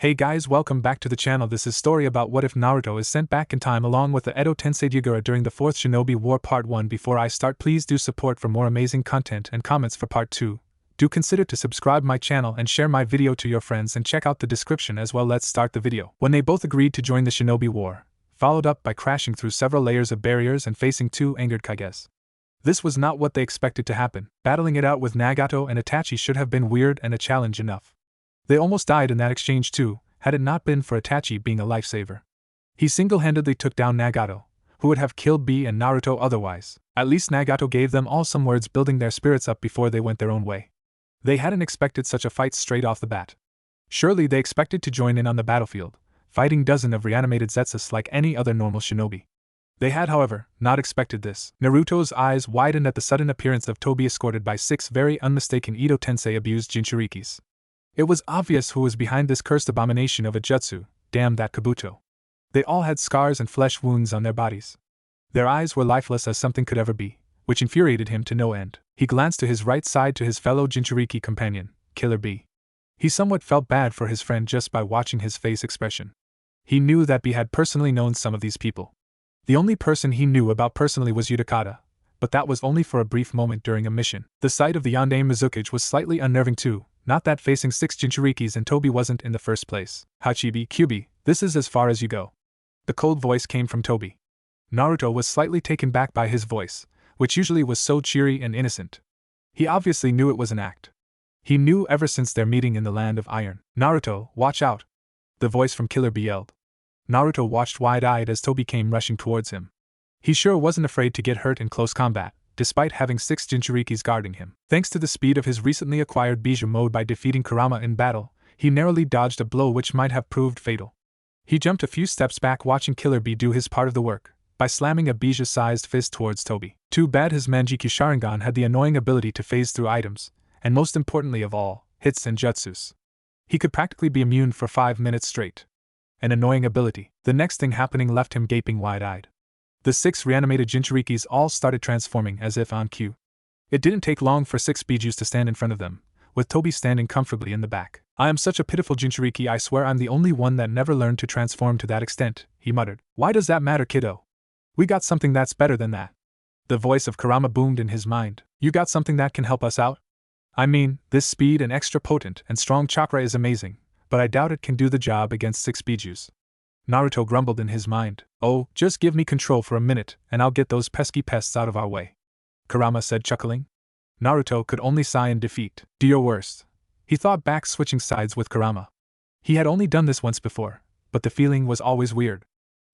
Hey guys, welcome back to the channel. This is story about what if Naruto is sent back in time along with the Edo Tensei Yagura during the 4th Shinobi War Part 1. Before I start, please do support for more amazing content and comments for Part 2. Do consider to subscribe my channel and share my video to your friends and check out the description as well. Let's start the video. When they both agreed to join the Shinobi War, followed up by crashing through several layers of barriers and facing two angered Kages. This was not what they expected to happen. Battling it out with Nagato and Itachi should have been weird and a challenge enough. They almost died in that exchange too, had it not been for Itachi being a lifesaver. He single-handedly took down Nagato, who would have killed B and Naruto otherwise. At least Nagato gave them all some words, building their spirits up before they went their own way. They hadn't expected such a fight straight off the bat. Surely they expected to join in on the battlefield, fighting dozens of reanimated Zetsus like any other normal shinobi. They had, however, not expected this. Naruto's eyes widened at the sudden appearance of Tobi escorted by 6 very unmistaken Edo Tensei abused Jinchurikis. It was obvious who was behind this cursed abomination of a jutsu. Damn that Kabuto. They all had scars and flesh wounds on their bodies. Their eyes were lifeless as something could ever be, which infuriated him to no end. He glanced to his right side to his fellow Jinchuriki companion, Killer B. He somewhat felt bad for his friend just by watching his face expression. He knew that B had personally known some of these people. The only person he knew about personally was Utakata, but that was only for a brief moment during a mission. The sight of the Yondaime Mizukage was slightly unnerving too. Not that facing 6 Jinchurikis and Tobi wasn't in the first place. Hachibi, Kyubi, this is as far as you go. The cold voice came from Tobi. Naruto was slightly taken back by his voice, which usually was so cheery and innocent. He obviously knew it was an act. He knew ever since their meeting in the Land of Iron. Naruto, watch out! The voice from Killer B yelled. Naruto watched wide-eyed as Tobi came rushing towards him. He sure wasn't afraid to get hurt in close combat, despite having 6 Jinchurikis guarding him. Thanks to the speed of his recently acquired Biju mode by defeating Kurama in battle, he narrowly dodged a blow which might have proved fatal. He jumped a few steps back watching Killer B do his part of the work, by slamming a Biju-sized fist towards Tobi. Too bad his Manjikyu Sharingan had the annoying ability to phase through items, and most importantly of all, hits and jutsus. He could practically be immune for 5 minutes straight. An annoying ability. The next thing happening left him gaping wide-eyed. The 6 reanimated Jinchurikis all started transforming as if on cue. It didn't take long for 6 Bijus to stand in front of them, with Tobi standing comfortably in the back. I am such a pitiful Jinchuriki, I swear I'm the only one that never learned to transform to that extent, he muttered. Why does that matter, kiddo? We got something that's better than that. The voice of Kurama boomed in his mind. You got something that can help us out? I mean, this speed and extra potent and strong chakra is amazing, but I doubt it can do the job against 6 Bijus. Naruto grumbled in his mind. Oh, just give me control for a minute, and I'll get those pesky pests out of our way. Kurama said, chuckling. Naruto could only sigh in defeat. Do your worst. He thought back, switching sides with Kurama. He had only done this once before, but the feeling was always weird.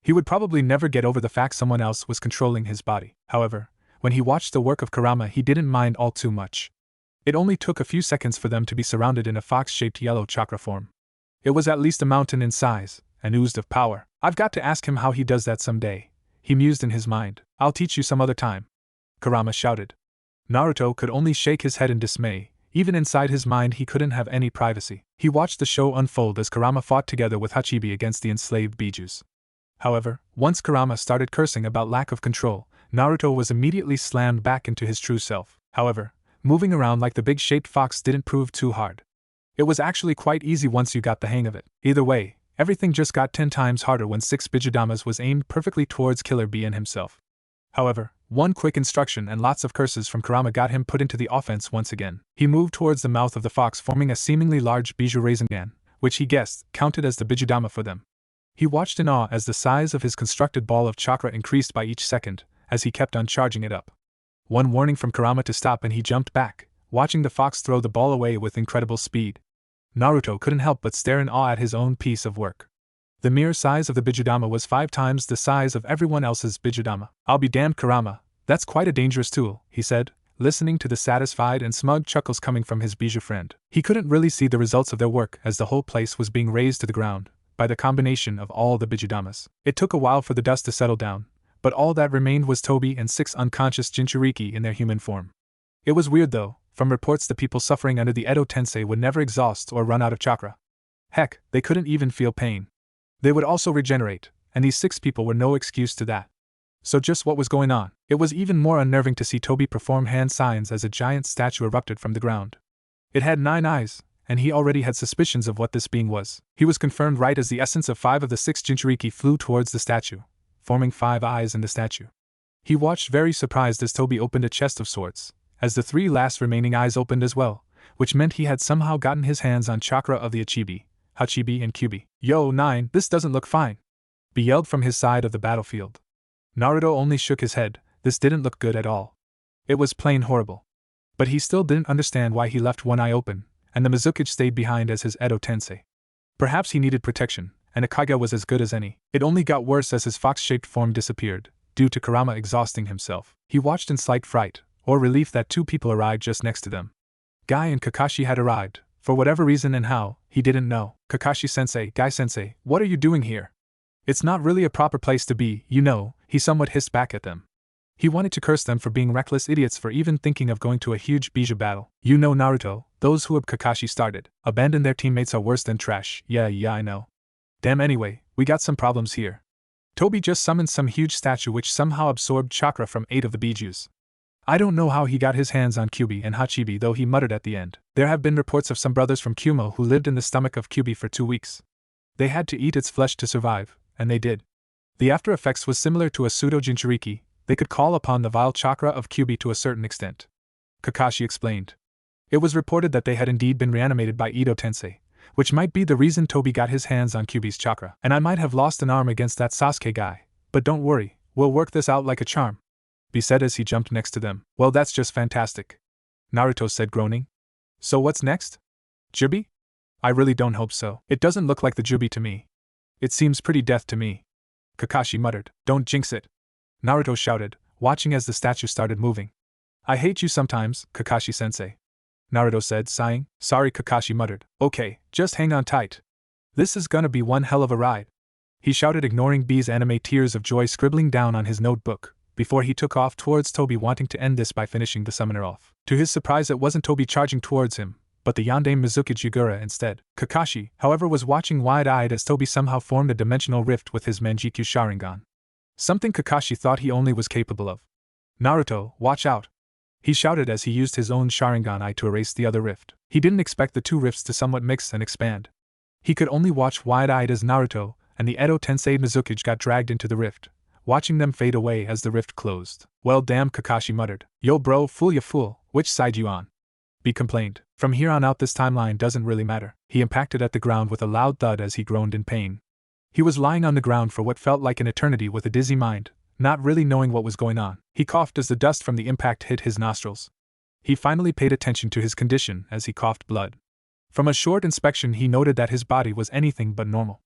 He would probably never get over the fact someone else was controlling his body. However, when he watched the work of Kurama, he didn't mind all too much. It only took a few seconds for them to be surrounded in a fox-shaped yellow chakra form. It was at least a mountain in size, and oozed of power. I've got to ask him how he does that someday, he mused in his mind. I'll teach you some other time, Kurama shouted. Naruto could only shake his head in dismay. Even inside his mind he couldn't have any privacy. He watched the show unfold as Kurama fought together with Hachibi against the enslaved Bijus. However, once Kurama started cursing about lack of control, Naruto was immediately slammed back into his true self. However, moving around like the big-shaped fox didn't prove too hard. It was actually quite easy once you got the hang of it. Either way, everything just got 10 times harder when 6 bijudamas was aimed perfectly towards Killer B and himself. However, one quick instruction and lots of curses from Kurama got him put into the offense once again. He moved towards the mouth of the fox, forming a seemingly large Biju Rasengan, which he guessed counted as the bijudama for them. He watched in awe as the size of his constructed ball of chakra increased by each second, as he kept on charging it up. One warning from Kurama to stop and he jumped back, watching the fox throw the ball away with incredible speed. Naruto couldn't help but stare in awe at his own piece of work. The mere size of the bijudama was 5 times the size of everyone else's bijudama. I'll be damned, Kurama, that's quite a dangerous tool, he said, listening to the satisfied and smug chuckles coming from his Biju friend. He couldn't really see the results of their work as the whole place was being razed to the ground by the combination of all the bijudamas. It took a while for the dust to settle down, but all that remained was Tobi and 6 unconscious Jinchuriki in their human form. It was weird though. From reports, the people suffering under the Edo Tensei would never exhaust or run out of chakra. Heck, they couldn't even feel pain. They would also regenerate, and these 6 people were no excuse to that. So just what was going on? It was even more unnerving to see Tobi perform hand signs as a giant statue erupted from the ground. It had 9 eyes, and he already had suspicions of what this being was. He was confirmed right as the essence of 5 of the 6 Jinchuriki flew towards the statue, forming 5 eyes in the statue. He watched very surprised as Tobi opened a chest of sorts, as the 3 last remaining eyes opened as well, which meant he had somehow gotten his hands on chakra of the Achibi, Hachibi and Kyubi. Yo, 9, this doesn't look fine, Be yelled from his side of the battlefield. Naruto only shook his head. This didn't look good at all. It was plain horrible. But he still didn't understand why he left one eye open, and the Mizukage stayed behind as his Edo Tensei. Perhaps he needed protection, and a Kage was as good as any. It only got worse as his fox-shaped form disappeared, due to Kurama exhausting himself. He watched in slight fright, or relief that 2 people arrived just next to them. Guy and Kakashi had arrived, for whatever reason and how, he didn't know. Kakashi-sensei, Guy-sensei, what are you doing here? It's not really a proper place to be, you know, he somewhat hissed back at them. He wanted to curse them for being reckless idiots for even thinking of going to a huge Biju battle. You know Naruto, those who Kakashi started, abandon their teammates are worse than trash. Yeah, I know. Damn, anyway, we got some problems here. Tobi just summoned some huge statue which somehow absorbed chakra from 8 of the Bijus. I don't know how he got his hands on Kyubi and Hachibi, though he muttered at the end. There have been reports of some brothers from Kumo who lived in the stomach of Kyubi for 2 weeks. They had to eat its flesh to survive, and they did. The after effects was similar to a pseudo-Jinchuriki. They could call upon the vile chakra of Kyubi to a certain extent. Kakashi explained. It was reported that they had indeed been reanimated by Edo Tensei, which might be the reason Tobi got his hands on Kyubi's chakra. And I might have lost an arm against that Sasuke guy, but don't worry, we'll work this out like a charm, Be said as he jumped next to them. Well, that's just fantastic, Naruto said, groaning. So what's next? Jubi? I really don't hope so. It doesn't look like the Jubi to me. It seems pretty death to me, Kakashi muttered. Don't jinx it, Naruto shouted, watching as the statue started moving. I hate you sometimes, Kakashi-sensei, Naruto said, sighing. Sorry, Kakashi muttered. Okay, just hang on tight. This is gonna be one hell of a ride, he shouted, ignoring B's anime tears of joy scribbling down on his notebook, before he took off towards Tobi, wanting to end this by finishing the summoner off. To his surprise, it wasn't Tobi charging towards him, but the Yandere Mizukage Yagura instead. Kakashi, however, was watching wide-eyed as Tobi somehow formed a dimensional rift with his Manjikyu Sharingan. Something Kakashi thought he only was capable of. Naruto, watch out, he shouted as he used his own Sharingan eye to erase the other rift. He didn't expect the 2 rifts to somewhat mix and expand. He could only watch wide-eyed as Naruto and the Edo Tensei Mizukage got dragged into the rift, watching them fade away as the rift closed. Well, damn, Kakashi muttered. Yo bro, fool ya fool, which side you on? B complained. From here on out this timeline doesn't really matter. He impacted at the ground with a loud thud as he groaned in pain. He was lying on the ground for what felt like an eternity with a dizzy mind, not really knowing what was going on. He coughed as the dust from the impact hit his nostrils. He finally paid attention to his condition as he coughed blood. From a short inspection he noted that his body was anything but normal.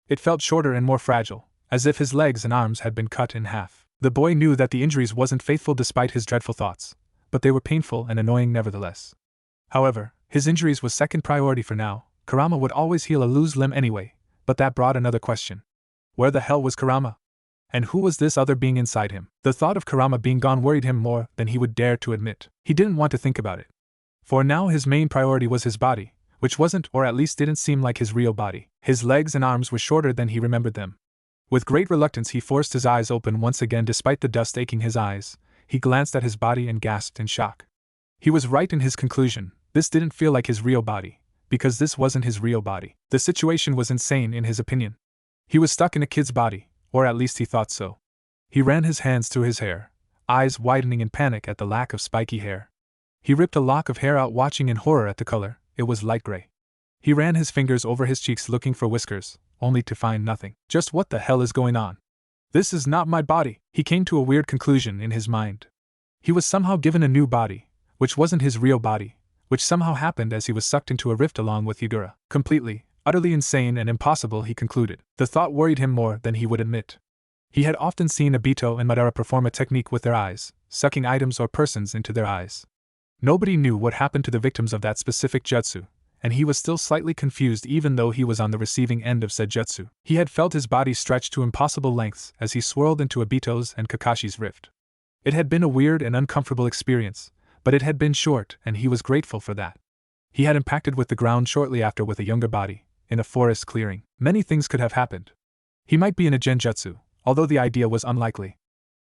It felt shorter and more fragile, as if his legs and arms had been cut in half. The boy knew that the injuries wasn't faithful despite his dreadful thoughts, but they were painful and annoying nevertheless. However, his injuries was second priority for now. Kurama would always heal a loose limb anyway, but that brought another question. Where the hell was Kurama? And who was this other being inside him? The thought of Kurama being gone worried him more than he would dare to admit. He didn't want to think about it. For now his main priority was his body, which wasn't, or at least didn't seem like his real body. His legs and arms were shorter than he remembered them. With great reluctance he forced his eyes open once again despite the dust aching his eyes. He glanced at his body and gasped in shock. He was right in his conclusion. This didn't feel like his real body, because this wasn't his real body. The situation was insane in his opinion. He was stuck in a kid's body, or at least he thought so. He ran his hands through his hair, eyes widening in panic at the lack of spiky hair. He ripped a lock of hair out, watching in horror at the color. It was light gray. He ran his fingers over his cheeks looking for whiskers, only to find nothing. Just what the hell is going on? This is not my body. He came to a weird conclusion in his mind. He was somehow given a new body, which wasn't his real body, which somehow happened as he was sucked into a rift along with Yagura. Completely, utterly insane and impossible, he concluded. The thought worried him more than he would admit. He had often seen Obito and Madara perform a technique with their eyes, sucking items or persons into their eyes. Nobody knew what happened to the victims of that specific jutsu, and he was still slightly confused even though he was on the receiving end of said jutsu. He had felt his body stretch to impossible lengths as he swirled into Obito's and Kakashi's rift. It had been a weird and uncomfortable experience, but it had been short and he was grateful for that. He had impacted with the ground shortly after with a younger body, in a forest clearing. Many things could have happened. He might be in a genjutsu, although the idea was unlikely.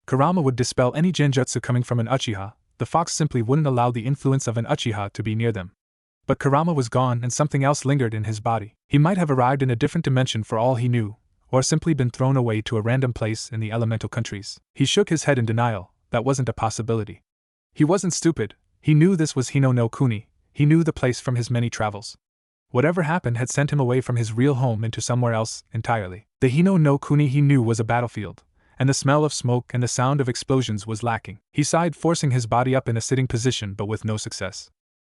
Kurama would dispel any genjutsu coming from an Uchiha. The fox simply wouldn't allow the influence of an Uchiha to be near them. But Kurama was gone and something else lingered in his body. He might have arrived in a different dimension for all he knew, or simply been thrown away to a random place in the elemental countries. He shook his head in denial. That wasn't a possibility. He wasn't stupid. He knew this was Hino no Kuni. He knew the place from his many travels. Whatever happened had sent him away from his real home into somewhere else entirely. The Hino no Kuni he knew was a battlefield, and the smell of smoke and the sound of explosions was lacking. He sighed, forcing his body up in a sitting position, but with no success.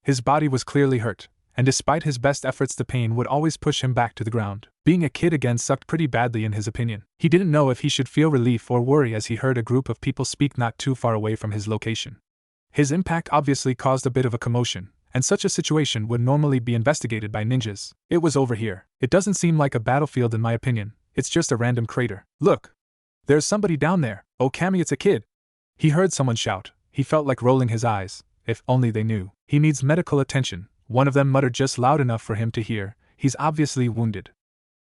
His body was clearly hurt, and despite his best efforts the pain would always push him back to the ground. Being a kid again sucked pretty badly in his opinion. He didn't know if he should feel relief or worry as he heard a group of people speak not too far away from his location. His impact obviously caused a bit of a commotion, and such a situation would normally be investigated by ninjas. It was over here. It doesn't seem like a battlefield in my opinion, it's just a random crater. Look! There's somebody down there. Oh Kami, it's a kid! He heard someone shout. He felt like rolling his eyes. If only they knew. He needs medical attention, one of them muttered just loud enough for him to hear. He's obviously wounded.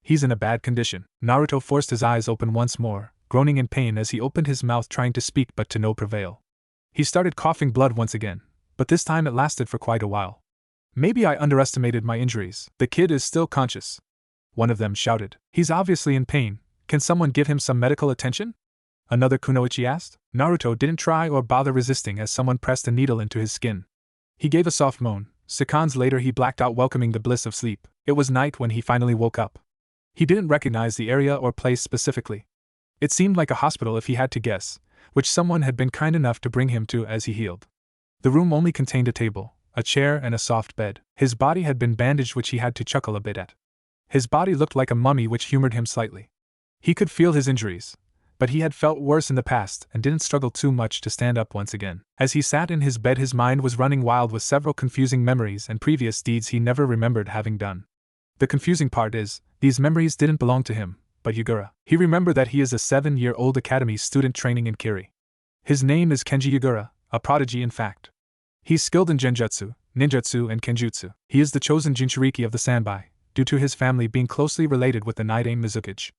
He's in a bad condition. Naruto forced his eyes open once more, groaning in pain as he opened his mouth trying to speak but to no prevail. He started coughing blood once again, but this time it lasted for quite a while. Maybe I underestimated my injuries. The kid is still conscious. One of them shouted. He's obviously in pain. Can someone give him some medical attention? Another kunoichi asked. Naruto didn't try or bother resisting as someone pressed a needle into his skin. He gave a soft moan. Seconds later he blacked out, welcoming the bliss of sleep. It was night when he finally woke up. He didn't recognize the area or place specifically. It seemed like a hospital if he had to guess, which someone had been kind enough to bring him to as he healed. The room only contained a table, a chair and a soft bed. His body had been bandaged, which he had to chuckle a bit at. His body looked like a mummy, which humored him slightly. He could feel his injuries, but he had felt worse in the past and didn't struggle too much to stand up once again. As he sat in his bed, his mind was running wild with several confusing memories and previous deeds he never remembered having done. The confusing part is, these memories didn't belong to him, but Yagura. He remembered that he is a 7-year-old academy student training in Kiri. His name is Kenji Yagura, a prodigy in fact. He's skilled in genjutsu, ninjutsu and kenjutsu. He is the chosen Jinchuriki of the Sanbai, due to his family being closely related with the Nidaime Mizukage.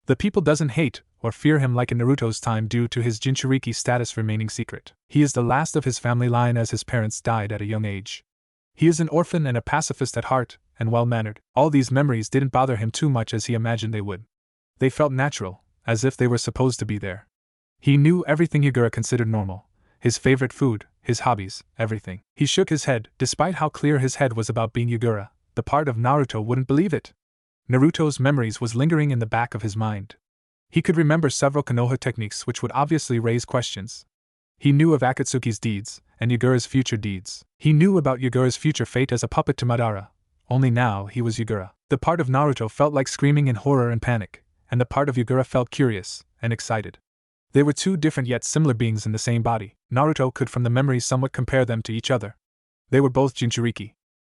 The people doesn't hate or fear him like in Naruto's time due to his Jinchuriki status remaining secret. He is the last of his family line as his parents died at a young age. He is an orphan and a pacifist at heart, and well-mannered. All these memories didn't bother him too much as he imagined they would. They felt natural, as if they were supposed to be there. He knew everything Yagura considered normal. His favorite food, his hobbies, everything. He shook his head, despite how clear his head was about being Yagura. The part of Naruto wouldn't believe it. Naruto's memories was lingering in the back of his mind. He could remember several Konoha techniques which would obviously raise questions. He knew of Akatsuki's deeds, and Yagura's future deeds. He knew about Yagura's future fate as a puppet to Madara. Only now he was Yagura. The part of Naruto felt like screaming in horror and panic, and the part of Yagura felt curious and excited. They were two different yet similar beings in the same body. Naruto could from the memories somewhat compare them to each other. They were both Jinchuriki.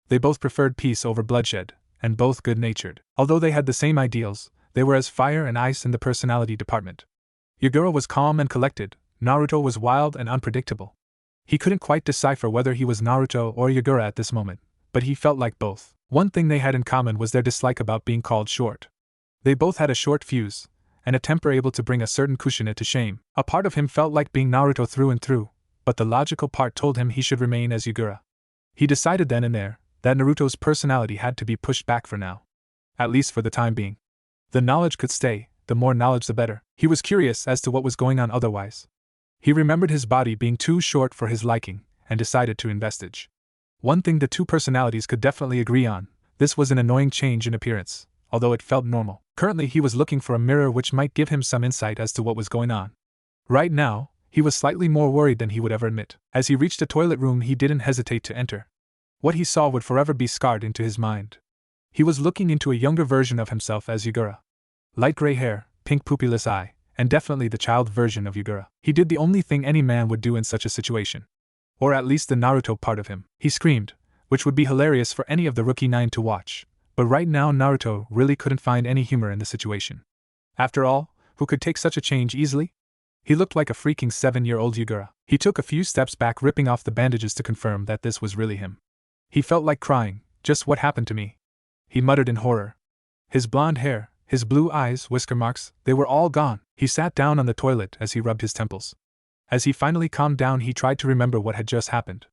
They both preferred peace over bloodshed, and both good-natured. Although they had the same ideals, they were as fire and ice in the personality department. Yagura was calm and collected, Naruto was wild and unpredictable. He couldn't quite decipher whether he was Naruto or Yagura at this moment, but he felt like both. One thing they had in common was their dislike about being called short. They both had a short fuse, and a temper able to bring a certain Kushina to shame. A part of him felt like being Naruto through and through, but the logical part told him he should remain as Yagura. He decided then and there that Naruto's personality had to be pushed back for now. At least for the time being. The knowledge could stay, the more knowledge the better. He was curious as to what was going on otherwise. He remembered his body being too short for his liking, and decided to investigate. One thing the two personalities could definitely agree on, this was an annoying change in appearance, although it felt normal. Currently he was looking for a mirror which might give him some insight as to what was going on. Right now, he was slightly more worried than he would ever admit. As he reached a toilet room he didn't hesitate to enter. What he saw would forever be scarred into his mind. He was looking into a younger version of himself as Yagura. Light gray hair, pink pupilless eye, and definitely the child version of Yagura. He did the only thing any man would do in such a situation. Or at least the Naruto part of him. He screamed, which would be hilarious for any of the Rookie 9 to watch, but right now Naruto really couldn't find any humor in the situation. After all, who could take such a change easily? He looked like a freaking 7-year-old Yagura. He took a few steps back, ripping off the bandages to confirm that this was really him. He felt like crying. Just what happened to me? He muttered in horror. His blonde hair, his blue eyes, whisker marks, they were all gone. He sat down on the toilet as he rubbed his temples. As he finally calmed down he tried to remember what had just happened.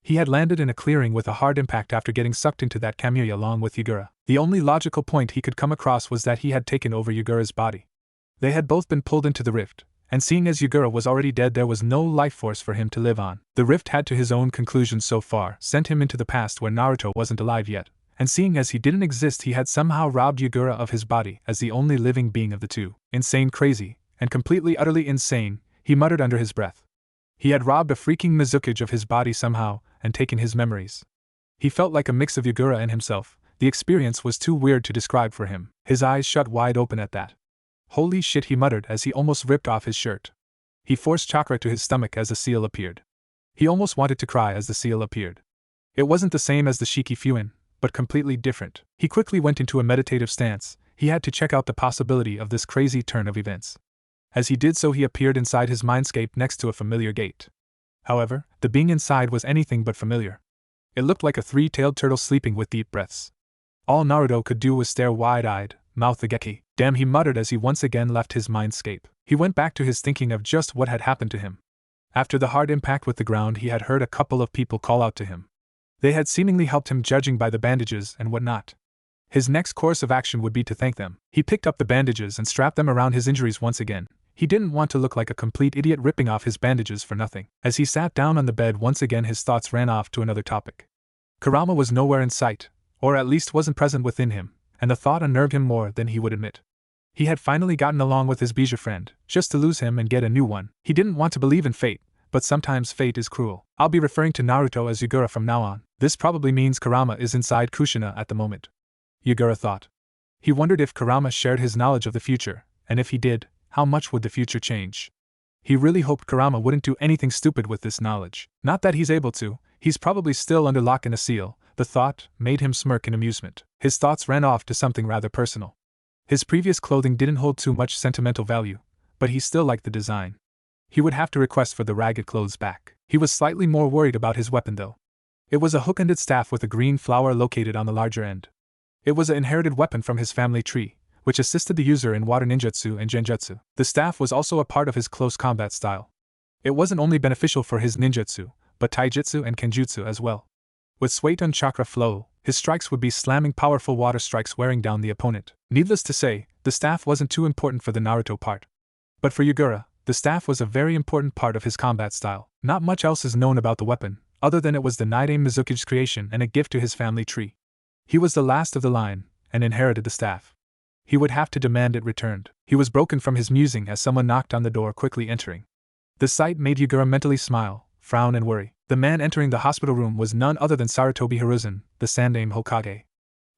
He had landed in a clearing with a hard impact after getting sucked into that camellia along with Yugura. The only logical point he could come across was that he had taken over Yugura's body. They had both been pulled into the rift, and seeing as Yugura was already dead, there was no life force for him to live on. The rift had, to his own conclusions so far, sent him into the past where Naruto wasn't alive yet, and seeing as he didn't exist, he had somehow robbed Yugura of his body as the only living being of the two. Insane, crazy, and completely utterly insane, he muttered under his breath. He had robbed a freaking Mizukage of his body somehow, and taken his memories. He felt like a mix of Yugura and himself. The experience was too weird to describe for him. His eyes shut wide open at that. Holy shit, he muttered as he almost ripped off his shirt. He forced chakra to his stomach as the seal appeared. He almost wanted to cry as the seal appeared. It wasn't the same as the Shiki Fuin, but completely different. He quickly went into a meditative stance. He had to check out the possibility of this crazy turn of events. As he did so, he appeared inside his mindscape next to a familiar gate. However, the being inside was anything but familiar. It looked like a three-tailed turtle sleeping with deep breaths. All Naruto could do was stare wide-eyed, mouth agape. Damn, he muttered as he once again left his mindscape. He went back to his thinking of just what had happened to him. After the hard impact with the ground, he had heard a couple of people call out to him. They had seemingly helped him, judging by the bandages and whatnot. His next course of action would be to thank them. He picked up the bandages and strapped them around his injuries once again. He didn't want to look like a complete idiot ripping off his bandages for nothing. As he sat down on the bed once again, his thoughts ran off to another topic. Kurama was nowhere in sight, or at least wasn't present within him, and the thought unnerved him more than he would admit. He had finally gotten along with his Biju friend, just to lose him and get a new one. He didn't want to believe in fate, but sometimes fate is cruel. I'll be referring to Naruto as Yugura from now on. This probably means Kurama is inside Kushina at the moment. Yugura thought. He wondered if Kurama shared his knowledge of the future, and if he did, how much would the future change? He really hoped Kurama wouldn't do anything stupid with this knowledge. Not that he's able to, he's probably still under lock and a seal. The thought made him smirk in amusement. His thoughts ran off to something rather personal. His previous clothing didn't hold too much sentimental value, but he still liked the design. He would have to request for the ragged clothes back. He was slightly more worried about his weapon though. It was a hook-ended staff with a green flower located on the larger end. It was an inherited weapon from his family tree, which assisted the user in water ninjutsu and genjutsu. The staff was also a part of his close combat style. It wasn't only beneficial for his ninjutsu, but taijutsu and kenjutsu as well. With Suiton chakra flow, his strikes would be slamming powerful water strikes wearing down the opponent. Needless to say, the staff wasn't too important for the Naruto part. But for Yugura, the staff was a very important part of his combat style. Not much else is known about the weapon, other than it was the Nidaime Mizukage's creation and a gift to his family tree. He was the last of the line, and inherited the staff. He would have to demand it returned. He was broken from his musing as someone knocked on the door, quickly entering. The sight made Yugura mentally smile, frown and worry. The man entering the hospital room was none other than Tobi Hiruzen, the Sandaime Hokage.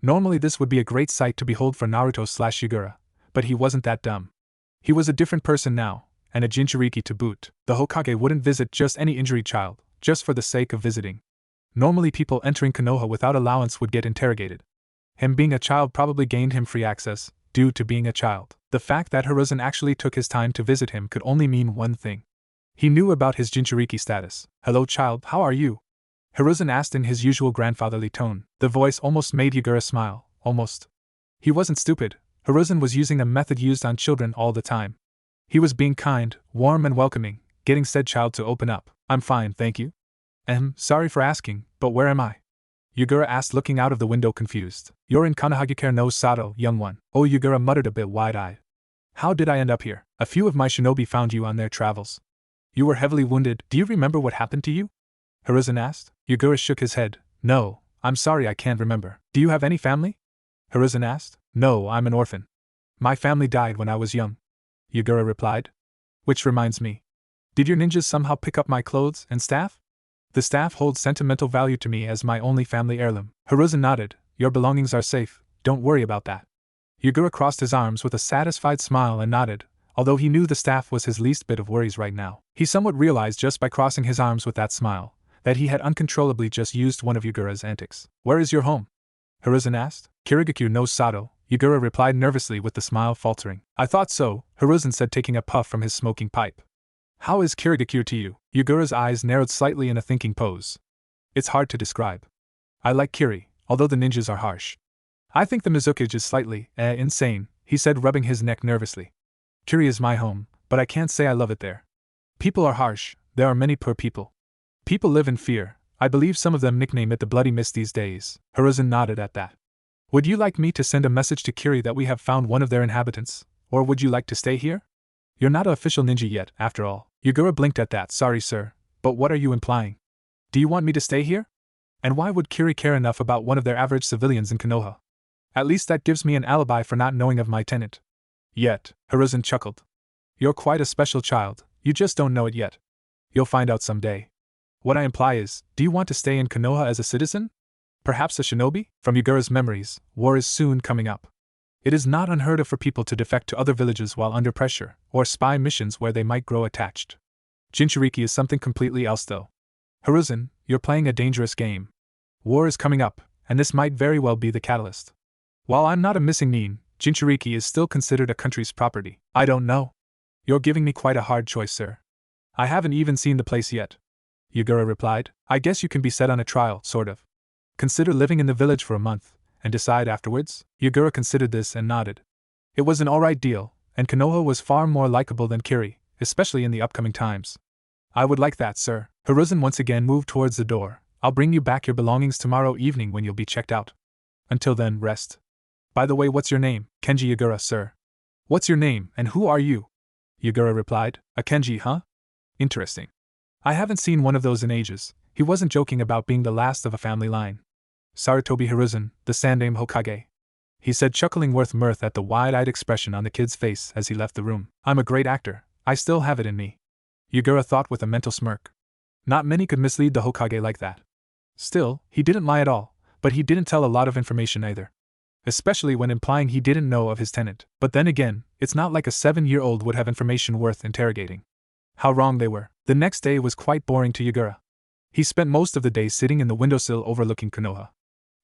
Normally this would be a great sight to behold for Naruto/Yugura, but he wasn't that dumb. He was a different person now, and a Jinchuriki to boot. The Hokage wouldn't visit just any injured child, just for the sake of visiting. Normally people entering Konoha without allowance would get interrogated. Him being a child probably gained him free access, due to being a child. The fact that Hiruzen actually took his time to visit him could only mean one thing. He knew about his Jinchuriki status. "Hello child, how are you?" Hiruzen asked in his usual grandfatherly tone. The voice almost made Yugura smile, almost. He wasn't stupid. Hiruzen was using a method used on children all the time. He was being kind, warm and welcoming, getting said child to open up. "I'm fine, thank you." Sorry for asking, but where am I?" Yugura asked, looking out of the window confused. "You're in Konohagakure no Sato, young one." "Oh," Yugura muttered a bit wide-eyed. "How did I end up here?" "A few of my shinobi found you on their travels." "You were heavily wounded. Do you remember what happened to you?" Hiruzen asked. Yugura shook his head. "No, I'm sorry, I can't remember." "Do you have any family?" Hiruzen asked. "No, I'm an orphan. My family died when I was young," Yugura replied. "Which reminds me. Did your ninjas somehow pick up my clothes and staff?" "The staff holds sentimental value to me as my only family heirloom." Hiruzen nodded. "Your belongings are safe, don't worry about that." Yugura crossed his arms with a satisfied smile and nodded, although he knew the staff was his least bit of worries right now. He somewhat realized just by crossing his arms with that smile, that he had uncontrollably just used one of Yugura's antics. "Where is your home?" Hiruzen asked. "Kirigakure no Sato," Yugura replied nervously with the smile faltering. "I thought so," Hiruzen said, taking a puff from his smoking pipe. "How is Kirigakure to you?" Yugura's eyes narrowed slightly in a thinking pose. "It's hard to describe. I like Kiri, although the ninjas are harsh. I think the Mizukage is slightly, insane," he said, rubbing his neck nervously. "Kiri is my home, but I can't say I love it there. People are harsh, there are many poor people. People live in fear, I believe some of them nickname it the Bloody Mist these days. Hiruzen nodded at that. Would you like me to send a message to Kiri that we have found one of their inhabitants, or would you like to stay here? You're not an official ninja yet, after all. Yugura blinked at that. Sorry, sir, but what are you implying? Do you want me to stay here? And why would Kiri care enough about one of their average civilians in Konoha? At least that gives me an alibi for not knowing of my tenant. Yet, Hiruzen chuckled. You're quite a special child, you just don't know it yet. You'll find out someday. What I imply is, do you want to stay in Konoha as a citizen? Perhaps a shinobi? From Yugura's memories, war is soon coming up. It is not unheard of for people to defect to other villages while under pressure, or spy missions where they might grow attached. Jinchuriki is something completely else though. Hiruzen, you're playing a dangerous game. War is coming up, and this might very well be the catalyst. While I'm not a missing nin, Jinchuriki is still considered a country's property. I don't know. You're giving me quite a hard choice, sir. I haven't even seen the place yet. Yugura replied. I guess you can be set on a trial, sort of. Consider living in the village for a month, and decide afterwards? Yugura considered this and nodded. It was an alright deal, and Konoha was far more likable than Kiri, especially in the upcoming times. I would like that, sir. Hiruzen once again moved towards the door. I'll bring you back your belongings tomorrow evening when you'll be checked out. Until then, rest. By the way, what's your name? Kenji Yugura, sir. What's your name, and who are you? Yugura replied. A Kenji, huh? Interesting. I haven't seen one of those in ages. He wasn't joking about being the last of a family line. Sarutobi Hiruzen, the Sandame Hokage. He said, chuckling with mirth at the wide-eyed expression on the kid's face as he left the room. I'm a great actor. I still have it in me. Yugura thought with a mental smirk. Not many could mislead the Hokage like that. Still, he didn't lie at all, but he didn't tell a lot of information either. Especially when implying he didn't know of his tenant. But then again, it's not like a 7-year-old would have information worth interrogating. How wrong they were. The next day was quite boring to Yugura. He spent most of the day sitting in the windowsill overlooking Konoha.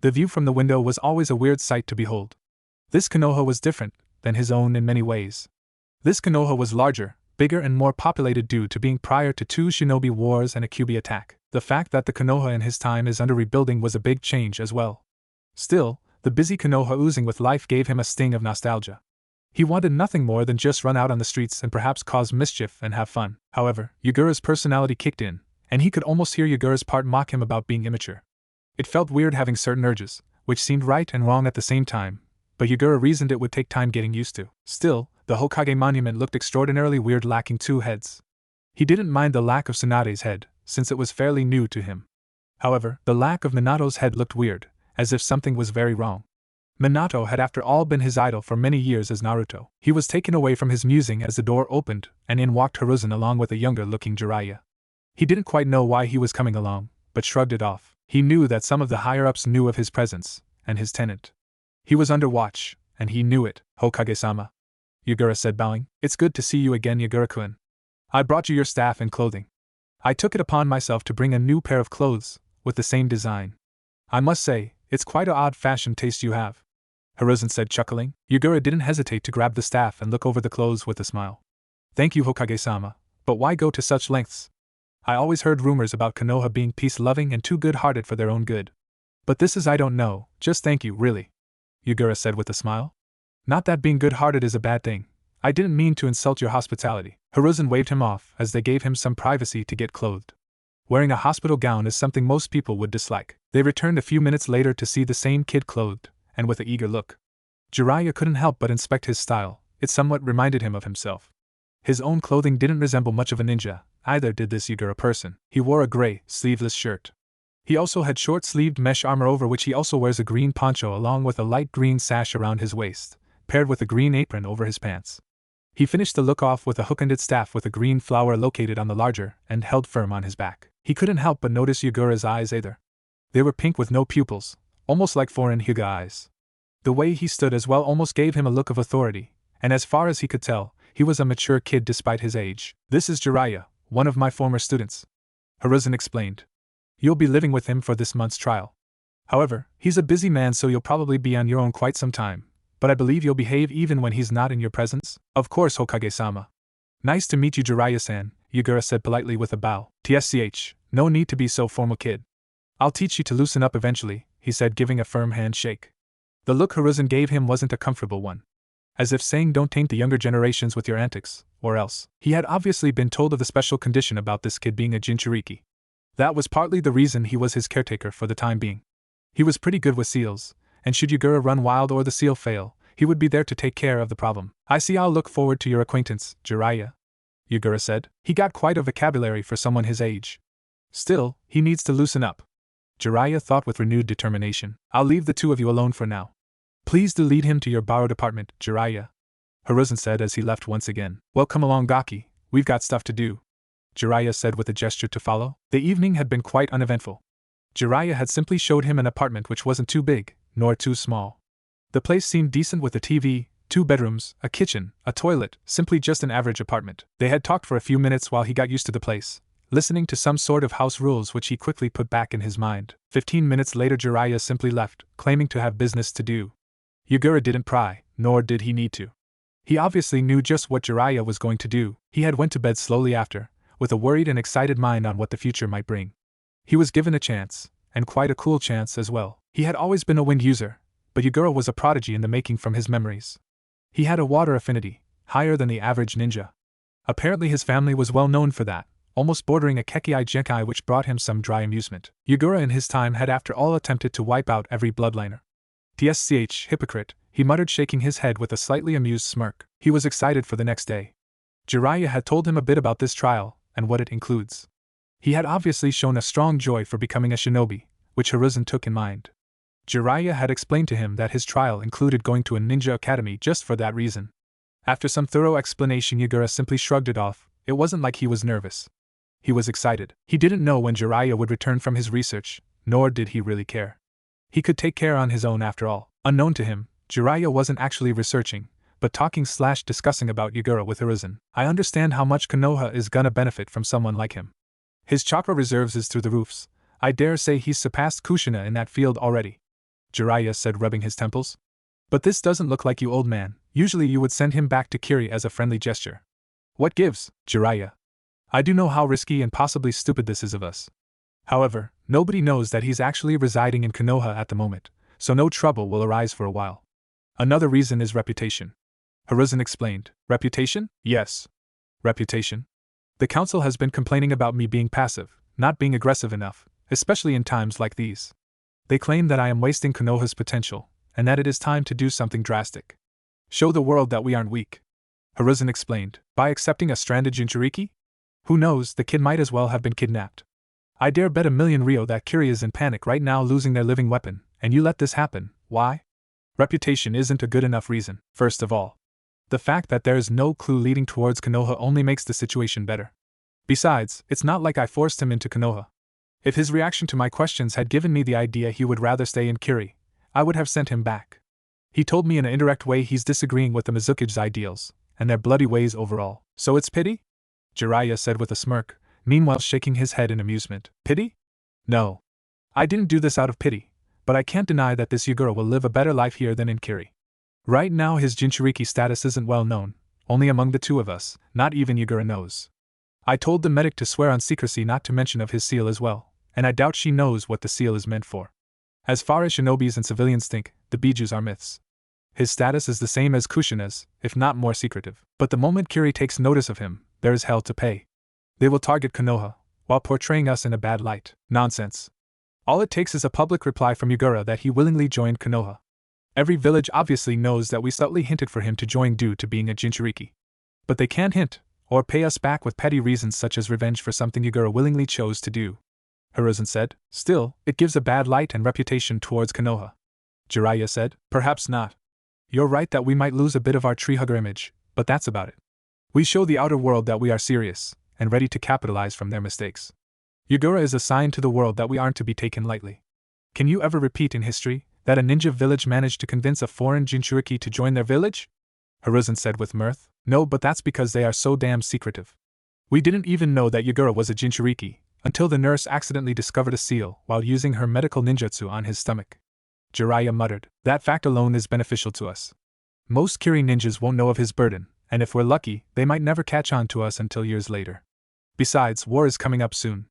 The view from the window was always a weird sight to behold. This Konoha was different than his own in many ways. This Konoha was larger, bigger and more populated due to being prior to 2 shinobi wars and a Kyuubi attack. The fact that the Konoha in his time is under rebuilding was a big change as well. Still, the busy Konoha oozing with life gave him a sting of nostalgia. He wanted nothing more than just run out on the streets and perhaps cause mischief and have fun. However, Yugura's personality kicked in, and he could almost hear Yugura's part mock him about being immature. It felt weird having certain urges, which seemed right and wrong at the same time, but Yugura reasoned it would take time getting used to. Still, the Hokage monument looked extraordinarily weird, lacking 2 heads. He didn't mind the lack of Tsunade's head, since it was fairly new to him. However, the lack of Minato's head looked weird, as if something was very wrong. Minato had after all been his idol for many years as Naruto. He was taken away from his musing as the door opened, and in walked Hiruzen along with a younger-looking Jiraiya. He didn't quite know why he was coming along, but shrugged it off. He knew that some of the higher-ups knew of his presence, and his tenant. He was under watch, and he knew it. Hokage-sama, Yugura said, bowing. It's good to see you again, Yugura-kun. I brought you your staff and clothing. I took it upon myself to bring a new pair of clothes, with the same design. I must say, it's quite an odd fashion taste you have, Hiruzen said, chuckling. Yugura didn't hesitate to grab the staff and look over the clothes with a smile. Thank you, Hokage-sama, but why go to such lengths? I always heard rumors about Konoha being peace-loving and too good-hearted for their own good. But this is I don't know, just thank you, really, Yugura said with a smile. Not that being good-hearted is a bad thing. I didn't mean to insult your hospitality. Hiruzen waved him off as they gave him some privacy to get clothed. Wearing a hospital gown is something most people would dislike. They returned a few minutes later to see the same kid clothed, and with an eager look. Jiraiya couldn't help but inspect his style. It somewhat reminded him of himself. His own clothing didn't resemble much of a ninja, either did this Yugura person. He wore a gray, sleeveless shirt. He also had short-sleeved mesh armor over which he also wears a green poncho along with a light green sash around his waist, paired with a green apron over his pants. He finished the look off with a hook-ended staff with a green flower located on the larger and held firm on his back. He couldn't help but notice Yugura's eyes either. They were pink with no pupils, almost like foreign Hyuga eyes. The way he stood as well almost gave him a look of authority, and as far as he could tell, he was a mature kid despite his age. This is Jiraiya, one of my former students, Hiruzen explained. You'll be living with him for this month's trial. However, he's a busy man, so you'll probably be on your own quite some time, but I believe you'll behave even when he's not in your presence? Of course, Hokage-sama. Nice to meet you, Jiraiya-san, Yugura said politely with a bow. TSCH, no need to be so formal, kid. I'll teach you to loosen up eventually, he said, giving a firm handshake. The look Hiruzen gave him wasn't a comfortable one. As if saying don't taint the younger generations with your antics, or else. He had obviously been told of the special condition about this kid being a Jinchuriki. That was partly the reason he was his caretaker for the time being. He was pretty good with seals, and should Yugura run wild or the seal fail, he would be there to take care of the problem. I see. I'll look forward to your acquaintance, Jiraiya, Yugura said. He got quite a vocabulary for someone his age. Still, he needs to loosen up. Jiraiya thought with renewed determination. I'll leave the two of you alone for now. Please do lead him to your borrowed apartment, Jiraiya, Hiruzen said as he left once again. Well, come along, Gaki, we've got stuff to do, Jiraiya said with a gesture to follow. The evening had been quite uneventful. Jiraiya had simply showed him an apartment which wasn't too big, nor too small. The place seemed decent with a TV, 2 bedrooms, a kitchen, a toilet, simply just an average apartment. They had talked for a few minutes while he got used to the place, listening to some sort of house rules which he quickly put back in his mind. 15 minutes later Jiraiya simply left, claiming to have business to do. Yugura didn't pry, nor did he need to. He obviously knew just what Jiraiya was going to do. He had went to bed slowly after, with a worried and excited mind on what the future might bring. He was given a chance, and quite a cool chance as well. He had always been a wind user, but Yugura was a prodigy in the making from his memories. He had a water affinity, higher than the average ninja. Apparently his family was well known for that, almost bordering a kekei genkai, which brought him some dry amusement. Yugura in his time had after all attempted to wipe out every bloodliner. Tsch, hypocrite, he muttered, shaking his head with a slightly amused smirk. He was excited for the next day. Jiraiya had told him a bit about this trial, and what it includes. He had obviously shown a strong joy for becoming a shinobi, which Hiruzen took in mind. Jiraiya had explained to him that his trial included going to a ninja academy just for that reason. After some thorough explanation, Yugura simply shrugged it off. It wasn't like he was nervous. He was excited. He didn't know when Jiraiya would return from his research, nor did he really care. He could take care on his own after all. Unknown to him, Jiraiya wasn't actually researching, but talking/discussing about Yugura with Hiruzen. I understand how much Konoha is gonna benefit from someone like him. His chakra reserves is through the roofs. I dare say he's surpassed Kushina in that field already, Jiraiya said, rubbing his temples. But this doesn't look like you, old man. Usually you would send him back to Kiri as a friendly gesture. What gives, Jiraiya? I do know how risky and possibly stupid this is of us. However, nobody knows that he's actually residing in Konoha at the moment, so no trouble will arise for a while. Another reason is reputation, Hiruzen explained. Reputation? Yes. Reputation? The council has been complaining about me being passive, not being aggressive enough, especially in times like these. They claim that I am wasting Konoha's potential, and that it is time to do something drastic. Show the world that we aren't weak, Hiruzen explained. By accepting a stranded Jinchuriki? Who knows, the kid might as well have been kidnapped. I dare bet $1,000,000 Ryo that Kiri is in panic right now, losing their living weapon, and you let this happen. Why? Reputation isn't a good enough reason. First of all, the fact that there is no clue leading towards Konoha only makes the situation better. Besides, it's not like I forced him into Konoha. If his reaction to my questions had given me the idea he would rather stay in Kiri, I would have sent him back. He told me in an indirect way he's disagreeing with the Mizuki's ideals, and their bloody ways overall. So it's pity? Jiraiya said with a smirk, meanwhile shaking his head in amusement. Pity? No. I didn't do this out of pity, but I can't deny that this Yugura will live a better life here than in Kiri. Right now his Jinchuriki status isn't well known, only among the two of us, not even Yugura knows. I told the medic to swear on secrecy not to mention of his seal as well, and I doubt she knows what the seal is meant for. As far as shinobis and civilians think, the Bijus are myths. His status is the same as Kushina's, if not more secretive. But the moment Kiri takes notice of him, there is hell to pay. They will target Konoha, while portraying us in a bad light. Nonsense. All it takes is a public reply from Yugura that he willingly joined Konoha. Every village obviously knows that we subtly hinted for him to join due to being a Jinchuriki. But they can't hint, or pay us back with petty reasons such as revenge for something Yugura willingly chose to do, Hiruzen said. Still, it gives a bad light and reputation towards Konoha, Jiraiya said. Perhaps not. You're right that we might lose a bit of our tree-hugger image, but that's about it. We show the outer world that we are serious, and ready to capitalize from their mistakes. Yugura is a sign to the world that we aren't to be taken lightly. Can you ever repeat in history that a ninja village managed to convince a foreign Jinchuriki to join their village? Hiruzen said with mirth. No, but that's because they are so damn secretive. We didn't even know that Yugura was a Jinchuriki, until the nurse accidentally discovered a seal while using her medical ninjutsu on his stomach. Jiraiya muttered. That fact alone is beneficial to us. Most Kiri ninjas won't know of his burden, and if we're lucky, they might never catch on to us until years later. Besides, war is coming up soon.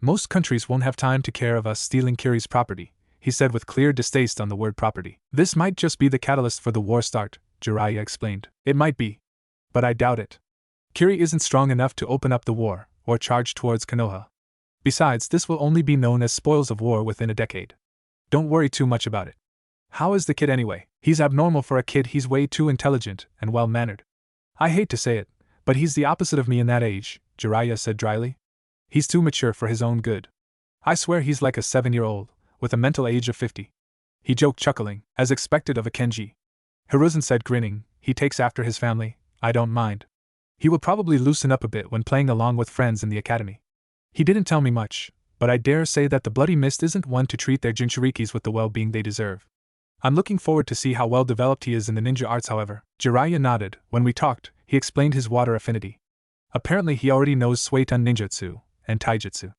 Most countries won't have time to care of us stealing Kiri's property, he said with clear distaste on the word property. This might just be the catalyst for the war start, Jiraiya explained. It might be. But I doubt it. Kiri isn't strong enough to open up the war, or charge towards Konoha. Besides, this will only be known as spoils of war within a decade. Don't worry too much about it. How is the kid anyway? He's abnormal for a kid, he's way too intelligent and well-mannered. I hate to say it, but he's the opposite of me in that age, Jiraiya said dryly. He's too mature for his own good. I swear he's like a 7-year-old, with a mental age of 50. He joked, chuckling, as expected of a Kenji. Hiruzen said, grinning, he takes after his family, I don't mind. He will probably loosen up a bit when playing along with friends in the academy. He didn't tell me much, but I dare say that the Bloody Mist isn't one to treat their Jinchurikis with the well-being they deserve. I'm looking forward to see how well developed he is in the ninja arts, however. Jiraiya nodded. When we talked, he explained his water affinity. Apparently he already knows Suiton ninjutsu and taijutsu.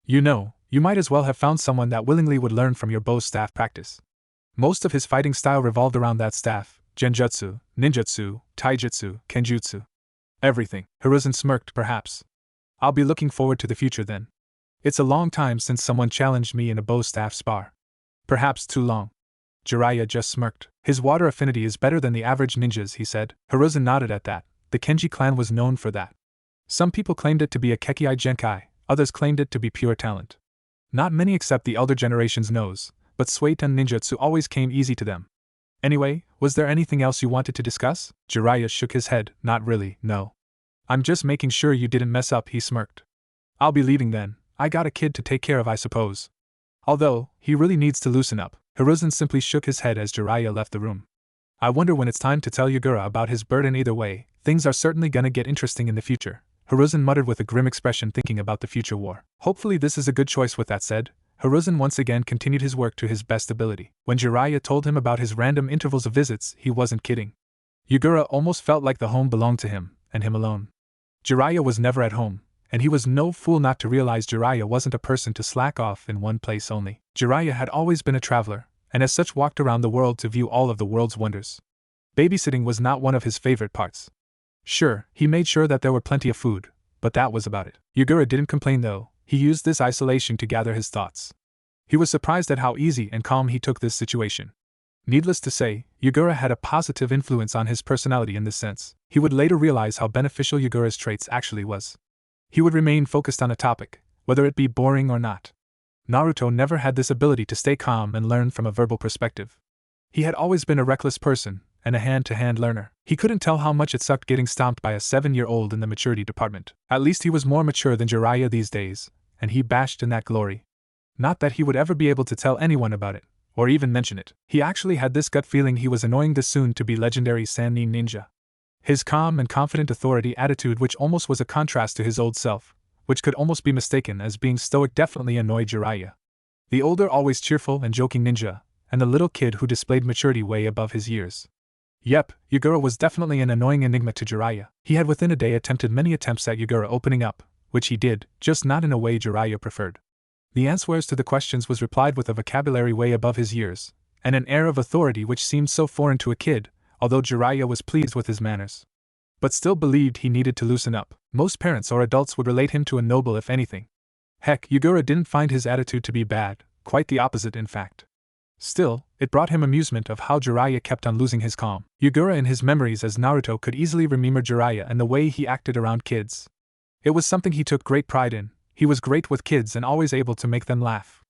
You know, you might as well have found someone that willingly would learn from your bow staff practice. Most of his fighting style revolved around that staff: genjutsu, ninjutsu, taijutsu, kenjutsu. Everything. Hiruzen smirked. Perhaps. I'll be looking forward to the future then. It's a long time since someone challenged me in a bow staff spar. Perhaps too long. Jiraiya just smirked. His water affinity is better than the average ninjas, he said. Hiruzen nodded at that. The Kenji clan was known for that. Some people claimed it to be a Kekei Genkai, others claimed it to be pure talent. Not many except the elder generations knows, but Suiton ninjutsu always came easy to them. Anyway, was there anything else you wanted to discuss? Jiraiya shook his head. Not really, no. I'm just making sure you didn't mess up, he smirked. I'll be leaving then. I got a kid to take care of, I suppose. Although, he really needs to loosen up. Hiruzen simply shook his head as Jiraiya left the room. I wonder when it's time to tell Yugura about his burden. Either way, things are certainly gonna get interesting in the future, Hiruzen muttered with a grim expression, thinking about the future war. Hopefully this is a good choice. With that said, Hiruzen once again continued his work to his best ability. When Jiraiya told him about his random intervals of visits, he wasn't kidding. Yugura almost felt like the home belonged to him, and him alone. Jiraiya was never at home, and he was no fool not to realize Jiraiya wasn't a person to slack off in one place only. Jiraiya had always been a traveler, and as such walked around the world to view all of the world's wonders. Babysitting was not one of his favorite parts. Sure, he made sure that there were plenty of food, but that was about it. Yugura didn't complain though. He used this isolation to gather his thoughts. He was surprised at how easy and calm he took this situation. Needless to say, Yugura had a positive influence on his personality in this sense. He would later realize how beneficial Yugura's traits actually was. He would remain focused on a topic, whether it be boring or not. Naruto never had this ability to stay calm and learn from a verbal perspective. He had always been a reckless person, and a hand-to-hand learner. He couldn't tell how much it sucked getting stomped by a 7-year-old in the maturity department. At least he was more mature than Jiraiya these days, and he bashed in that glory. Not that he would ever be able to tell anyone about it, or even mention it. He actually had this gut feeling he was annoying the soon-to-be legendary Sannin ninja. His calm and confident authority attitude, which almost was a contrast to his old self, which could almost be mistaken as being stoic, definitely annoyed Jiraiya. The older, always cheerful and joking ninja, and the little kid who displayed maturity way above his years. Yep, Yugura was definitely an annoying enigma to Jiraiya. He had within a day attempted many attempts at Yugura opening up, which he did, just not in a way Jiraiya preferred. The answers to the questions was replied with a vocabulary way above his years, and an air of authority which seemed so foreign to a kid, although Jiraiya was pleased with his manners. But still believed he needed to loosen up. Most parents or adults would relate him to a noble if anything. Heck, Yugura didn't find his attitude to be bad, quite the opposite in fact. Still, it brought him amusement of how Jiraiya kept on losing his calm. Yugura in his memories as Naruto could easily remember Jiraiya and the way he acted around kids. It was something he took great pride in. He was great with kids and always able to make them laugh.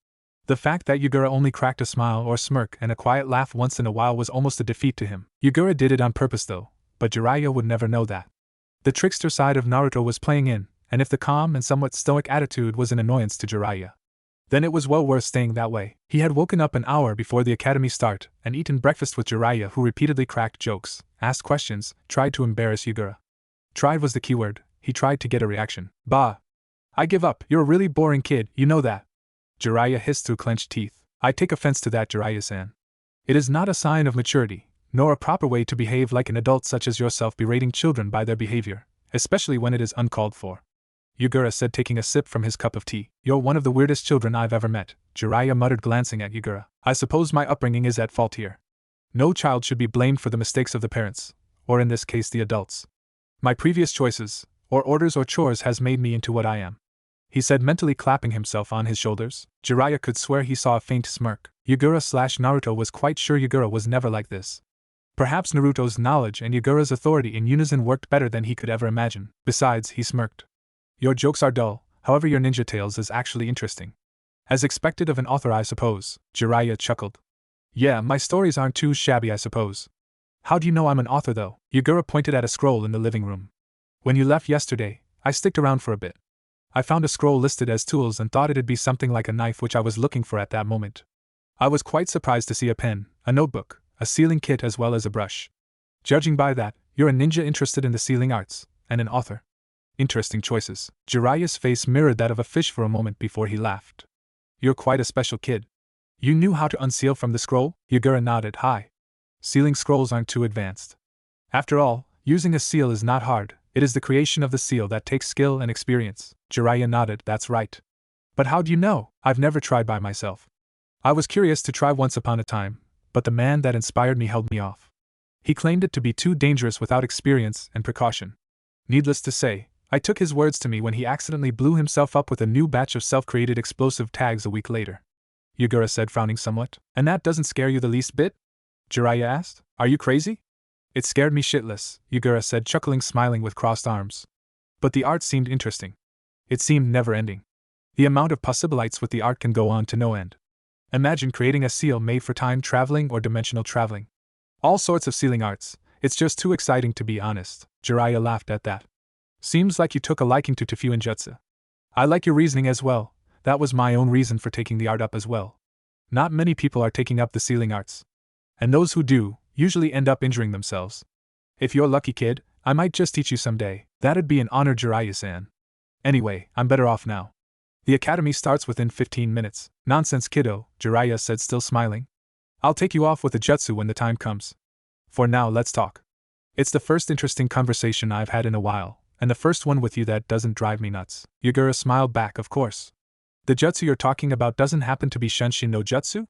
The fact that Yugura only cracked a smile or smirk and a quiet laugh once in a while was almost a defeat to him. Yugura did it on purpose though, but Jiraiya would never know that. The trickster side of Naruto was playing in, and if the calm and somewhat stoic attitude was an annoyance to Jiraiya, then it was well worth staying that way. He had woken up an hour before the academy start and eaten breakfast with Jiraiya, who repeatedly cracked jokes, asked questions, tried to embarrass Yugura. Tried was the keyword. He tried to get a reaction. Bah! I give up. You're a really boring kid, you know that. Jiraiya hissed through clenched teeth. I take offense to that, Jiraiya-san. It is not a sign of maturity, nor a proper way to behave like an adult such as yourself, berating children by their behavior, especially when it is uncalled for. Yugura said, taking a sip from his cup of tea. You're one of the weirdest children I've ever met, Jiraiya muttered, glancing at Yugura. I suppose my upbringing is at fault here. No child should be blamed for the mistakes of the parents, or in this case the adults. My previous choices, or orders or chores, has made me into what I am, he said, mentally clapping himself on his shoulders. Jiraiya could swear he saw a faint smirk. Yugura/Naruto was quite sure Yugura was never like this. Perhaps Naruto's knowledge and Yugura's authority in unison worked better than he could ever imagine. Besides, he smirked. Your jokes are dull. However, your ninja tales is actually interesting. As expected of an author, I suppose, Jiraiya chuckled. Yeah, my stories aren't too shabby, I suppose. How do you know I'm an author, though? Yagura pointed at a scroll in the living room. When you left yesterday, I sticked around for a bit. I found a scroll listed as tools and thought it'd be something like a knife, which I was looking for at that moment. I was quite surprised to see a pen, a notebook, a sealing kit, as well as a brush. Judging by that, you're a ninja interested in the sealing arts, and an author. Interesting choices. Jiraiya's face mirrored that of a fish for a moment before he laughed. You're quite a special kid. You knew how to unseal from the scroll? Yagura nodded. Hi. Sealing scrolls aren't too advanced. After all, using a seal is not hard, it is the creation of the seal that takes skill and experience. Jiraiya nodded. That's right. But how do you know? I've never tried by myself. I was curious to try once upon a time, but the man that inspired me held me off. He claimed it to be too dangerous without experience and precaution. Needless to say, I took his words to me when he accidentally blew himself up with a new batch of self-created explosive tags a week later. Yagura said, frowning somewhat. And that doesn't scare you the least bit? Jiraiya asked. Are you crazy? It scared me shitless, Yagura said, chuckling, smiling with crossed arms. But the art seemed interesting. It seemed never-ending. The amount of possibilities with the art can go on to no end. Imagine creating a seal made for time traveling or dimensional traveling. All sorts of sealing arts. It's just too exciting to be honest. Jiraiya laughed at that. Seems like you took a liking to Tefue and Jutsu. I like your reasoning as well. That was my own reason for taking the art up as well. Not many people are taking up the sealing arts. And those who do, usually end up injuring themselves. If you're lucky, kid, I might just teach you someday. That'd be an honor, Jiraiya-san. Anyway, I'm better off now. The academy starts within 15 minutes. Nonsense, kiddo, Jiraiya said, still smiling. I'll take you off with a jutsu when the time comes. For now, let's talk. It's the first interesting conversation I've had in a while, and the first one with you that doesn't drive me nuts. Yagura smiled back. Of course. The jutsu you're talking about doesn't happen to be Shunshin no Jutsu?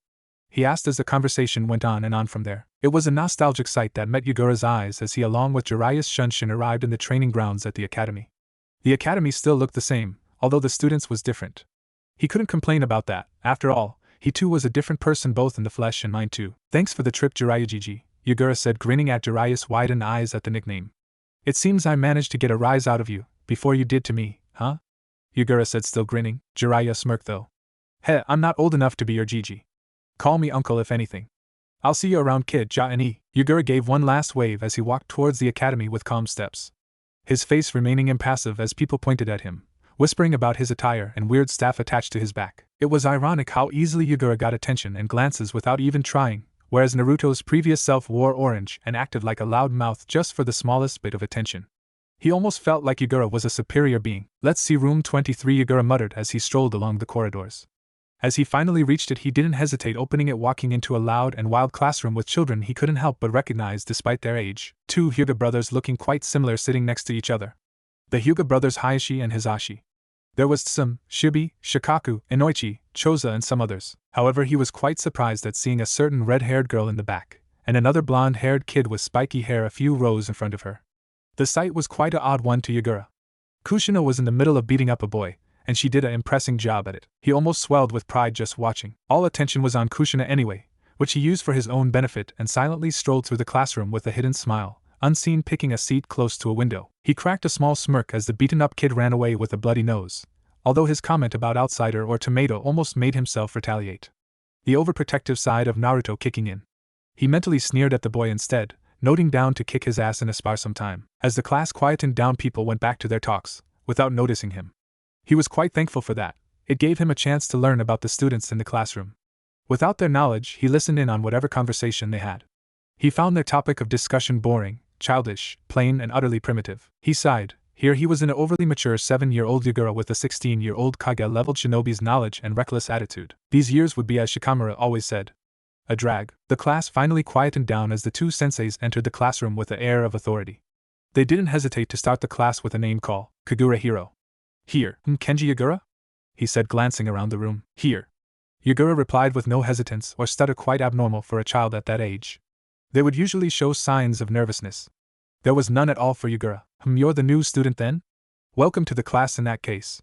He asked as the conversation went on and on from there. It was a nostalgic sight that met Yagura's eyes as he, along with Jiraiya's Shunshin, arrived in the training grounds at the academy. The academy still looked the same, although the students was different. He couldn't complain about that. After all, he too was a different person, both in the flesh and mind too. Thanks for the trip, Jiraiya Gigi, Yagura said, grinning at Jiraiya's widened eyes at the nickname. It seems I managed to get a rise out of you, before you did to me, huh? Yagura said, still grinning. Jiraiya smirked though. Heh, I'm not old enough to be your Gigi. Call me uncle if anything. I'll see you around, kid. Ja-and-e. Yagura gave one last wave as he walked towards the academy with calm steps. His face remaining impassive as people pointed at him, whispering about his attire and weird staff attached to his back. It was ironic how easily Yagura got attention and glances without even trying, whereas Naruto's previous self wore orange and acted like a loud mouth just for the smallest bit of attention. He almost felt like Yagura was a superior being. Let's see room 23, Yagura muttered as he strolled along the corridors. As he finally reached it, he didn't hesitate opening it, walking into a loud and wild classroom with children he couldn't help but recognize despite their age. Two Hyuga brothers looking quite similar sitting next to each other. The Hyuga brothers Hayashi and Hisashi. There was Tsum, Shibi, Shikaku, Inoichi, Choza and some others. However, he was quite surprised at seeing a certain red-haired girl in the back, and another blonde-haired kid with spiky hair a few rows in front of her. The sight was quite an odd one to Yagura. Kushina was in the middle of beating up a boy, and she did an impressive job at it. He almost swelled with pride just watching. All attention was on Kushina anyway, which he used for his own benefit, and silently strolled through the classroom with a hidden smile, unseen, picking a seat close to a window. He cracked a small smirk as the beaten-up kid ran away with a bloody nose, although his comment about outsider or tomato almost made himself retaliate. The overprotective side of Naruto kicking in. He mentally sneered at the boy instead, noting down to kick his ass in a spar sometime. As the class quietened down, people went back to their talks, without noticing him. He was quite thankful for that. It gave him a chance to learn about the students in the classroom. Without their knowledge, he listened in on whatever conversation they had. He found their topic of discussion boring, childish, plain, and utterly primitive. He sighed. Here he was an overly mature 7-year-old Yagura with a 16-year-old Kage-leveled shinobi's knowledge and reckless attitude. These years would be, as Shikamura always said, a drag. The class finally quietened down as the two senseis entered the classroom with an air of authority. They didn't hesitate to start the class with a name call, Kagura Hiro. Here, Kenji Yagura? He said, glancing around the room. Here. Yagura replied with no hesitance or stutter, quite abnormal for a child at that age. They would usually show signs of nervousness. There was none at all for Yagura. You're the new student then? Welcome to the class in that case.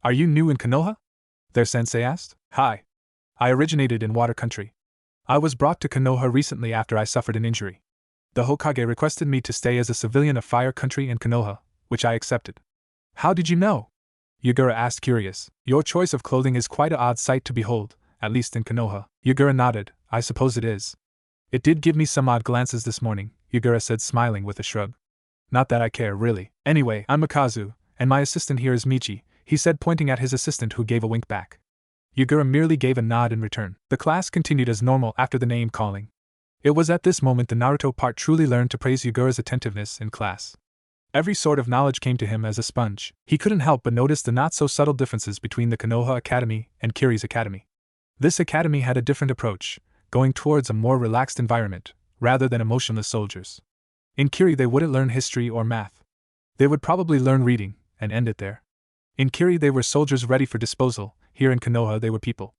Are you new in Konoha? Their sensei asked. Hi. I originated in Water Country. I was brought to Konoha recently after I suffered an injury. The Hokage requested me to stay as a civilian of Fire Country in Konoha, which I accepted. How did you know? Yugura asked, curious. Your choice of clothing is quite an odd sight to behold, at least in Konoha. Yugura nodded. I suppose it is. It did give me some odd glances this morning, Yugura said, smiling with a shrug. Not that I care, really. Anyway, I'm Mikazu, and my assistant here is Michi, he said, pointing at his assistant, who gave a wink back. Yugura merely gave a nod in return. The class continued as normal after the name calling. It was at this moment the Naruto part truly learned to praise Yugura's attentiveness in class. Every sort of knowledge came to him as a sponge. He couldn't help but notice the not-so-subtle differences between the Konoha Academy and Kiri's academy. This academy had a different approach, going towards a more relaxed environment, rather than emotionless soldiers. In Kiri they wouldn't learn history or math. They would probably learn reading, and end it there. In Kiri they were soldiers ready for disposal, here in Konoha they were people.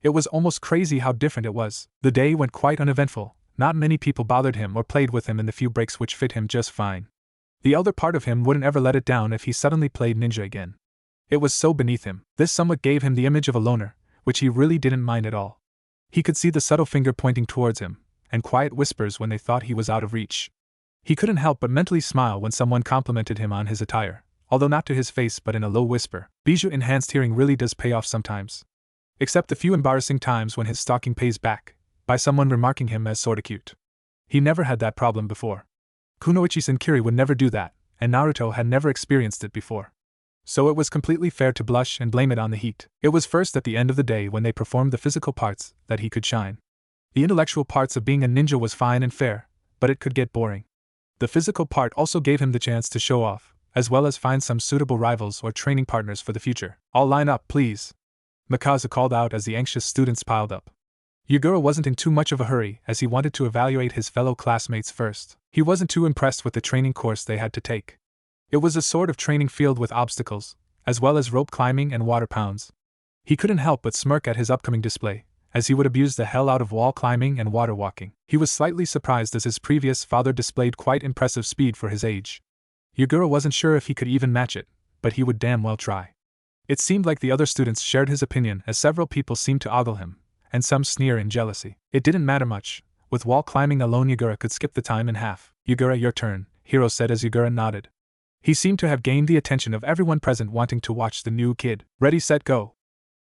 It was almost crazy how different it was. The day went quite uneventful, not many people bothered him or played with him in the few breaks which fit him just fine. The elder part of him wouldn't ever let it down if he suddenly played ninja again. It was so beneath him. This somewhat gave him the image of a loner, which he really didn't mind at all. He could see the subtle finger pointing towards him, and quiet whispers when they thought he was out of reach. He couldn't help but mentally smile when someone complimented him on his attire, although not to his face but in a low whisper. Biju enhanced hearing really does pay off sometimes. Except the few embarrassing times when his stalking pays back, by someone remarking him as sorta cute. He never had that problem before. Kunoichi's and Kiri would never do that, and Naruto had never experienced it before. So it was completely fair to blush and blame it on the heat. It was first at the end of the day when they performed the physical parts that he could shine. The intellectual parts of being a ninja was fine and fair, but it could get boring. The physical part also gave him the chance to show off, as well as find some suitable rivals or training partners for the future. All line up, please, Mikazu called out as the anxious students piled up. Yugura wasn't in too much of a hurry as he wanted to evaluate his fellow classmates first. He wasn't too impressed with the training course they had to take. It was a sort of training field with obstacles, as well as rope climbing and water pounds. He couldn't help but smirk at his upcoming display, as he would abuse the hell out of wall climbing and water walking. He was slightly surprised as his previous father displayed quite impressive speed for his age. Yugura wasn't sure if he could even match it, but he would damn well try. It seemed like the other students shared his opinion as several people seemed to ogle him, and some sneer in jealousy. It didn't matter much. With wall climbing alone Yugura could skip the time in half. Yugura, your turn, Hiro said as Yugura nodded. He seemed to have gained the attention of everyone present wanting to watch the new kid. Ready, set, go.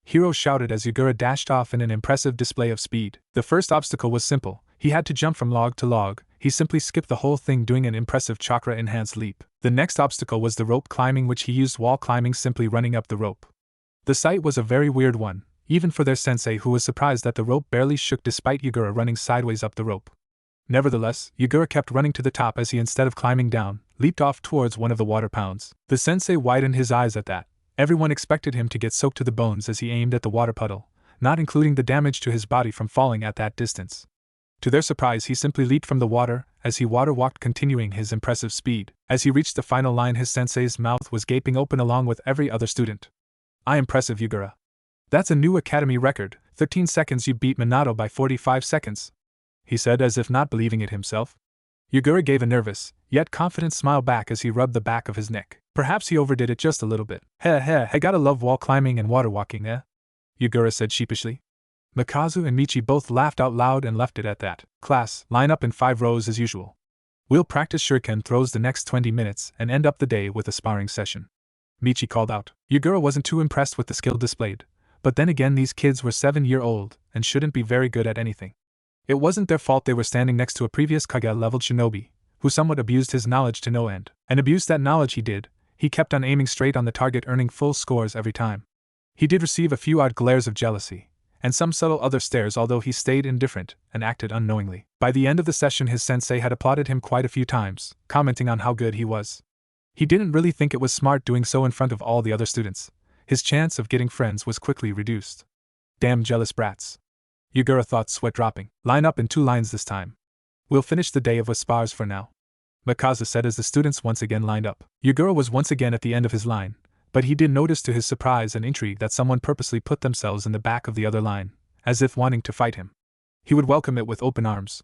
Hiro shouted as Yugura dashed off in an impressive display of speed. The first obstacle was simple. He had to jump from log to log. He simply skipped the whole thing doing an impressive chakra-enhanced leap. The next obstacle was the rope climbing, which he used wall climbing simply running up the rope. The sight was a very weird one, even for their sensei, who was surprised that the rope barely shook despite Yugura running sideways up the rope. Nevertheless, Yugura kept running to the top as he, instead of climbing down, leaped off towards one of the water pounds. The sensei widened his eyes at that. Everyone expected him to get soaked to the bones as he aimed at the water puddle, not including the damage to his body from falling at that distance. To their surprise, he simply leaped from the water as he water walked, continuing his impressive speed. As he reached the final line, his sensei's mouth was gaping open along with every other student. Impressive, Yugura. That's a new academy record. 13 seconds. You beat Minato by 45 seconds. He said as if not believing it himself. Yugura gave a nervous, yet confident smile back as he rubbed the back of his neck. Perhaps he overdid it just a little bit. Heh, gotta love wall climbing and water walking, eh? Yugura said sheepishly. Mikazu and Michi both laughed out loud and left it at that. Class, line up in 5 rows as usual. We'll practice shuriken throws the next 20 minutes and end up the day with a sparring session, Michi called out. Yugura wasn't too impressed with the skill displayed, but then again these kids were 7-year-old and shouldn't be very good at anything. It wasn't their fault they were standing next to a previous Kage-leveled shinobi, who somewhat abused his knowledge to no end. And abused that knowledge he did. He kept on aiming straight on the target, earning full scores every time. He did receive a few odd glares of jealousy, and some subtle other stares, although he stayed indifferent and acted unknowingly. By the end of the session his sensei had applauded him quite a few times, commenting on how good he was. He didn't really think it was smart doing so in front of all the other students. His chance of getting friends was quickly reduced. Damn jealous brats, Yugura thought, sweat dropping. Line up in 2 lines this time. We'll finish the day with spars for now, Mikazu said as the students once again lined up. Yugura was once again at the end of his line, but he did notice to his surprise and intrigue that someone purposely put themselves in the back of the other line, as if wanting to fight him. He would welcome it with open arms.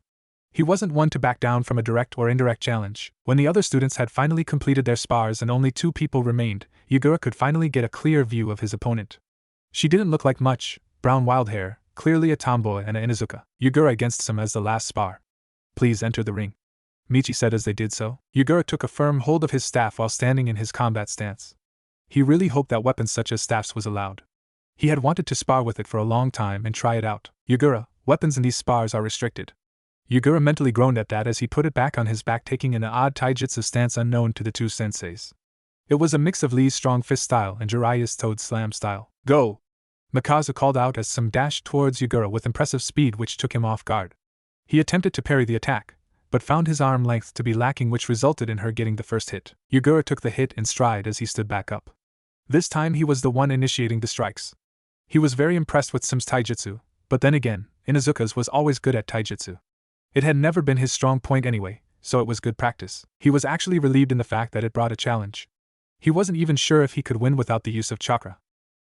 He wasn't one to back down from a direct or indirect challenge. When the other students had finally completed their spars and only 2 people remained, Yugura could finally get a clear view of his opponent. She didn't look like much, brown wild hair, clearly a tomboy and a Inuzuka. Yugura against some as the last spar. Please enter the ring, Michi said as they did so. Yugura took a firm hold of his staff while standing in his combat stance. He really hoped that weapons such as staffs was allowed. He had wanted to spar with it for a long time and try it out. Yugura, weapons in these spars are restricted. Yugura mentally groaned at that as he put it back on his back, taking an odd taijutsu stance unknown to the two senseis. It was a mix of Lee's strong fist style and Jiraiya's toad slam style. Go! Mikazu called out as Some dashed towards Yugura with impressive speed, which took him off guard. He attempted to parry the attack, but found his arm length to be lacking, which resulted in her getting the first hit. Yugura took the hit in stride as he stood back up. This time he was the one initiating the strikes. He was very impressed with Sim's taijutsu, but then again, Inuzuka's was always good at taijutsu. It had never been his strong point anyway, so it was good practice. He was actually relieved in the fact that it brought a challenge. He wasn't even sure if he could win without the use of chakra.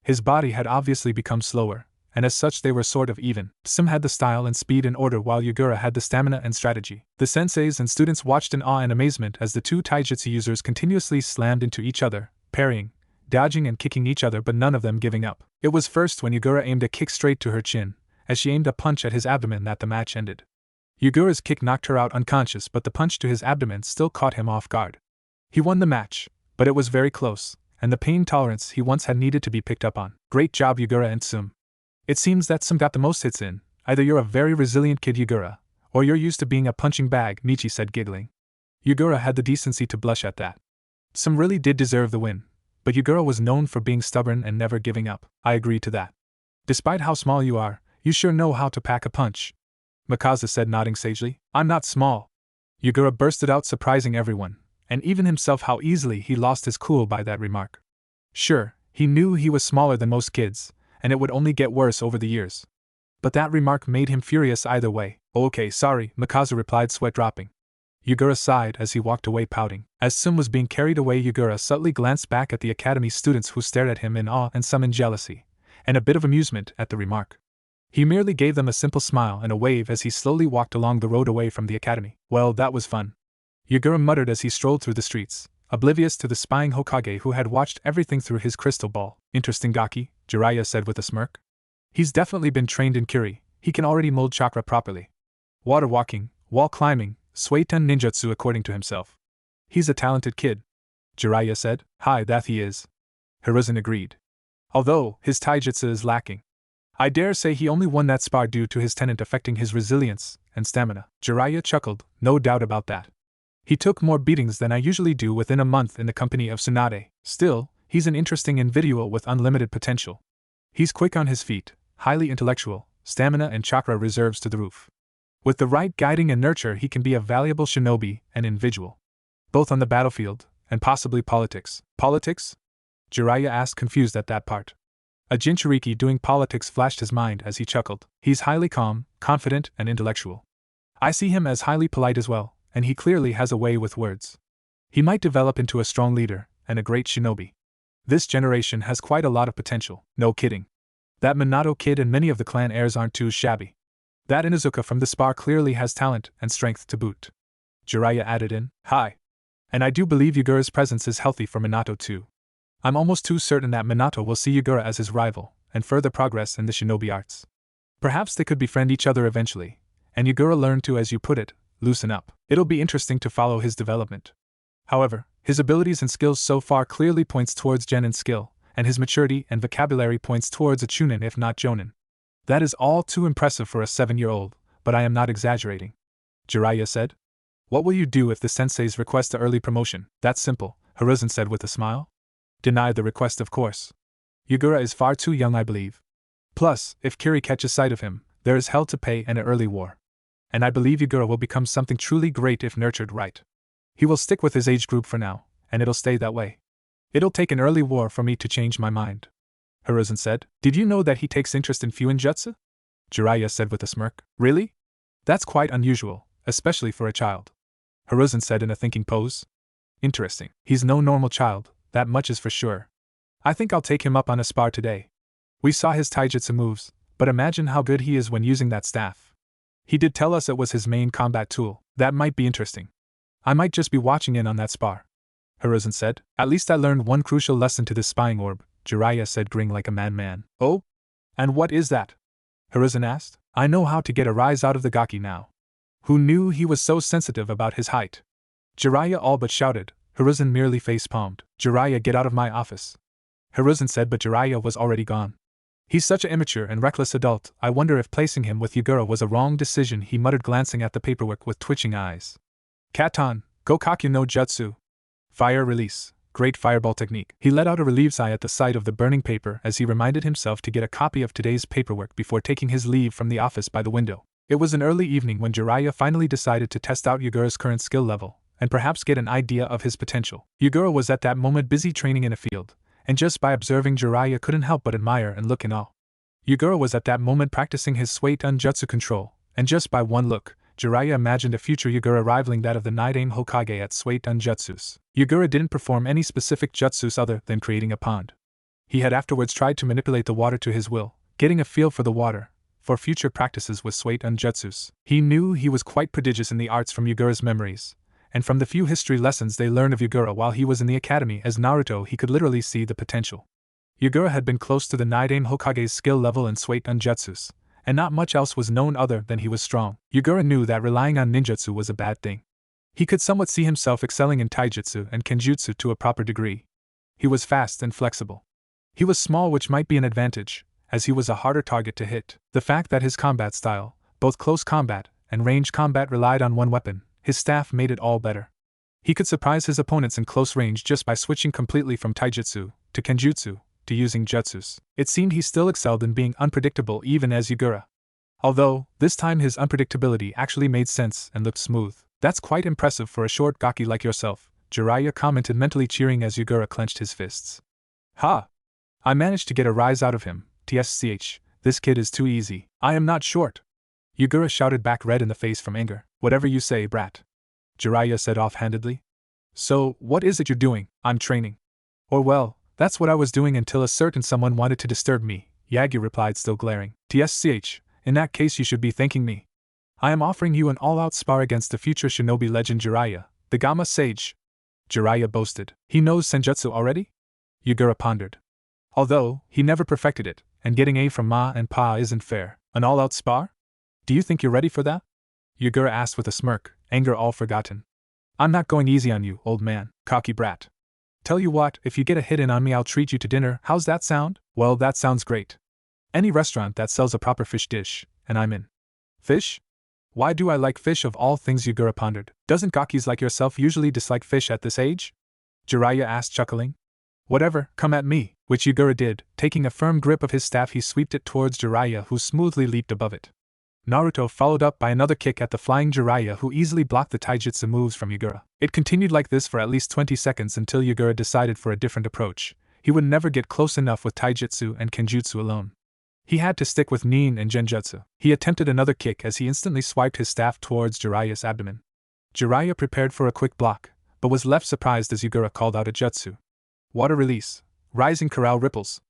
His body had obviously become slower, and as such they were sort of even. Sim had the style and speed in order, while Yugura had the stamina and strategy. The senseis and students watched in awe and amazement as the two taijutsu users continuously slammed into each other, parrying, dodging and kicking each other, but none of them giving up. It was first when Yugura aimed a kick straight to her chin, as she aimed a punch at his abdomen, that the match ended. Yugura's kick knocked her out unconscious, but the punch to his abdomen still caught him off guard. He won the match, but it was very close, and the pain tolerance he once had needed to be picked up on. Great job, Yugura and Sim. It seems that Sim got the most hits in. Either you're a very resilient kid, Yugura, or you're used to being a punching bag, Michi said, giggling. Yugura had the decency to blush at that. Sim really did deserve the win, but Yugura was known for being stubborn and never giving up. I agree to that. Despite how small you are, you sure know how to pack a punch, Mikazu said, nodding sagely. I'm not small. Yugura bursted out, surprising everyone, and even himself, how easily he lost his cool by that remark. Sure, he knew he was smaller than most kids, and it would only get worse over the years. But that remark made him furious either way. Okay, sorry, Mikazu replied, sweat dropping. Yugura sighed as he walked away, pouting. As Sim was being carried away, Yugura subtly glanced back at the academy students, who stared at him in awe and some in jealousy, and a bit of amusement at the remark. He merely gave them a simple smile and a wave as he slowly walked along the road away from the academy. Well, that was fun, Yugura muttered as he strolled through the streets, oblivious to the spying Hokage who had watched everything through his crystal ball. Interesting, Gaki, Jiraiya said with a smirk. He's definitely been trained in Kiri. He can already mold chakra properly. Water walking, wall climbing, Suiten ninjutsu, according to himself. He's a talented kid, Jiraiya said. Hi, that he is, Hiruzen agreed. Although his taijutsu is lacking. I dare say he only won that spar due to his tenant affecting his resilience and stamina. Jiraiya chuckled, no doubt about that. He took more beatings than I usually do within a month in the company of Tsunade. Still, he's an interesting individual with unlimited potential. He's quick on his feet, highly intellectual, stamina and chakra reserves to the roof. With the right guiding and nurture, he can be a valuable shinobi and individual, both on the battlefield and possibly politics. Politics? Jiraiya asked, confused at that part. A Jinchuriki doing politics flashed his mind as he chuckled. He's highly calm, confident, and intellectual. I see him as highly polite as well, and he clearly has a way with words. He might develop into a strong leader and a great shinobi. This generation has quite a lot of potential. No kidding. That Minato kid and many of the clan heirs aren't too shabby. That Inuzuka from the spar clearly has talent and strength to boot, Jiraiya added in. Hi. And I do believe Yugura's presence is healthy for Minato too. I'm almost too certain that Minato will see Yugura as his rival, and further progress in the shinobi arts. Perhaps they could befriend each other eventually, and Yugura learn to, as you put it, loosen up. It'll be interesting to follow his development. However, his abilities and skills so far clearly points towards genin skill, and his maturity and vocabulary points towards a chunin if not jonin. That is all too impressive for a 7-year-old, but I am not exaggerating, Jiraiya said. What will you do if the senseis request an early promotion? That's simple, Hiruzen said with a smile. Deny the request, of course. Yugura is far too young, I believe. Plus, if Kiri catches sight of him, there is hell to pay and an early war. And I believe Yugura will become something truly great if nurtured right. He will stick with his age group for now, and it'll stay that way. It'll take an early war for me to change my mind, Hiruzen said. Did you know that he takes interest in Fuinjutsu? Jiraiya said with a smirk. Really? That's quite unusual, especially for a child, Hiruzen said in a thinking pose. Interesting. He's no normal child, that much is for sure. I think I'll take him up on a spar today. We saw his taijutsu moves, but imagine how good he is when using that staff. He did tell us it was his main combat tool. That might be interesting. I might just be watching in on that spar, Hiruzen said. At least I learned one crucial lesson to this spying orb, Jiraiya said, grinning like a madman. Oh? And what is that? Hiruzen asked. I know how to get a rise out of the gaki now. Who knew he was so sensitive about his height? Jiraiya all but shouted. Hiruzen merely face-palmed. Jiraiya, get out of my office. Hiruzen said, but Jiraiya was already gone. He's such an immature and reckless adult, I wonder if placing him with Yugura was a wrong decision, he muttered, glancing at the paperwork with twitching eyes. Katon, Gokakyu no Jutsu. Fire release. Great fireball technique. He let out a relieved sigh at the sight of the burning paper as he reminded himself to get a copy of today's paperwork before taking his leave from the office by the window. It was an early evening when Jiraiya finally decided to test out Yugura's current skill level, and perhaps get an idea of his potential. Yugura was at that moment busy training in a field, and just by observing Jiraiya couldn't help but admire and look in awe. Yugura was at that moment practicing his Suiton Jutsu control, and just by one look, Jiraiya imagined a future Yugura rivaling that of the Nidaime Hokage at Suiton Jutsus. Yugura didn't perform any specific jutsus other than creating a pond. He had afterwards tried to manipulate the water to his will, getting a feel for the water, for future practices with Suiton Jutsus. He knew he was quite prodigious in the arts from Yugura's memories, and from the few history lessons they learned of Yugura while he was in the academy as Naruto, he could literally see the potential. Yugura had been close to the Nidaime Hokage's skill level in Suiton Jutsus, and not much else was known other than he was strong. Yugura knew that relying on ninjutsu was a bad thing. He could somewhat see himself excelling in taijutsu and kenjutsu to a proper degree. He was fast and flexible. He was small, which might be an advantage, as he was a harder target to hit. The fact that his combat style, both close combat and range combat, relied on one weapon, his staff, made it all better. He could surprise his opponents in close range just by switching completely from taijutsu to kenjutsu to using jutsus. It seemed he still excelled in being unpredictable even as Yugura. Although, this time his unpredictability actually made sense and looked smooth. That's quite impressive for a short gaki like yourself, Jiraiya commented, mentally cheering as Yugura clenched his fists. Ha! I managed to get a rise out of him, tsch, this kid is too easy. I am not short. Yugura shouted back, red in the face from anger. Whatever you say, brat. Jiraiya said offhandedly. So, what is it you're doing? I'm training. Or well, that's what I was doing until a certain someone wanted to disturb me, Yagyu replied, still glaring. Tsch, in that case you should be thanking me. I am offering you an all-out spar against the future shinobi legend Jiraiya, the Gamma Sage. Jiraiya boasted. He knows Senjutsu already? Yugura pondered. Although, he never perfected it, and getting A from Ma and Pa isn't fair. An all-out spar? Do you think you're ready for that? Yugura asked with a smirk, anger all forgotten. I'm not going easy on you, old man, cocky brat. Tell you what, if you get a hit in on me, I'll treat you to dinner. How's that sound? Well, that sounds great. Any restaurant that sells a proper fish dish, and I'm in. Fish? Why do I like fish of all things? Yugura pondered. Doesn't gakis like yourself usually dislike fish at this age? Jiraiya asked, chuckling. Whatever, come at me, which Yugura did. Taking a firm grip of his staff, he swept it towards Jiraiya, who smoothly leaped above it. Naruto followed up by another kick at the flying Jiraiya, who easily blocked the taijutsu moves from Yugura. It continued like this for at least 20 seconds until Yugura decided for a different approach. He would never get close enough with taijutsu and kenjutsu alone. He had to stick with nin and genjutsu. He attempted another kick as he instantly swiped his staff towards Jiraiya's abdomen. Jiraiya prepared for a quick block, but was left surprised as Yugura called out a jutsu. Water release. Rising corral ripples.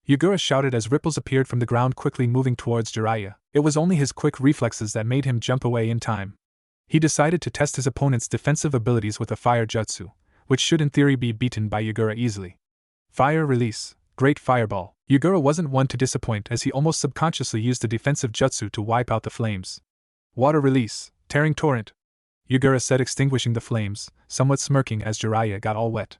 Yugura shouted as ripples appeared from the ground, quickly moving towards Jiraiya. It was only his quick reflexes that made him jump away in time. He decided to test his opponent's defensive abilities with a fire jutsu, which should in theory be beaten by Yugura easily. Fire release. Great fireball. Yugura wasn't one to disappoint as he almost subconsciously used the defensive jutsu to wipe out the flames. Water release. Tearing torrent. Yugura said, extinguishing the flames, somewhat smirking as Jiraiya got all wet.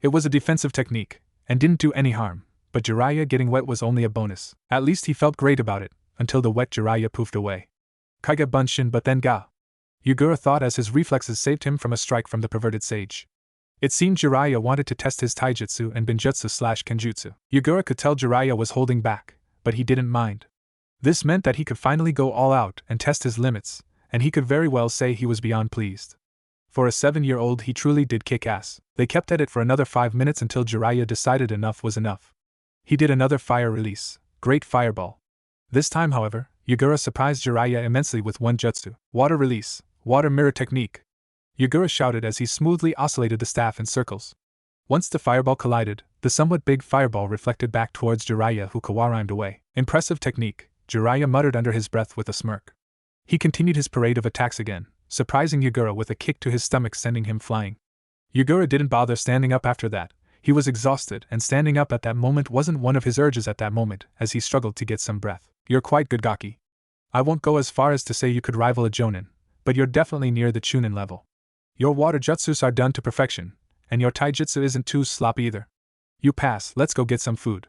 It was a defensive technique, and didn't do any harm, but Jiraiya getting wet was only a bonus. At least he felt great about it, until the wet Jiraiya poofed away. Kage bunshin, but then ga. Yugura thought as his reflexes saved him from a strike from the perverted sage. It seemed Jiraiya wanted to test his taijutsu and binjutsu/kenjutsu. Yugura could tell Jiraiya was holding back, but he didn't mind. This meant that he could finally go all out and test his limits, and he could very well say he was beyond pleased. For a 7-year-old, he truly did kick ass. They kept at it for another 5 minutes until Jiraiya decided enough was enough. He did another fire release. Great fireball. This time, however, Yugura surprised Jiraiya immensely with one jutsu. Water release. Water mirror technique. Yugura shouted as he smoothly oscillated the staff in circles. Once the fireball collided, the somewhat big fireball reflected back towards Jiraiya, who kawarimed away. Impressive technique, Jiraiya muttered under his breath with a smirk. He continued his parade of attacks again, surprising Yugura with a kick to his stomach, sending him flying. Yugura didn't bother standing up after that. He was exhausted, and standing up at that moment wasn't one of his urges at that moment, as he struggled to get some breath. You're quite good gaki. I won't go as far as to say you could rival a Jonin, but you're definitely near the Chunin level. Your water jutsus are done to perfection, and your taijutsu isn't too sloppy either. You pass, let's go get some food.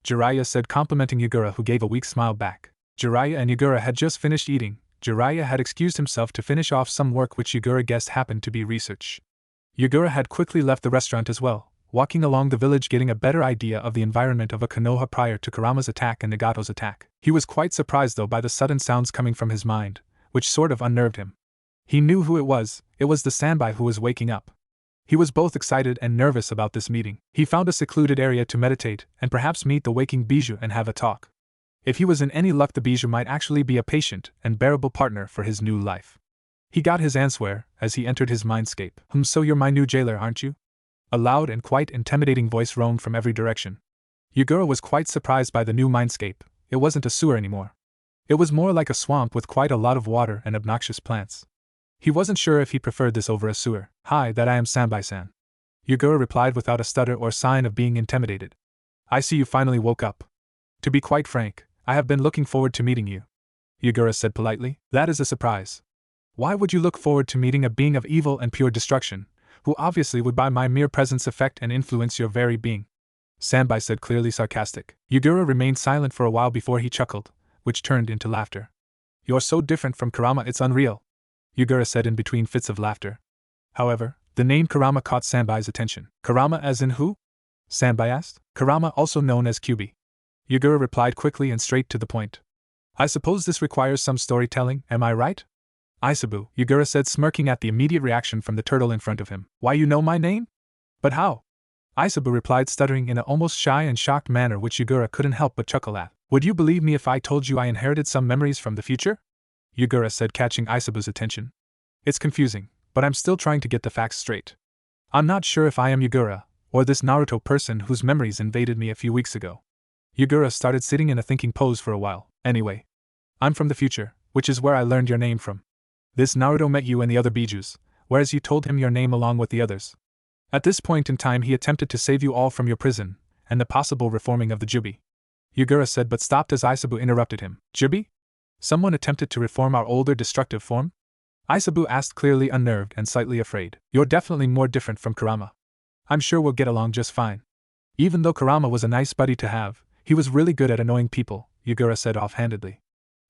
Jiraiya said, complimenting Yugura, who gave a weak smile back. Jiraiya and Yugura had just finished eating. Jiraiya had excused himself to finish off some work which Yugura guessed happened to be research. Yugura had quickly left the restaurant as well, walking along the village getting a better idea of the environment of a Konoha prior to Kurama's attack and Nagato's attack. He was quite surprised though by the sudden sounds coming from his mind, which sort of unnerved him. He knew who it was the standby who was waking up. He was both excited and nervous about this meeting. He found a secluded area to meditate and perhaps meet the waking Biju and have a talk. If he was in any luck, the Biju might actually be a patient and bearable partner for his new life. He got his answer as he entered his mindscape. So you're my new jailer, aren't you? A loud and quite intimidating voice roamed from every direction. Yugura was quite surprised by the new mindscape. It wasn't a sewer anymore. It was more like a swamp with quite a lot of water and obnoxious plants. He wasn't sure if he preferred this over a sewer. Hi, that I am Sanbai-san. Yugura replied without a stutter or sign of being intimidated. I see you finally woke up. To be quite frank, I have been looking forward to meeting you. Yugura said politely. That is a surprise. Why would you look forward to meeting a being of evil and pure destruction, who obviously would by my mere presence affect and influence your very being? Sanbai said, clearly sarcastic. Yugura remained silent for a while before he chuckled, which turned into laughter. You're so different from Kurama, it's unreal, Yugura said in between fits of laughter. However, the name Kurama caught Sanbai's attention. Kurama as in who? Sanbai asked. Kurama, also known as Kyubi. Yugura replied quickly and straight to the point. I suppose this requires some storytelling, am I right? Aisabu, Yugura said, smirking at the immediate reaction from the turtle in front of him. Why, you know my name? But how? Aisabu replied, stuttering in an almost shy and shocked manner which Yugura couldn't help but chuckle at. Would you believe me if I told you I inherited some memories from the future? Yugura said, catching Aisabu's attention. It's confusing, but I'm still trying to get the facts straight. I'm not sure if I am Yugura, or this Naruto person whose memories invaded me a few weeks ago. Yugura started sitting in a thinking pose for a while. Anyway, I'm from the future, which is where I learned your name from. This Naruto met you and the other Bijus, whereas you told him your name along with the others. At this point in time he attempted to save you all from your prison, and the possible reforming of the Jubi. Yugura said, but stopped as Aisabu interrupted him. Jubi? Someone attempted to reform our older destructive form? Aisabu asked, clearly unnerved and slightly afraid. You're definitely more different from Kurama. I'm sure we'll get along just fine. Even though Kurama was a nice buddy to have, he was really good at annoying people, Yugura said offhandedly.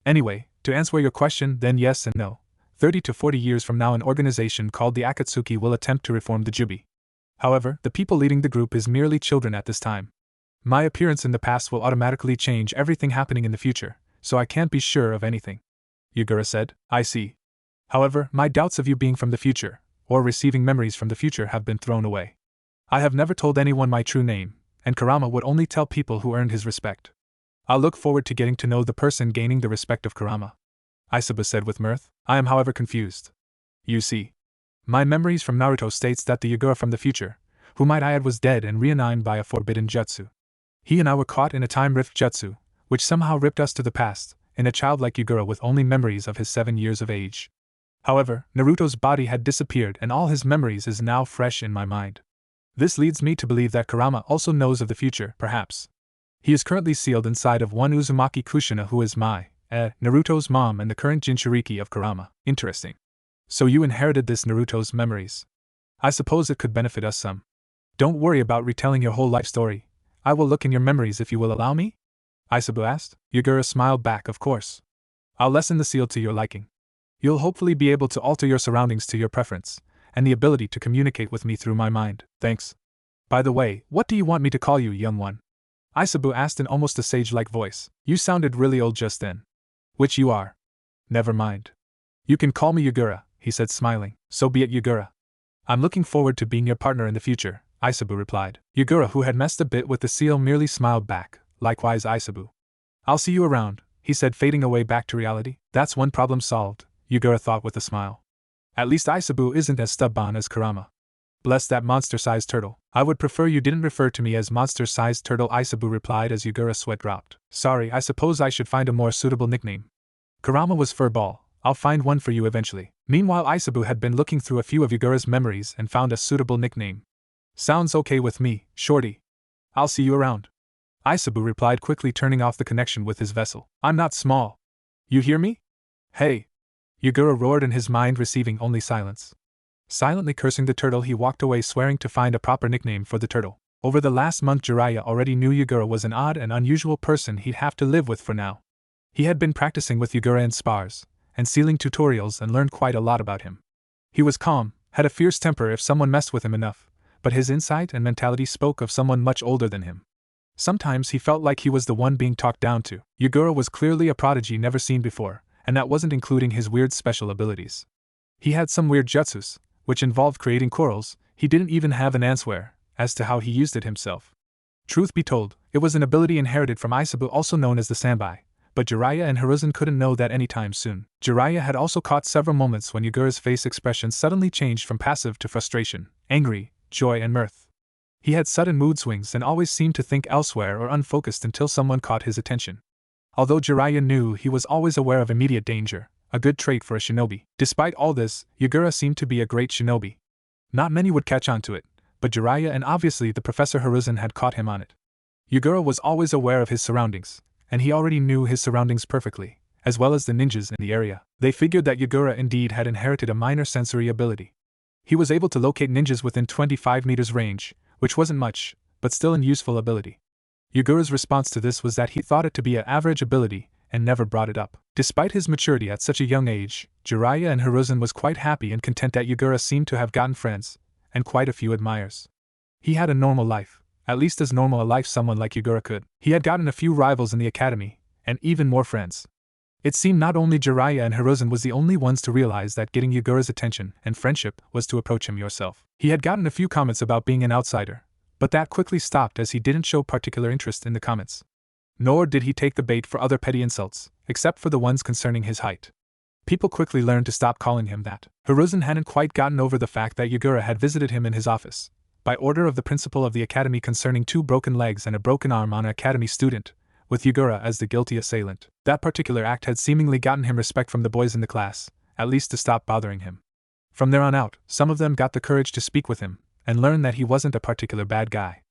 Anyway, to answer your question, then yes and no. 30 to 40 years from now an organization called the Akatsuki will attempt to reform the Jubi. However, the people leading the group is merely children at this time. My appearance in the past will automatically change everything happening in the future, so I can't be sure of anything. Yugura said. I see. However, my doubts of you being from the future, or receiving memories from the future have been thrown away. I have never told anyone my true name, and Kurama would only tell people who earned his respect. I'll look forward to getting to know the person gaining the respect of Kurama. Aisabu said with mirth. I am however confused. You see, my memories from Naruto states that the Yugura from the future, who might I add was dead and reanimed by a forbidden jutsu. He and I were caught in a time rift jutsu, which somehow ripped us to the past, in a childlike Yugura with only memories of his 7 years of age. However, Naruto's body had disappeared and all his memories is now fresh in my mind. This leads me to believe that Kurama also knows of the future, perhaps. He is currently sealed inside of one Uzumaki Kushina, who is Naruto's mom and the current Jinchuriki of Kurama. Interesting. So you inherited this Naruto's memories. I suppose it could benefit us some. Don't worry about retelling your whole life story. I will look in your memories if you will allow me? Aisabu asked. Yugura smiled back, of course. I'll lessen the seal to your liking. You'll hopefully be able to alter your surroundings to your preference, and the ability to communicate with me through my mind. Thanks. By the way, what do you want me to call you, young one? Aisabu asked in almost a sage-like voice. You sounded really old just then. Which you are. Never mind. You can call me Yugura, he said smiling. So be it, Yugura. I'm looking forward to being your partner in the future, Aisabu replied. Yugura, who had messed a bit with the seal, merely smiled back, likewise Aisabu. I'll see you around, he said, fading away back to reality. That's one problem solved, Yugura thought with a smile. At least Aisabu isn't as stubborn as Kurama. Bless that monster-sized turtle. I would prefer you didn't refer to me as monster-sized turtle, Aisabu replied as Yugura's sweat dropped. Sorry, I suppose I should find a more suitable nickname. Kurama was Furball. I'll find one for you eventually. Meanwhile, Aisabu had been looking through a few of Yugura's memories and found a suitable nickname. Sounds okay with me, Shorty. I'll see you around. Aisabu replied quickly, turning off the connection with his vessel. I'm not small. You hear me? Hey! Yugura roared in his mind, receiving only silence. Silently cursing the turtle, he walked away, swearing to find a proper nickname for the turtle. Over the last month, Jiraiya already knew Yugura was an odd and unusual person he'd have to live with for now. He had been practicing with Yugura in spars, and sealing tutorials, and learned quite a lot about him. He was calm, had a fierce temper if someone messed with him enough, but his insight and mentality spoke of someone much older than him. Sometimes he felt like he was the one being talked down to. Yugura was clearly a prodigy never seen before, and that wasn't including his weird special abilities. He had some weird jutsus, which involved creating corals. He didn't even have an answer as to how he used it himself. Truth be told, it was an ability inherited from Isabu, also known as the Sanbai, but Jiraiya and Hiruzen couldn't know that anytime soon. Jiraiya had also caught several moments when Yugura's face expression suddenly changed from passive to frustration, angry, joy, and mirth. He had sudden mood swings and always seemed to think elsewhere or unfocused until someone caught his attention. Although Jiraiya knew he was always aware of immediate danger, a good trait for a shinobi. Despite all this, Yugura seemed to be a great shinobi. Not many would catch on to it, but Jiraiya and obviously the Professor Hiruzen had caught him on it. Yugura was always aware of his surroundings, and he already knew his surroundings perfectly, as well as the ninjas in the area. They figured that Yugura indeed had inherited a minor sensory ability. He was able to locate ninjas within 25 meters range, which wasn't much, but still an useful ability. Yugura's response to this was that he thought it to be an average ability, and never brought it up. Despite his maturity at such a young age, Jiraiya and Hiruzen was quite happy and content that Yugura seemed to have gotten friends, and quite a few admirers. He had a normal life, at least as normal a life someone like Yugura could. He had gotten a few rivals in the academy, and even more friends. It seemed not only Jiraiya and Hiruzen was the only ones to realize that getting Yugura's attention and friendship was to approach him yourself. He had gotten a few comments about being an outsider, but that quickly stopped as he didn't show particular interest in the comments. Nor did he take the bait for other petty insults, except for the ones concerning his height. People quickly learned to stop calling him that. Hiruzen hadn't quite gotten over the fact that Yugura had visited him in his office, by order of the principal of the academy, concerning 2 broken legs and a broken arm on an academy student, with Yugura as the guilty assailant. That particular act had seemingly gotten him respect from the boys in the class, at least to stop bothering him. From there on out, some of them got the courage to speak with him, and learn that he wasn't a particular bad guy.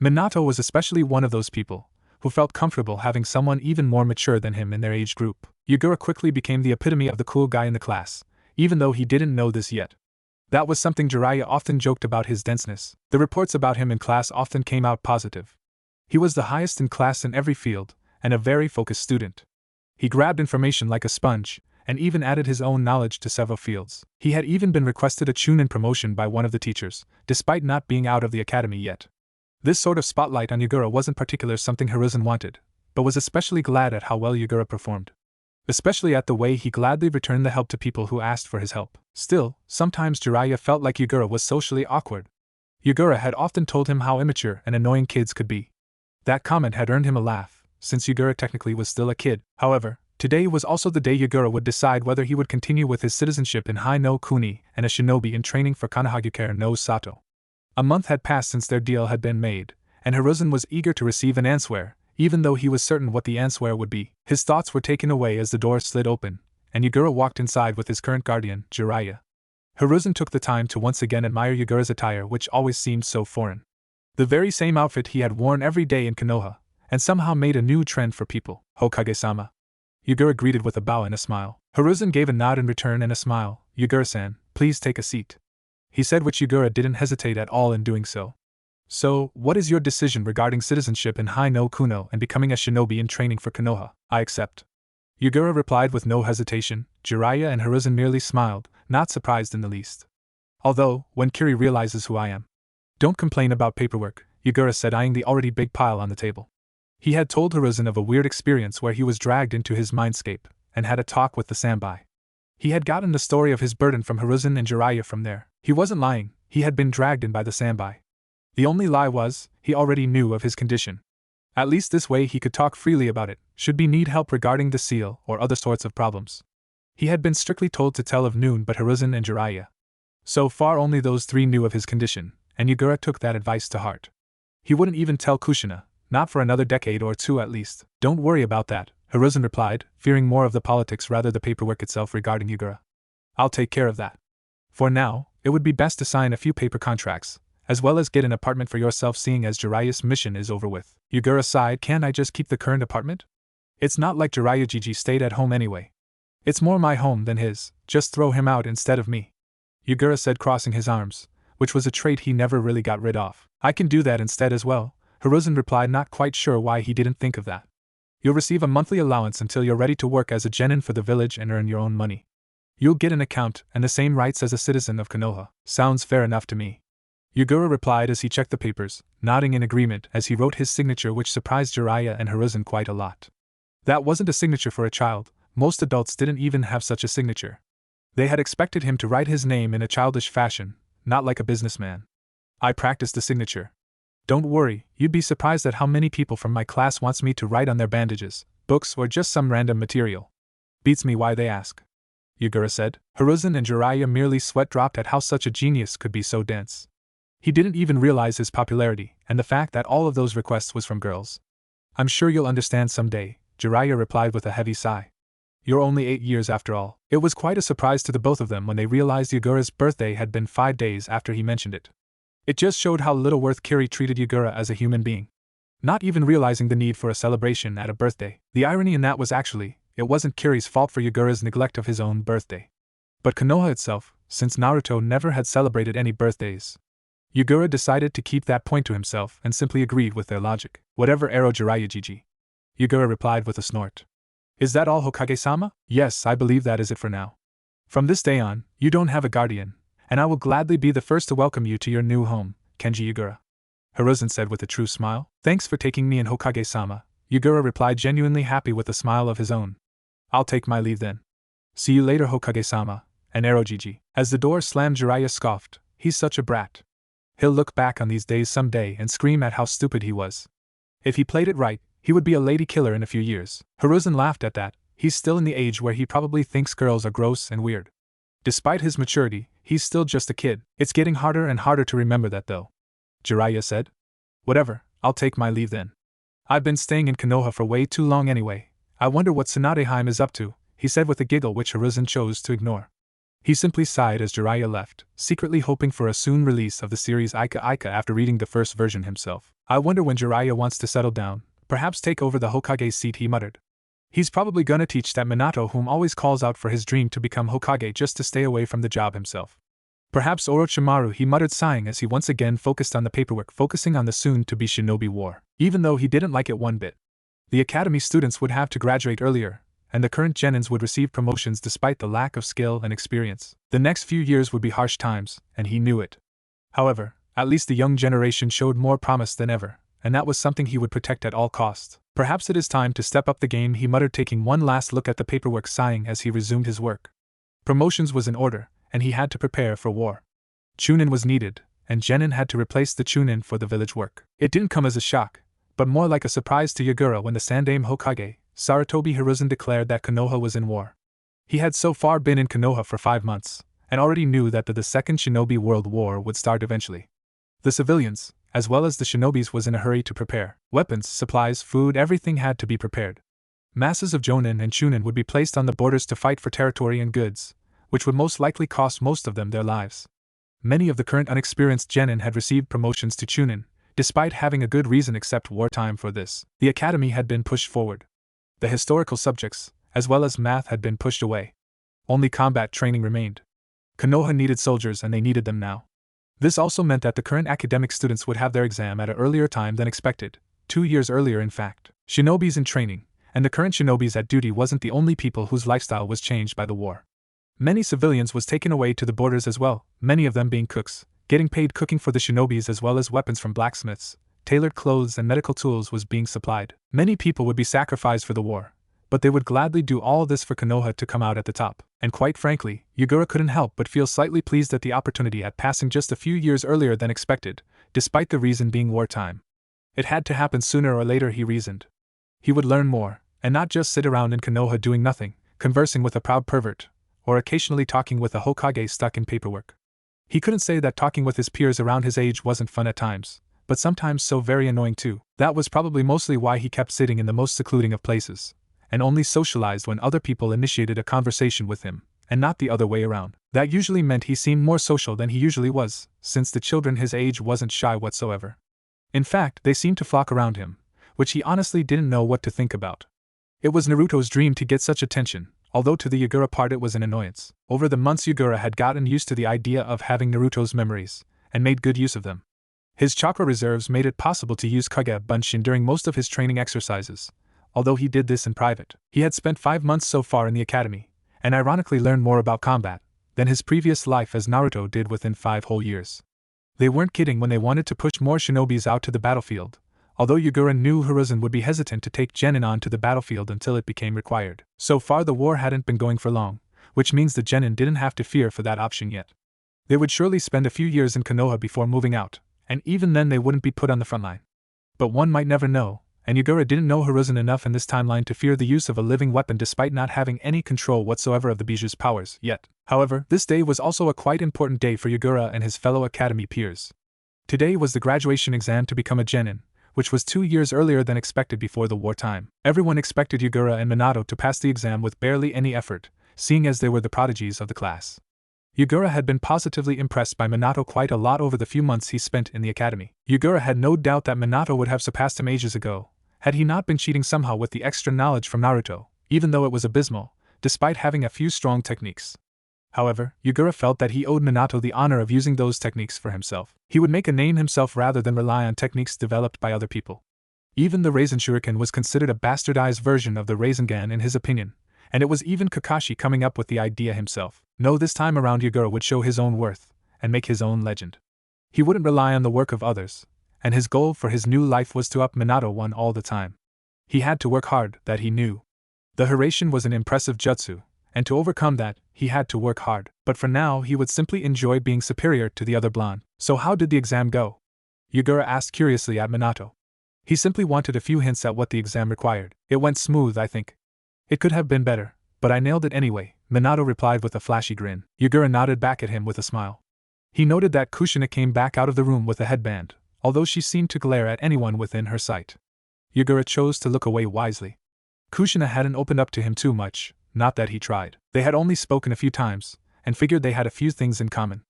Minato was especially one of those people, who felt comfortable having someone even more mature than him in their age group. Yugura quickly became the epitome of the cool guy in the class, even though he didn't know this yet. That was something Jiraiya often joked about, his denseness. The reports about him in class often came out positive. He was the highest in class in every field, and a very focused student. He grabbed information like a sponge, and even added his own knowledge to several fields. He had even been requested a chunin promotion by one of the teachers, despite not being out of the academy yet. This sort of spotlight on Yugura wasn't particularly something Hiruzen wanted, but was especially glad at how well Yugura performed. Especially at the way he gladly returned the help to people who asked for his help. Still, sometimes Jiraiya felt like Yugura was socially awkward. Yugura had often told him how immature and annoying kids could be. That comment had earned him a laugh, since Yugura technically was still a kid. However, today was also the day Yugura would decide whether he would continue with his citizenship in Hai no Kuni and a shinobi in training for Konoha no Sato. A month had passed since their deal had been made, and Hiruzen was eager to receive an answer, even though he was certain what the answer would be. His thoughts were taken away as the door slid open, and Yugura walked inside with his current guardian, Jiraiya. Hiruzen took the time to once again admire Yugura's attire, which always seemed so foreign. The very same outfit he had worn every day in Konoha, and somehow made a new trend for people. Hokage-sama. Yugura greeted with a bow and a smile. Hiruzen gave a nod in return and a smile. Yugura-san, please take a seat, he said, which Yugura didn't hesitate at all in doing so. So, what is your decision regarding citizenship in Hai no Kuno and becoming a shinobi in training for Konoha? I accept, Yugura replied with no hesitation. Jiraiya and Hiruzen merely smiled, not surprised in the least. Although, when Kiri realizes who I am. Don't complain about paperwork, Yugura said, eyeing the already big pile on the table. He had told Hiruzen of a weird experience where he was dragged into his mindscape, and had a talk with the Sanbai. He had gotten the story of his burden from Hiruzen and Jiraiya from there. He wasn't lying, he had been dragged in by the Sanbai. The only lie was, he already knew of his condition. At least this way he could talk freely about it, should he need help regarding the seal or other sorts of problems. He had been strictly told to tell of Noon but Hiruzen and Jiraiya. So far only those 3 knew of his condition, and Yugura took that advice to heart. He wouldn't even tell Kushina, not for another decade or 2 at least. Don't worry about that, Hiruzen replied, fearing more of the politics rather the paperwork itself regarding Yugura. I'll take care of that. For now, it would be best to sign a few paper contracts, as well as get an apartment for yourself, seeing as Jiraiya's mission is over with. Yugura sighed. Can't I just keep the current apartment? It's not like Jiraiya Gigi stayed at home anyway. It's more my home than his, just throw him out instead of me. Yugura said, crossing his arms, which was a trait he never really got rid of. I can do that instead as well, Hiruzen replied, not quite sure why he didn't think of that. You'll receive a monthly allowance until you're ready to work as a genin for the village and earn your own money. You'll get an account and the same rights as a citizen of Konoha. Sounds fair enough to me. Yugura replied as he checked the papers, nodding in agreement as he wrote his signature, which surprised Jiraiya and Hiruzen quite a lot. That wasn't a signature for a child. Most adults didn't even have such a signature. They had expected him to write his name in a childish fashion, not like a businessman. I practiced the signature. Don't worry, you'd be surprised at how many people from my class wants me to write on their bandages, books, or just some random material. Beats me why they ask. Yugura said. Hiruzen and Jiraiya merely sweat dropped at how such a genius could be so dense. He didn't even realize his popularity, and the fact that all of those requests was from girls. I'm sure you'll understand someday, Jiraiya replied with a heavy sigh. You're only 8 years after all. It was quite a surprise to the both of them when they realized Yugura's birthday had been 5 days after he mentioned it. It just showed how little worth Kiri treated Yugura as a human being. Not even realizing the need for a celebration at a birthday. The irony in that was actually, it wasn't Kiri's fault for Yugura's neglect of his own birthday. But Konoha itself, since Naruto never had celebrated any birthdays. Yugura decided to keep that point to himself and simply agreed with their logic. Whatever, arrow Jiraiya GG. Yugura replied with a snort. Is that all, Hokage-sama? Yes, I believe that is it for now. From this day on, you don't have a guardian, and I will gladly be the first to welcome you to your new home, Kenji Yugura. Hiruzen said with a true smile. Thanks for taking me in, Hokage-sama, Yugura replied, genuinely happy with a smile of his own. I'll take my leave then. See you later, Hokage-sama, and arrow GG. As the door slammed, Jiraiya scoffed. He's such a brat. He'll look back on these days someday and scream at how stupid he was. If he played it right, he would be a lady killer in a few years. Hiruzen laughed at that. He's still in the age where he probably thinks girls are gross and weird. Despite his maturity, he's still just a kid. It's getting harder and harder to remember that though. Jiraiya said. Whatever, I'll take my leave then. I've been staying in Konoha for way too long anyway. I wonder what Tsunadeheim is up to, he said with a giggle which Hiruzen chose to ignore. He simply sighed as Jiraiya left, secretly hoping for a soon release of the series Ika Ika after reading the first version himself. I wonder when Jiraiya wants to settle down, perhaps take over the Hokage's seat, he muttered. He's probably gonna teach that Minato whom always calls out for his dream to become Hokage just to stay away from the job himself. Perhaps Orochimaru, he muttered, sighing as he once again focused on the paperwork, focusing on the soon-to-be Shinobi War. Even though he didn't like it one bit. The academy students would have to graduate earlier, and the current genins would receive promotions despite the lack of skill and experience. The next few years would be harsh times, and he knew it. However, at least the young generation showed more promise than ever, and that was something he would protect at all costs. Perhaps it is time to step up the game, he muttered, taking one last look at the paperwork, sighing as he resumed his work. Promotions was in order, and he had to prepare for war. Chunin was needed, and genin had to replace the Chunin for the village work. It didn't come as a shock, but more like a surprise to Yugura when the Sandaime Hokage, Sarutobi Hiruzen, declared that Konoha was in war. He had so far been in Konoha for 5 months, and already knew that the Second Shinobi World War would start eventually. The civilians, as well as the shinobis, was in a hurry to prepare. Weapons, supplies, food, everything had to be prepared. Masses of Jonin and Chunin would be placed on the borders to fight for territory and goods, which would most likely cost most of them their lives. Many of the current unexperienced genin had received promotions to Chunin, despite having a good reason except wartime for this. The academy had been pushed forward. The historical subjects, as well as math, had been pushed away. Only combat training remained. Konoha needed soldiers, and they needed them now. This also meant that the current academic students would have their exam at an earlier time than expected, 2 years earlier in fact. Shinobis in training, and the current shinobis at duty wasn't the only people whose lifestyle was changed by the war. Many civilians was taken away to the borders as well, many of them being cooks, getting paid cooking for the shinobis, as well as weapons from blacksmiths, tailored clothes and medical tools was being supplied. Many people would be sacrificed for the war, but they would gladly do all this for Konoha to come out at the top. And quite frankly, Yugura couldn't help but feel slightly pleased at the opportunity at passing just a few years earlier than expected, despite the reason being wartime. It had to happen sooner or later, he reasoned. He would learn more, and not just sit around in Konoha doing nothing, conversing with a proud pervert, or occasionally talking with a Hokage stuck in paperwork. He couldn't say that talking with his peers around his age wasn't fun at times, but sometimes so very annoying too. That was probably mostly why he kept sitting in the most secluding of places, and only socialized when other people initiated a conversation with him, and not the other way around. That usually meant he seemed more social than he usually was, since the children his age wasn't shy whatsoever. In fact, they seemed to flock around him, which he honestly didn't know what to think about. It was Naruto's dream to get such attention, although to the Yugura part it was an annoyance. Over the months Yugura had gotten used to the idea of having Naruto's memories, and made good use of them. His chakra reserves made it possible to use Kage Bunshin during most of his training exercises, although he did this in private. He had spent 5 months so far in the academy, and ironically learned more about combat than his previous life as Naruto did within 5 whole years. They weren't kidding when they wanted to push more shinobis out to the battlefield, although Yugura knew Hiruzen would be hesitant to take Jonin on to the battlefield until it became required. So far the war hadn't been going for long, which means the Jonin didn't have to fear for that option yet. They would surely spend a few years in Konoha before moving out, and even then they wouldn't be put on the front line. But one might never know, and Yugura didn't know Hiruzen enough in this timeline to fear the use of a living weapon despite not having any control whatsoever of the Biju's powers yet. However, this day was also a quite important day for Yugura and his fellow academy peers. Today was the graduation exam to become a Jonin, which was 2 years earlier than expected before the wartime. Everyone expected Yugura and Minato to pass the exam with barely any effort, seeing as they were the prodigies of the class. Yugura had been positively impressed by Minato quite a lot over the few months he spent in the academy. Yugura had no doubt that Minato would have surpassed him ages ago, had he not been cheating somehow with the extra knowledge from Naruto, even though it was abysmal, despite having a few strong techniques. However, Yugura felt that he owed Minato the honor of using those techniques for himself. He would make a name himself rather than rely on techniques developed by other people. Even the Raisin Shuriken was considered a bastardized version of the Rasengan in his opinion, and it was even Kakashi coming up with the idea himself. No, this time around Yugura would show his own worth, and make his own legend. He wouldn't rely on the work of others, and his goal for his new life was to up Minato one all the time. He had to work hard, that he knew. The Hiraishin was an impressive jutsu, and to overcome that, he had to work hard. But for now he would simply enjoy being superior to the other blonde. So how did the exam go? Yugura asked curiously at Minato. He simply wanted a few hints at what the exam required. It went smooth, I think. It could have been better, but I nailed it anyway, Minato replied with a flashy grin. Yugura nodded back at him with a smile. He noted that Kushina came back out of the room with a headband, although she seemed to glare at anyone within her sight. Yugura chose to look away wisely. Kushina hadn't opened up to him too much, not that he tried. They had only spoken a few times, and figured they had a few things in common.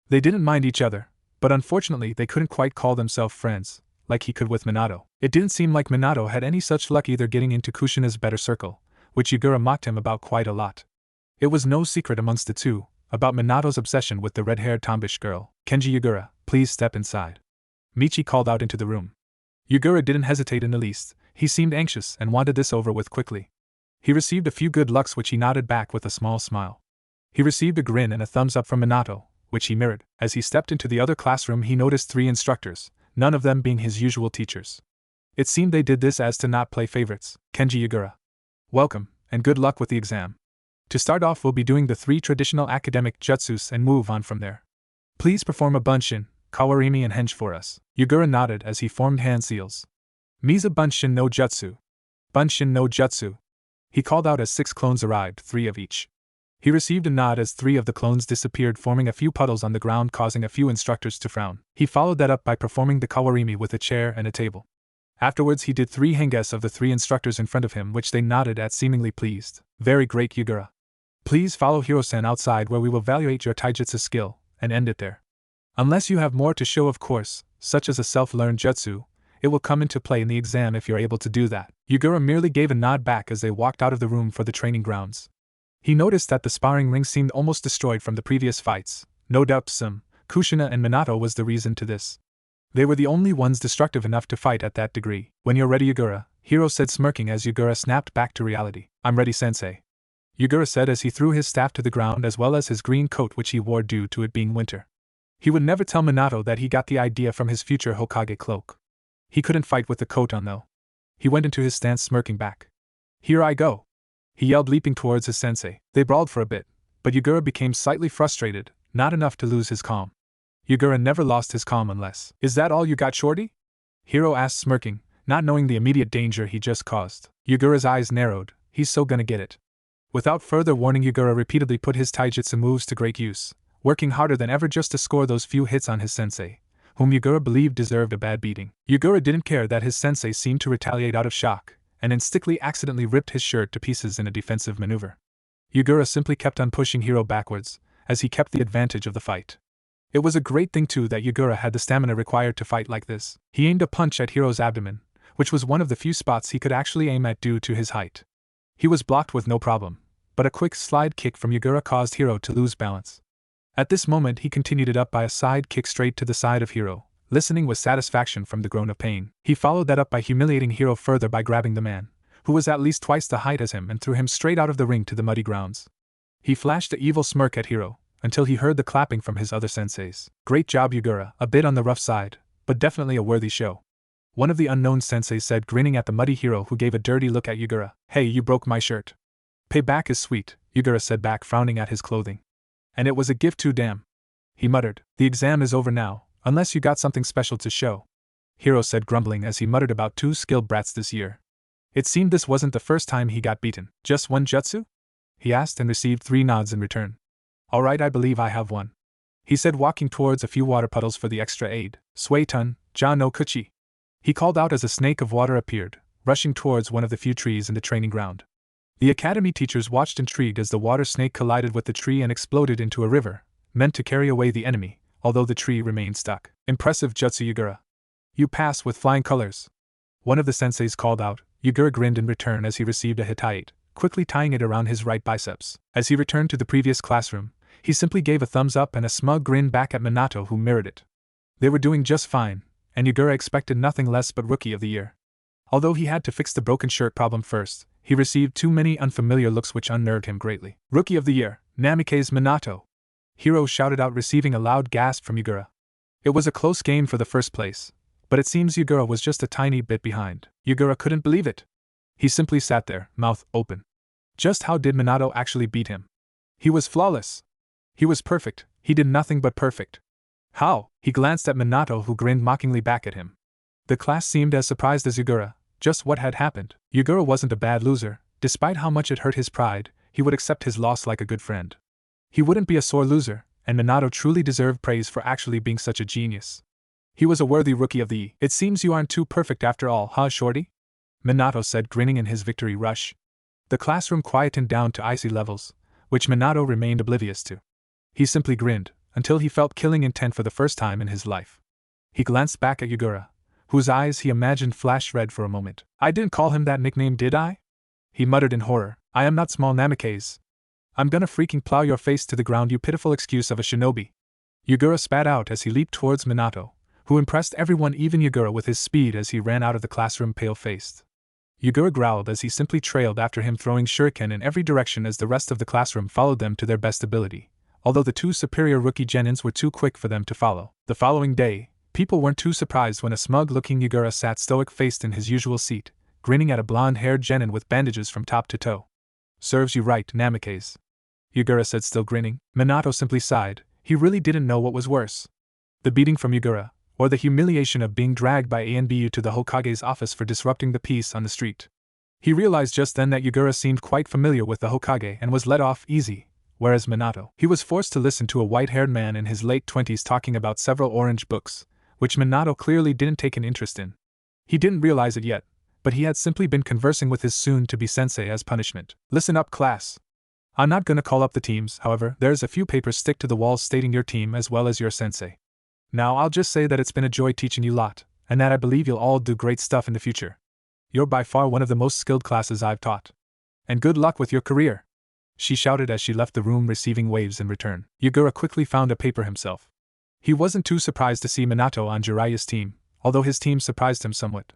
They didn't mind each other, but unfortunately they couldn't quite call themselves friends, like he could with Minato. It didn't seem like Minato had any such luck either getting into Kushina's better circle, which Yugura mocked him about quite a lot. It was no secret amongst the two, about Minato's obsession with the red-haired tombish girl. Kenji Yugura, please step inside. Michi called out into the room. Yugura didn't hesitate in the least, he seemed anxious and wanted this over with quickly. He received a few good looks which he nodded back with a small smile. He received a grin and a thumbs up from Minato, which he mirrored. As he stepped into the other classroom he noticed 3 instructors, none of them being his usual teachers. It seemed they did this as to not play favorites. Kenji Yugura. Welcome, and good luck with the exam. To start off we'll be doing the 3 traditional academic jutsus and move on from there. Please perform a bunshin, kawarimi and henge for us. Yugura nodded as he formed hand seals. Miza bunshin no jutsu. Bunshin no jutsu. He called out as 6 clones arrived, 3 of each. He received a nod as 3 of the clones disappeared, forming a few puddles on the ground, causing a few instructors to frown. He followed that up by performing the kawarimi with a chair and a table. Afterwards he did 3 henges of the 3 instructors in front of him, which they nodded at, seemingly pleased. Very great, Yugura. Please follow Hiruzen outside where we will evaluate your taijutsu skill, and end it there. Unless you have more to show, of course, such as a self-learned jutsu, it will come into play in the exam if you're able to do that. Yugura merely gave a nod back as they walked out of the room for the training grounds. He noticed that the sparring ring seemed almost destroyed from the previous fights. No doubt Kushina and Minato was the reason to this. They were the only ones destructive enough to fight at that degree. When you're ready, Yugura, Hiro said, smirking as Yugura snapped back to reality. I'm ready, sensei. Yugura said as he threw his staff to the ground as well as his green coat which he wore due to it being winter. He would never tell Minato that he got the idea from his future Hokage cloak. He couldn't fight with the coat on though. He went into his stance smirking back. Here I go! He yelled, leaping towards his sensei. They brawled for a bit, but Yugura became slightly frustrated, not enough to lose his calm. Yugura never lost his calm unless. Is that all you got, shorty? Hiro asked, smirking, not knowing the immediate danger he just caused. Yugura's eyes narrowed. He's so gonna get it. Without further warning, Yugura repeatedly put his taijutsu moves to great use, working harder than ever just to score those few hits on his sensei, whom Yugura believed deserved a bad beating. Yugura didn't care that his sensei seemed to retaliate out of shock, and instinctively accidentally ripped his shirt to pieces in a defensive maneuver. Yugura simply kept on pushing Hiro backwards, as he kept the advantage of the fight. It was a great thing too that Yugura had the stamina required to fight like this. He aimed a punch at Hiro's abdomen, which was one of the few spots he could actually aim at due to his height. He was blocked with no problem, but a quick slide kick from Yugura caused Hiro to lose balance. At this moment he continued it up by a side kick straight to the side of Hiro, listening with satisfaction from the groan of pain. He followed that up by humiliating Hiro further by grabbing the man, who was at least twice the height as him, and threw him straight out of the ring to the muddy grounds. He flashed an evil smirk at Hiro, until he heard the clapping from his other senseis. Great job Yugura, a bit on the rough side, but definitely a worthy show. One of the unknown senseis said, grinning at the muddy Hiro, who gave a dirty look at Yugura. Hey, you broke my shirt. Payback is sweet, Yugura said back, frowning at his clothing. And it was a gift too, damn. He muttered. The exam is over now, unless you got something special to show. Hiro said, grumbling as he muttered about 2 skilled brats this year. It seemed this wasn't the first time he got beaten. Just one jutsu? He asked and received 3 nods in return. Alright, I believe I have one. He said, walking towards a few water puddles for the extra aid. Suetun, ja no kuchi. He called out as a snake of water appeared, rushing towards one of the few trees in the training ground. The academy teachers watched intrigued as the water snake collided with the tree and exploded into a river, meant to carry away the enemy, although the tree remained stuck. Impressive jutsu, Yugura. You pass with flying colors. One of the senseis called out. Yugura grinned in return as he received a hitite, quickly tying it around his right biceps. As he returned to the previous classroom, he simply gave a thumbs up and a smug grin back at Minato, who mirrored it. They were doing just fine, and Yugura expected nothing less but Rookie of the Year. Although he had to fix the broken shirt problem first, he received too many unfamiliar looks which unnerved him greatly. Rookie of the Year, Namikaze Minato! Hiro shouted out, receiving a loud gasp from Yugura. It was a close game for the first place, but it seems Yugura was just a tiny bit behind. Yugura couldn't believe it. He simply sat there, mouth open. Just how did Minato actually beat him? He was flawless. He was perfect, he did nothing but perfect. How? He glanced at Minato, who grinned mockingly back at him. The class seemed as surprised as Yugura. Just what had happened? Yugura wasn't a bad loser. Despite how much it hurt his pride, he would accept his loss like a good friend. He wouldn't be a sore loser, and Minato truly deserved praise for actually being such a genius. He was a worthy rookie of the year. It seems you aren't too perfect after all, huh, shorty? Minato said, grinning in his victory rush. The classroom quietened down to icy levels, which Minato remained oblivious to. He simply grinned, until he felt killing intent for the first time in his life. He glanced back at Yugura, whose eyes he imagined flashed red for a moment. I didn't call him that nickname, did I? He muttered in horror. I am not small Namikaze. I'm gonna freaking plow your face to the ground, you pitiful excuse of a shinobi. Yugura spat out as he leaped towards Minato, who impressed everyone, even Yugura, with his speed as he ran out of the classroom pale-faced. Yugura growled as he simply trailed after him, throwing shuriken in every direction as the rest of the classroom followed them to their best ability, although the 2 superior rookie genins were too quick for them to follow. The following day, people weren't too surprised when a smug-looking Yugura sat stoic-faced in his usual seat, grinning at a blonde-haired genin with bandages from top to toe. Serves you right, Namikaze. Yugura said, still grinning. Minato simply sighed. He really didn't know what was worse. The beating from Yugura, or the humiliation of being dragged by Anbu to the Hokage's office for disrupting the peace on the street. He realized just then that Yugura seemed quite familiar with the Hokage and was let off easy, whereas Minato, he was forced to listen to a white-haired man in his late 20s talking about several orange books, which Minato clearly didn't take an interest in. He didn't realize it yet, but he had simply been conversing with his soon-to-be sensei as punishment. Listen up, class. I'm not gonna call up the teams, however, there's a few papers stick to the walls stating your team as well as your sensei. Now I'll just say that it's been a joy teaching you lot, and that I believe you'll all do great stuff in the future. You're by far one of the most skilled classes I've taught. And good luck with your career, she shouted as she left the room, receiving waves in return. Yugura quickly found a paper himself. He wasn't too surprised to see Minato on Jiraiya's team, although his team surprised him somewhat.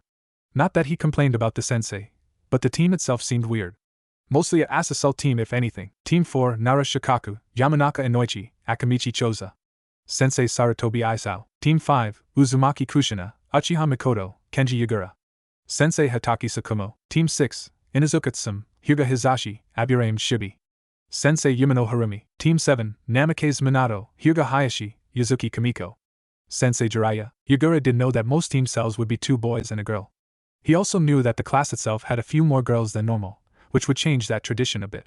Not that he complained about the sensei, but the team itself seemed weird. Mostly a Assassinating team if anything. Team 4, Nara Shikaku, Yamanaka Inoichi, Akamichi Choza. Sensei Saratobi Isao. Team 5, Uzumaki Kushina, Uchiha Mikoto, Kenji Yugura. Sensei Hataki Sukumo. Team 6, Inuzuka Tsum, Hyuga Hizashi, Aburame Shibi. Sensei Yumino Harumi. Team 7, Namikaze Minato, Hyuga Hayashi, Yuzuki Kamiko. Sensei Jiraiya. Yugura did know that most team cells would be 2 boys and a girl. He also knew that the class itself had a few more girls than normal, which would change that tradition a bit.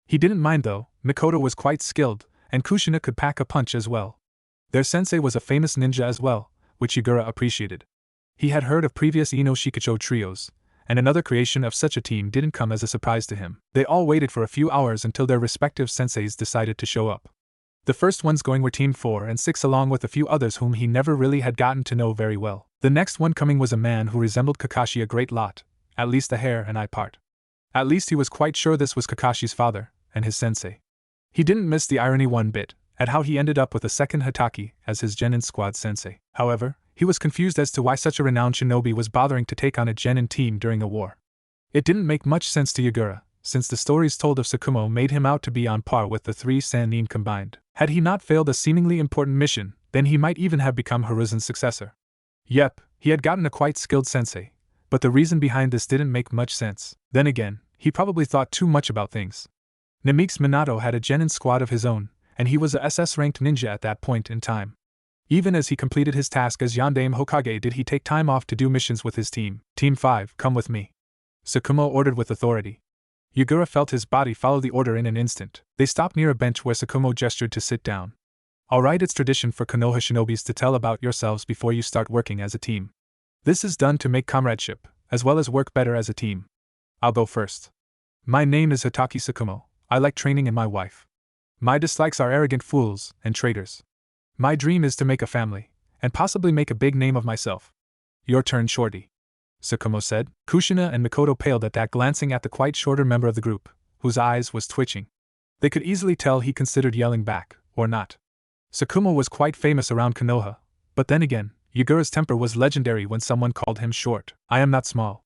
He didn't mind though. Mikoto was quite skilled, and Kushina could pack a punch as well. Their sensei was a famous ninja as well, which Yugura appreciated. He had heard of previous Ino Shikacho trios, and another creation of such a team didn't come as a surprise to him. They all waited for a few hours until their respective senseis decided to show up. The first ones going were Team 4 and 6 along with a few others whom he never really had gotten to know very well. The next one coming was a man who resembled Kakashi a great lot, at least the hair and eye part. At least he was quite sure this was Kakashi's father, and his sensei. He didn't miss the irony one bit, at how he ended up with a second Hitaki as his Genin squad sensei. However, he was confused as to why such a renowned shinobi was bothering to take on a Genin team during a war. It didn't make much sense to Yagura, since the stories told of Sukumo made him out to be on par with the three Sannin combined. Had he not failed a seemingly important mission, then he might even have become Hiruzen's successor. Yep, he had gotten a quite skilled sensei, but the reason behind this didn't make much sense. Then again, he probably thought too much about things. Namikaze Minato had a Genin squad of his own, and he was a SS-ranked ninja at that point in time. Even as he completed his task as Yondaime Hokage did he take time off to do missions with his team. Team 5, come with me. Sukumo ordered with authority. Yagura felt his body follow the order in an instant. They stopped near a bench where Sukumo gestured to sit down. Alright, it's tradition for Konoha shinobis to tell about yourselves before you start working as a team. This is done to make comradeship, as well as work better as a team. I'll go first. My name is Hitaki Sukumo. I like training and my wife. My dislikes are arrogant fools and traitors. My dream is to make a family, and possibly make a big name of myself. Your turn, Shorty. Sukumo said. Kushina and Mikoto paled at that, glancing at the quite shorter member of the group, whose eyes was twitching. They could easily tell he considered yelling back, or not. Sukumo was quite famous around Konoha, but then again, Yagura's temper was legendary when someone called him short. I am not small.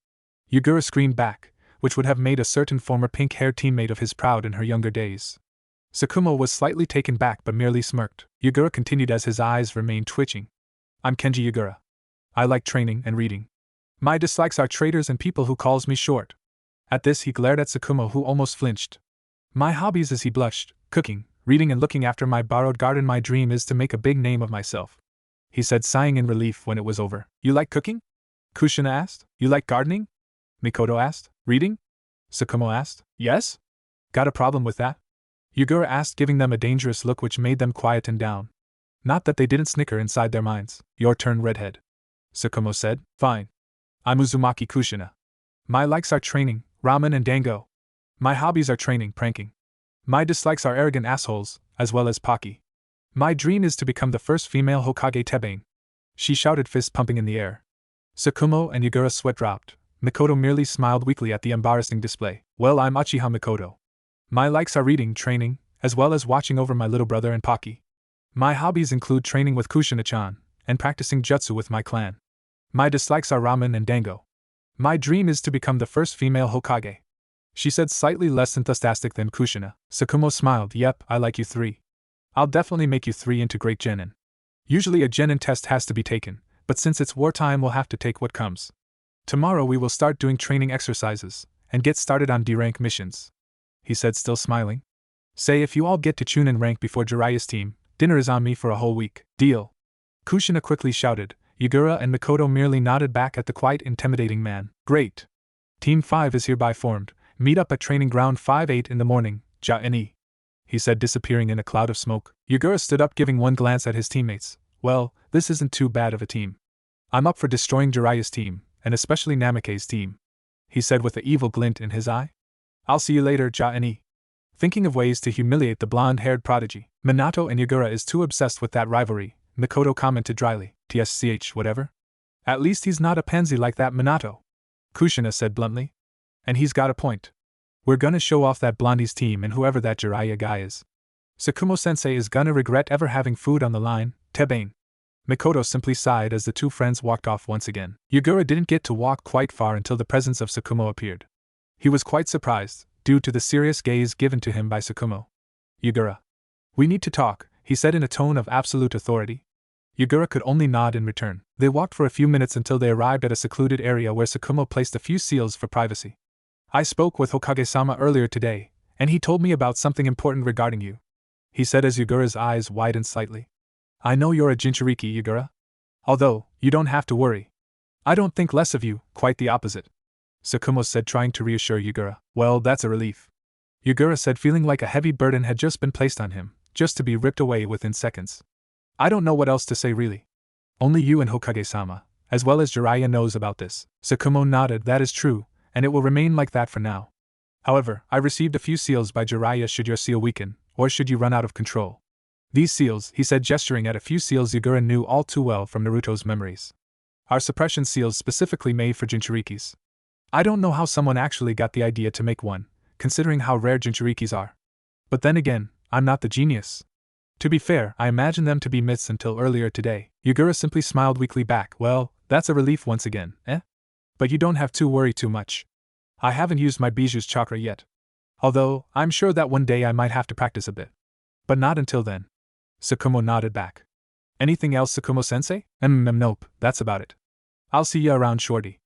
Yagura screamed back, which would have made a certain former pink-haired teammate of his proud in her younger days. Sukumo was slightly taken back but merely smirked. Yagura continued as his eyes remained twitching. I'm Kenji Yagura. I like training and reading. My dislikes are traitors and people who calls me short. At this he glared at Sukumo, who almost flinched. My hobbies, as he blushed, cooking, reading and looking after my borrowed garden. My dream is to make a big name of myself, he said, sighing in relief when it was over. You like cooking? Kushina asked. You like gardening? Mikoto asked. Reading? Sukumo asked. Yes? Got a problem with that? Yagura asked, giving them a dangerous look which made them quieten down. Not that they didn't snicker inside their minds. Your turn, redhead. Sukumo said. Fine. I'm Uzumaki Kushina. My likes are training, ramen and dango. My hobbies are training, pranking. My dislikes are arrogant assholes, as well as Pocky. My dream is to become the first female Hokage Tebane. She shouted, fist pumping in the air. Sukumo and Yagura's sweat dropped. Mikoto merely smiled weakly at the embarrassing display. Well, I'm Uchiha Mikoto. My likes are reading, training, as well as watching over my little brother and Pocky. My hobbies include training with Kushina-chan, and practicing jutsu with my clan. My dislikes are ramen and dango. My dream is to become the first female Hokage. She said, slightly less enthusiastic than Kushina. Sukumo smiled. Yep, I like you three. I'll definitely make you three into great genin. Usually a genin test has to be taken, but since it's wartime we'll have to take what comes. Tomorrow we will start doing training exercises, and get started on D-rank missions, he said, still smiling. Say, if you all get to Chunin rank before Jiraiya's team, dinner is on me for a whole week. Deal. Kushina quickly shouted. Yagura and Mikoto merely nodded back at the quite intimidating man. Great. Team 5 is hereby formed. Meet up at training ground 5-8 in the morning, Ja-ni, he said, disappearing in a cloud of smoke. Yagura stood up, giving one glance at his teammates. Well, this isn't too bad of a team. I'm up for destroying Jiraiya's team, and especially Namikaze's team, he said with an evil glint in his eye. I'll see you later, Ja-ni. Thinking of ways to humiliate the blonde-haired prodigy. Minato and Yagura is too obsessed with that rivalry, Mikoto commented dryly. TSCH whatever. At least he's not a pansy like that Minato, Kushina said bluntly. And he's got a point. We're gonna show off that blondie's team and whoever that Jiraiya guy is. Sukumo-sensei is gonna regret ever having food on the line, Tebane. Mikoto simply sighed as the two friends walked off once again. Yagura didn't get to walk quite far until the presence of Sukumo appeared. He was quite surprised, due to the serious gaze given to him by Sukumo. Yagura. We need to talk, he said in a tone of absolute authority. Yagura could only nod in return. They walked for a few minutes until they arrived at a secluded area where Sukumo placed a few seals for privacy. I spoke with Hokage-sama earlier today, and he told me about something important regarding you, he said as Yagura's eyes widened slightly. I know you're a Jinchuriki, Yagura. Although, you don't have to worry. I don't think less of you, quite the opposite, Sukumo said, trying to reassure Yagura. Well, that's a relief, Yagura said, feeling like a heavy burden had just been placed on him, just to be ripped away within seconds. I don't know what else to say really. Only you and Hokage-sama, as well as Jiraiya, knows about this. Sukumo nodded. That is true, and it will remain like that for now. However, I received a few seals by Jiraiya should your seal weaken, or should you run out of control. These seals, he said, gesturing at a few seals Yagura knew all too well from Naruto's memories, are suppression seals specifically made for Jinchurikis. I don't know how someone actually got the idea to make one, considering how rare Jinchurikis are. But then again, I'm not the genius. To be fair, I imagined them to be myths until earlier today. Yugura simply smiled weakly back. Well, that's a relief once again, eh? But you don't have to worry too much. I haven't used my Biju's chakra yet. Although, I'm sure that one day I might have to practice a bit. But not until then. Sukumo nodded back. Anything else, Sukumo-sensei? Nope, that's about it. I'll see ya around, shorty,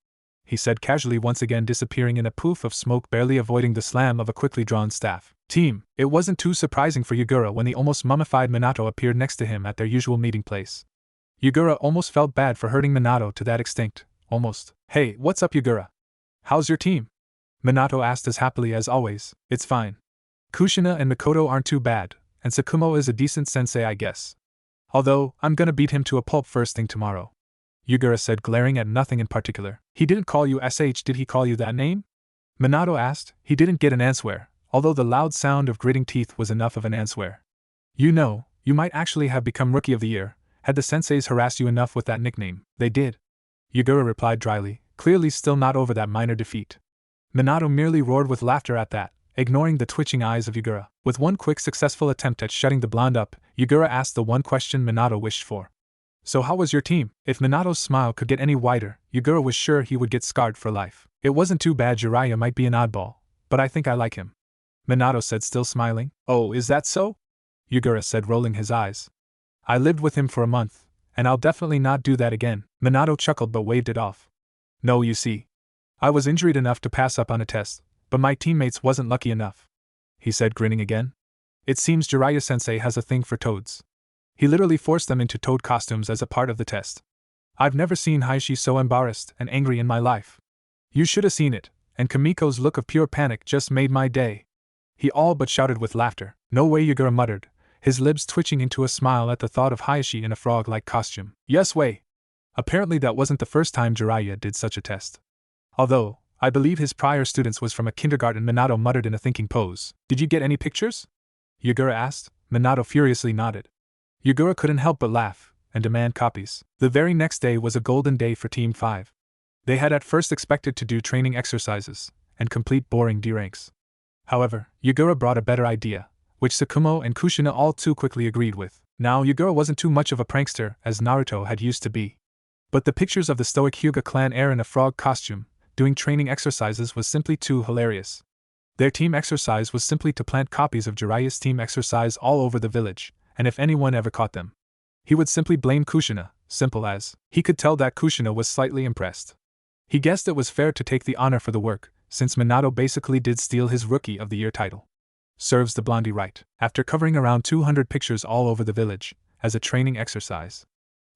he said casually, once again disappearing in a poof of smoke, barely avoiding the slam of a quickly drawn staff. Team. It wasn't too surprising for Yugura when the almost mummified Minato appeared next to him at their usual meeting place. Yugura almost felt bad for hurting Minato to that extent. Almost. Hey, what's up, Yugura? How's your team? Minato asked as happily as always. It's fine. Kushina and Mikoto aren't too bad, and Sukumo is a decent sensei, I guess. Although, I'm gonna beat him to a pulp first thing tomorrow. Yugura said, glaring at nothing in particular. He didn't call you SH, did he call you that name? Minato asked. He didn't get an answer, although the loud sound of gritting teeth was enough of an answer. You know, you might actually have become Rookie of the Year, had the senseis harassed you enough with that nickname. They did. Yugura replied dryly, clearly still not over that minor defeat. Minato merely roared with laughter at that, ignoring the twitching eyes of Yugura. With one quick successful attempt at shutting the blonde up, Yugura asked the one question Minato wished for. So how was your team? If Minato's smile could get any wider, Yugura was sure he would get scarred for life. It wasn't too bad. Jiraiya might be an oddball, but I think I like him, Minato said, still smiling. Oh, is that so? Yugura said, rolling his eyes. I lived with him for a month, and I'll definitely not do that again. Minato chuckled but waved it off. No, you see, I was injured enough to pass up on a test, but my teammates wasn't lucky enough, he said, grinning again. It seems Jiraiya-sensei has a thing for toads. He literally forced them into toad costumes as a part of the test. I've never seen Hayashi so embarrassed and angry in my life. You should have seen it, and Kamiko's look of pure panic just made my day. He all but shouted with laughter. No way, Yugura muttered, his lips twitching into a smile at the thought of Hayashi in a frog-like costume. Yes way. Apparently that wasn't the first time Jiraiya did such a test. Although, I believe his prior students was from a kindergarten. Minato muttered in a thinking pose. Did you get any pictures? Yugura asked. Minato furiously nodded. Yugura couldn't help but laugh and demand copies. The very next day was a golden day for Team 5. They had at first expected to do training exercises and complete boring D ranks. However, Yugura brought a better idea, which Sukumo and Kushina all too quickly agreed with. Now, Yugura wasn't too much of a prankster as Naruto had used to be. But the pictures of the stoic Hyuga clan heir in a frog costume, doing training exercises, was simply too hilarious. Their team exercise was simply to plant copies of Jiraiya's team exercise all over the village, and if anyone ever caught them, he would simply blame Kushina, simple as. He could tell that Kushina was slightly impressed. He guessed it was fair to take the honor for the work, since Minato basically did steal his Rookie of the Year title. Serves the blondie right. After covering around 200 pictures all over the village, as a training exercise,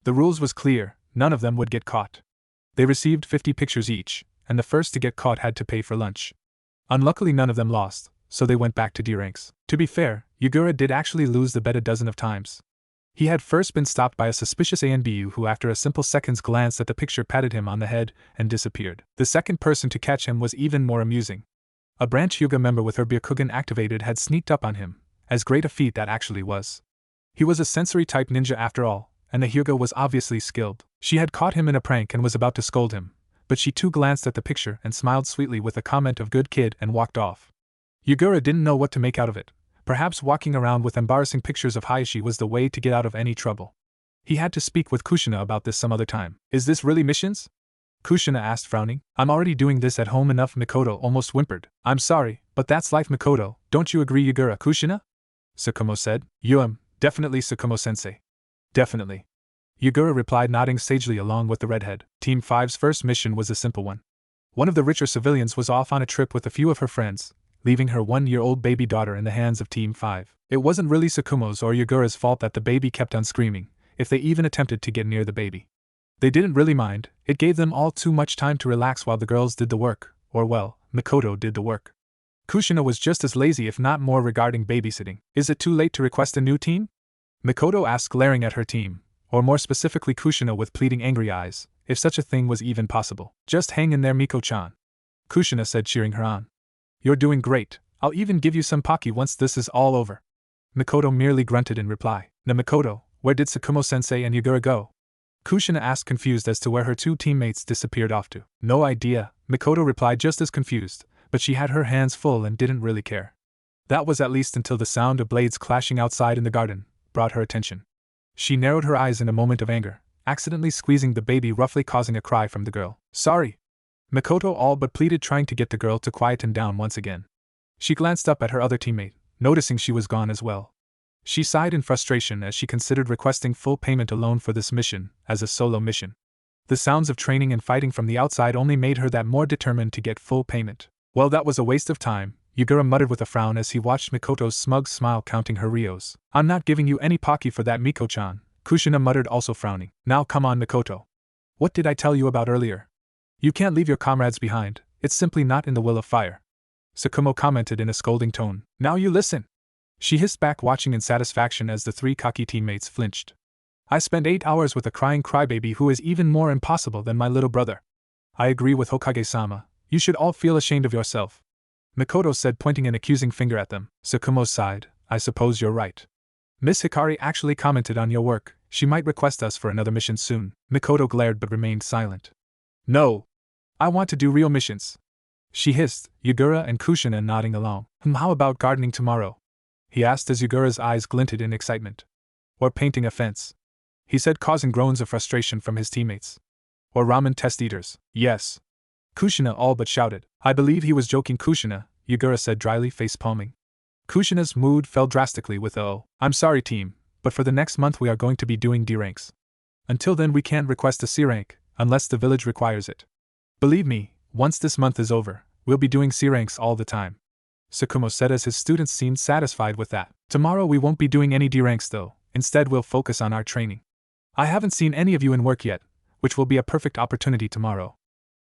the rules was clear, none of them would get caught. They received 50 pictures each, and the first to get caught had to pay for lunch. Unluckily none of them lost, so they went back to D ranks. To be fair, Yugura did actually lose the bet a dozen of times. He had first been stopped by a suspicious ANBU who after a simple second's glance at the picture patted him on the head and disappeared. The second person to catch him was even more amusing. A branch Hyuga member with her Byakugan activated had sneaked up on him, as great a feat that actually was. He was a sensory-type ninja after all, and the Hyuga was obviously skilled. She had caught him in a prank and was about to scold him, but she too glanced at the picture and smiled sweetly with a comment of good kid and walked off. Yugura didn't know what to make out of it. Perhaps walking around with embarrassing pictures of Hayashi was the way to get out of any trouble. He had to speak with Kushina about this some other time. Is this really missions? Kushina asked, frowning. I'm already doing this at home enough, Mikoto almost whimpered. I'm sorry, but that's life, Mikoto, don't you agree, Yugura? Kushina? Sukumo said. Definitely, Sukumo-sensei. Definitely. Yugura replied, nodding sagely along with the redhead. Team 5's first mission was a simple one. One of the richer civilians was off on a trip with a few of her friends, leaving her 1-year-old baby daughter in the hands of Team 5. It wasn't really Sukumo's or Yugura's fault that the baby kept on screaming, if they even attempted to get near the baby. They didn't really mind, it gave them all too much time to relax while the girls did the work, or well, Mikoto did the work. Kushina was just as lazy if not more regarding babysitting. Is it too late to request a new team? Mikoto asked, glaring at her team, or more specifically Kushina with pleading angry eyes, if such a thing was even possible. Just hang in there, Miko-chan, Kushina said, cheering her on. You're doing great, I'll even give you some Pocky once this is all over. Mikoto merely grunted in reply. Na Mikoto, where did Sukumo-sensei and Yugura go? Kushina asked, confused as to where her two teammates disappeared off to. No idea, Mikoto replied, just as confused, but she had her hands full and didn't really care. That was at least until the sound of blades clashing outside in the garden brought her attention. She narrowed her eyes in a moment of anger, accidentally squeezing the baby, roughly causing a cry from the girl. Sorry. Mikoto all but pleaded, trying to get the girl to quieten down once again. She glanced up at her other teammate, noticing she was gone as well. She sighed in frustration as she considered requesting full payment alone for this mission, as a solo mission. The sounds of training and fighting from the outside only made her that more determined to get full payment. Well, that was a waste of time, Yugura muttered with a frown as he watched Mikoto's smug smile counting her rios. I'm not giving you any Pocky for that, Miko-chan, Kushina muttered, also frowning. Now come on, Mikoto. What did I tell you about earlier? You can't leave your comrades behind, it's simply not in the will of fire. Sukumo commented in a scolding tone. Now you listen. She hissed back, watching in satisfaction as the 3 cocky teammates flinched. I spent 8 hours with a crying crybaby who is even more impossible than my little brother. I agree with Hokage-sama, you should all feel ashamed of yourself, Mikoto said, pointing an accusing finger at them. Sukumo sighed. I suppose you're right. Miss Hikari actually commented on your work, she might request us for another mission soon. Mikoto glared but remained silent. No. I want to do real missions, she hissed, Yugura and Kushina nodding along. How about gardening tomorrow? He asked as Yugura's eyes glinted in excitement. Or painting a fence, he said, causing groans of frustration from his teammates. Or ramen test eaters. Yes. Kushina all but shouted. I believe he was joking, Kushina, Yugura said dryly, face-palming. Kushina's mood fell drastically with I'm sorry team, but for the next month we are going to be doing D ranks. Until then we can't request a C rank, unless the village requires it. Believe me, once this month is over, we'll be doing C ranks all the time, Sukumo said as his students seemed satisfied with that. Tomorrow we won't be doing any D ranks though, instead we'll focus on our training. I haven't seen any of you in work yet, which will be a perfect opportunity tomorrow.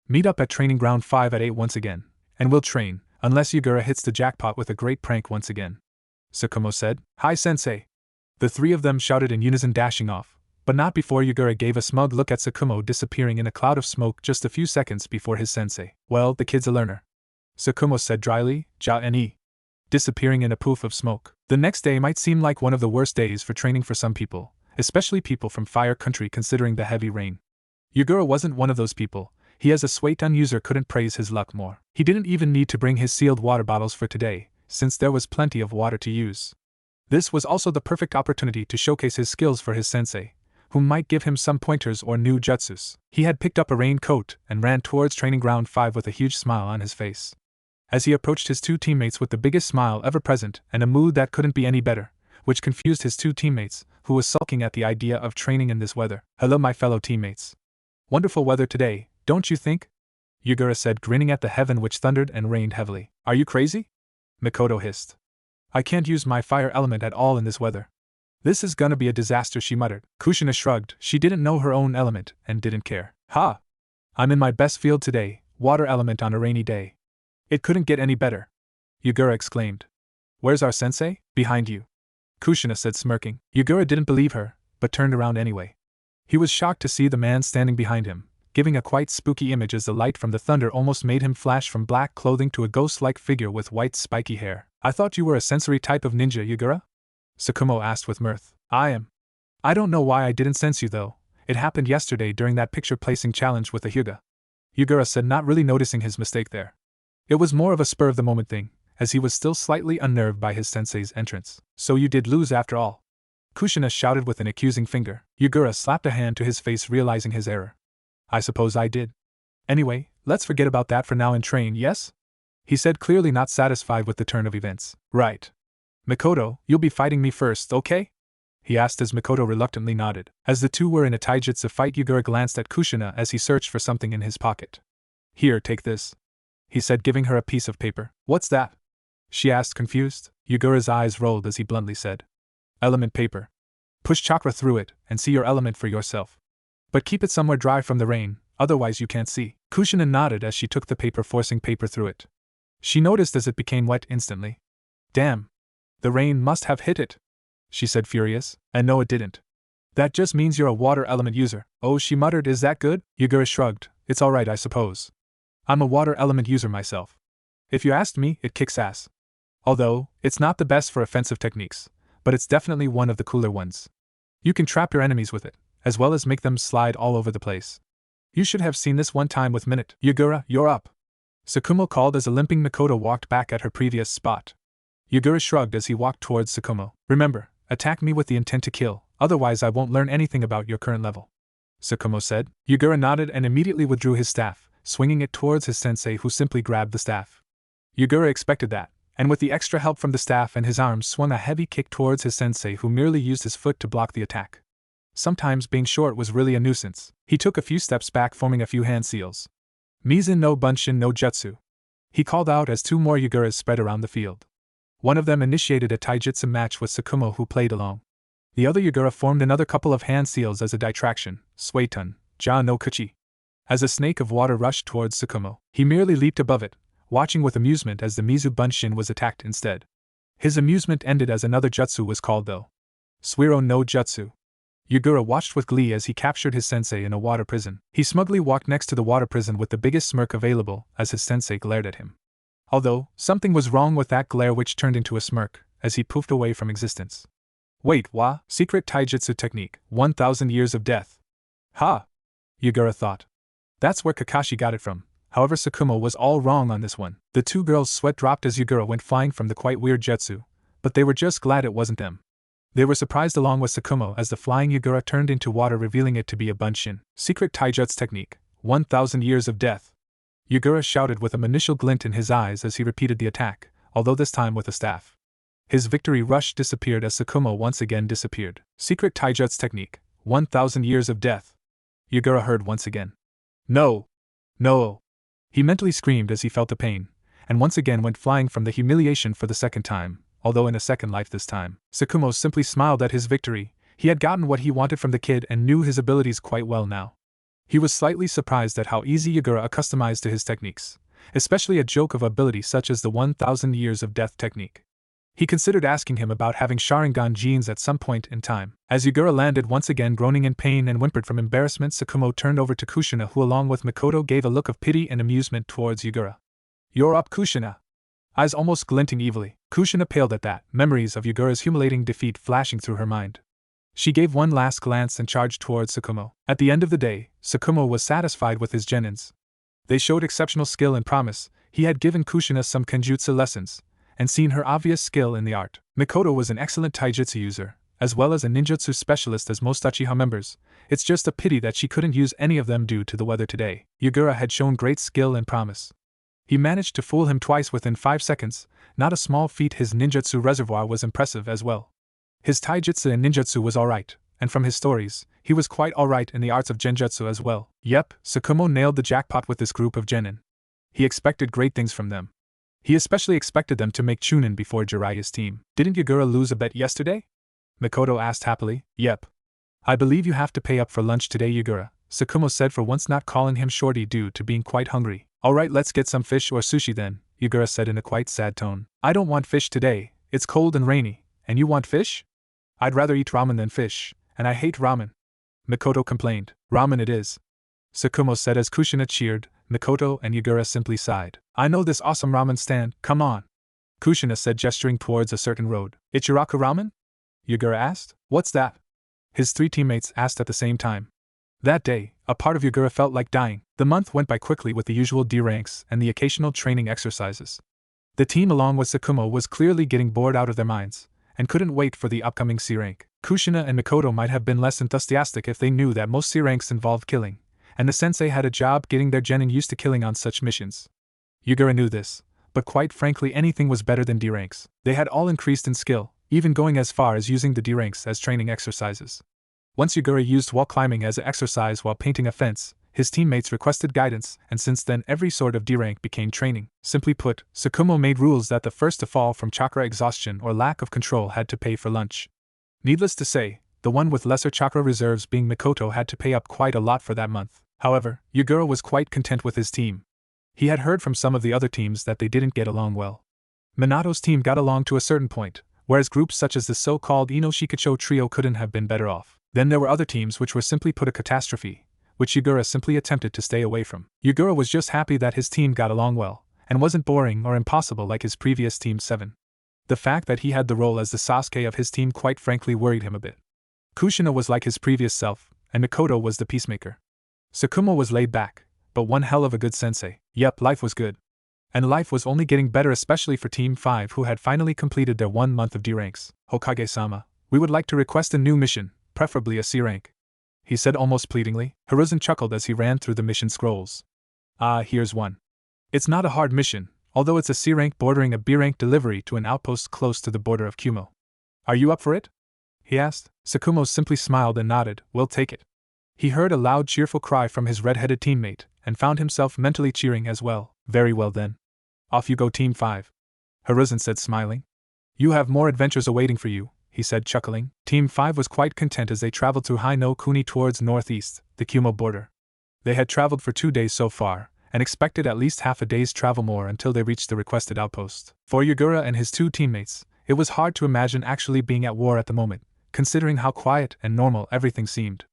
Meet up at Training Ground 5 at 8 once again, and we'll train, unless Yugura hits the jackpot with a great prank once again, Sukumo said. Hi sensei. The 3 of them shouted in unison, dashing off, but not before Yugura gave a smug look at Sukumo, disappearing in a cloud of smoke just a few seconds before his sensei. Well, the kid's a learner, Sukumo said dryly, ja-ne, disappearing in a poof of smoke. The next day might seem like one of the worst days for training for some people, especially people from Fire Country, considering the heavy rain. Yugura wasn't one of those people. He as a Suiton user couldn't praise his luck more. He didn't even need to bring his sealed water bottles for today, since there was plenty of water to use. This was also the perfect opportunity to showcase his skills for his sensei, who might give him some pointers or new jutsus. He had picked up a raincoat and ran towards Training Ground 5 with a huge smile on his face. As he approached his 2 teammates with the biggest smile ever present and a mood that couldn't be any better, which confused his 2 teammates, who was sulking at the idea of training in this weather. Hello my fellow teammates. Wonderful weather today, don't you think? Yugura said, grinning at the heaven which thundered and rained heavily. Are you crazy? Mikoto hissed. I can't use my fire element at all in this weather. This is gonna be a disaster, she muttered. Kushina shrugged. She didn't know her own element and didn't care. Ha! I'm in my best field today, water element on a rainy day. It couldn't get any better, Yugura exclaimed. Where's our sensei? Behind you, Kushina said, smirking. Yugura didn't believe her, but turned around anyway. He was shocked to see the man standing behind him, giving a quite spooky image as the light from the thunder almost made him flash from black clothing to a ghost-like figure with white spiky hair. I thought you were a sensory type of ninja, Yugura? Sukumo asked with mirth. I am. I don't know why I didn't sense you though. It happened yesterday during that picture placing challenge with the Hyuga, Yugura said, not really noticing his mistake there. It was more of a spur-of-the-moment thing, as he was still slightly unnerved by his sensei's entrance. So you did lose after all, Kushina shouted with an accusing finger. Yugura slapped a hand to his face, realizing his error. I suppose I did. Anyway, let's forget about that for now and train, yes? He said, clearly not satisfied with the turn of events. Right. Mikoto, you'll be fighting me first, okay? He asked as Mikoto reluctantly nodded. As the 2 were in a taijutsu fight, Yugura glanced at Kushina as he searched for something in his pocket. Here, take this, he said, giving her a piece of paper. What's that? She asked, confused. Yugura's eyes rolled as he bluntly said. Element paper. Push chakra through it and see your element for yourself. But keep it somewhere dry from the rain, otherwise you can't see. Kushina nodded as she took the paper, forcing paper through it. She noticed as it became wet instantly. Damn. The rain must have hit it, she said, furious. And no, it didn't. That just means you're a water element user. Oh, she muttered, is that good? Yugura shrugged. It's alright, I suppose. I'm a water element user myself. If you asked me, it kicks ass. Although, it's not the best for offensive techniques, but it's definitely one of the cooler ones. You can trap your enemies with it, as well as make them slide all over the place. You should have seen this one time with Minute. Yugura, you're up, Sukumo called as a limping Mikoto walked back at her previous spot. Yugura shrugged as he walked towards Sukumo. Remember, Attack me with the intent to kill, otherwise I won't learn anything about your current level," Sukumo said. Yugura nodded and immediately withdrew his staff, swinging it towards his sensei, who simply grabbed the staff. Yugura expected that, and with the extra help from the staff and his arms, swung a heavy kick towards his sensei, who merely used his foot to block the attack. Sometimes being short was really a nuisance. He took a few steps back, forming a few hand seals. "Mizan no Bunshin no Jutsu," he called out as two more Yuguras spread around the field. One of them initiated a taijutsu match with Sukumo, who played along. The other Yugura formed another couple of hand seals as a distraction, Suetun, Ja no Kuchi. As a snake of water rushed towards Sukumo, he merely leaped above it, watching with amusement as the Mizu Bunshin was attacked instead. His amusement ended as another jutsu was called, though. Suiro no Jutsu. Yugura watched with glee as he captured his sensei in a water prison. He smugly walked next to the water prison with the biggest smirk available as his sensei glared at him. Although, something was wrong with that glare, which turned into a smirk as he poofed away from existence. "Wait, wa? Secret taijutsu technique, 1,000 years of death." "Ha!" Yugura thought. That's where Kakashi got it from. However, Sukumo was all wrong on this one. The two girls' sweat dropped as Yugura went flying from the quite weird jutsu, but they were just glad it wasn't them. They were surprised along with Sukumo as the flying Yugura turned into water, revealing it to be a Bunshin. Secret taijutsu technique, 1,000 years of death. Yugura shouted with a initial glint in his eyes as he repeated the attack, although this time with a staff. His victory rush disappeared as Sukumo once again disappeared. Secret taijutsu technique, 1,000 years of death. Yugura heard once again. "No! No!" He mentally screamed as he felt the pain, and once again went flying from the humiliation for the second time, although in a second life this time. Sukumo simply smiled at his victory. He had gotten what he wanted from the kid and knew his abilities quite well now. He was slightly surprised at how easy Yugura accustomed to his techniques, especially a joke of ability such as the 1,000 years of death technique. He considered asking him about having Sharingan genes at some point in time. As Yugura landed once again groaning in pain and whimpered from embarrassment, Sukumo turned over to Kushina, who along with Mikoto gave a look of pity and amusement towards Yugura. "You're up, Kushina." Eyes almost glinting evilly, Kushina paled at that, memories of Yugura's humiliating defeat flashing through her mind. She gave one last glance and charged towards Sukumo. At the end of the day, Sukumo was satisfied with his genins. They showed exceptional skill and promise. He had given Kushina some kenjutsu lessons, and seen her obvious skill in the art. Mikoto was an excellent taijutsu user, as well as a ninjutsu specialist as most Uchiha members. It's just a pity that she couldn't use any of them due to the weather today. Yugura had shown great skill and promise. He managed to fool him twice within 5 seconds, not a small feat. His ninjutsu reservoir was impressive as well. His taijutsu and ninjutsu was alright, and from his stories, he was quite alright in the arts of genjutsu as well. Yep, Sukumo nailed the jackpot with this group of genin. He expected great things from them. He especially expected them to make Chunin before Jiraiya's team. "Didn't Yugura lose a bet yesterday?" Mikoto asked happily. "Yep. I believe you have to pay up for lunch today, Yugura," Sukumo said, for once not calling him shorty due to being quite hungry. "Alright, let's get some fish or sushi then," Yugura said in a quite sad tone. "I don't want fish today, it's cold and rainy, and you want fish?" "I'd rather eat ramen than fish, and I hate ramen," Mikoto complained. "Ramen it is," Sukumo said as Kushina cheered. Mikoto and Yugura simply sighed. "I know this awesome ramen stand, come on," Kushina said, gesturing towards a certain road. "Ichiraku ramen?" Yugura asked. "What's that?" his 3 teammates asked at the same time. That day, a part of Yugura felt like dying. The month went by quickly with the usual D ranks and the occasional training exercises. The team along with Sukumo was clearly getting bored out of their minds, and couldn't wait for the upcoming C rank. Kushina and Mikoto might have been less enthusiastic if they knew that most C ranks involved killing, and the sensei had a job getting their genin used to killing on such missions. Yugura knew this, but quite frankly anything was better than D ranks. They had all increased in skill, even going as far as using the D ranks as training exercises. Once Yugura used wall climbing as an exercise while painting a fence, his teammates requested guidance, and since then every sort of D rank became training. Simply put, Sukumo made rules that the first to fall from chakra exhaustion or lack of control had to pay for lunch. Needless to say, the one with lesser chakra reserves, being Mikoto, had to pay up quite a lot for that month. However, Yugura was quite content with his team. He had heard from some of the other teams that they didn't get along well. Minato's team got along to a certain point, whereas groups such as the so-called Inoshikacho trio couldn't have been better off. Then there were other teams which were simply put a catastrophe, which Yugura simply attempted to stay away from. Yugura was just happy that his team got along well, and wasn't boring or impossible like his previous Team 7. The fact that he had the role as the Sasuke of his team quite frankly worried him a bit. Kushina was like his previous self, and Mikoto was the peacemaker. Sukumo was laid back, but one hell of a good sensei. Yep, life was good. And life was only getting better, especially for Team 5, who had finally completed their 1 month of D ranks. "Hokage-sama, We would like to request a new mission, preferably a C rank, he said almost pleadingly. Hiruzen chuckled as he ran through the mission scrolls. Ah, here's one. It's not a hard mission, although it's a C rank bordering a B rank delivery to an outpost close to the border of Kumo. Are you up for it? He asked. Sukumo simply smiled and nodded. We'll take it. He heard a loud cheerful cry from his red-headed teammate, and found himself mentally cheering as well. Very well then. Off you go, Team 5. Hiruzen said, smiling. You have more adventures awaiting for you, he said, chuckling. Team 5 was quite content as they traveled through Hino Kuni towards northeast, the Kumo border. They had traveled for 2 days so far, and expected at least half a day's travel more until they reached the requested outpost. For Yagura and his 2 teammates, it was hard to imagine actually being at war at the moment, considering how quiet and normal everything seemed.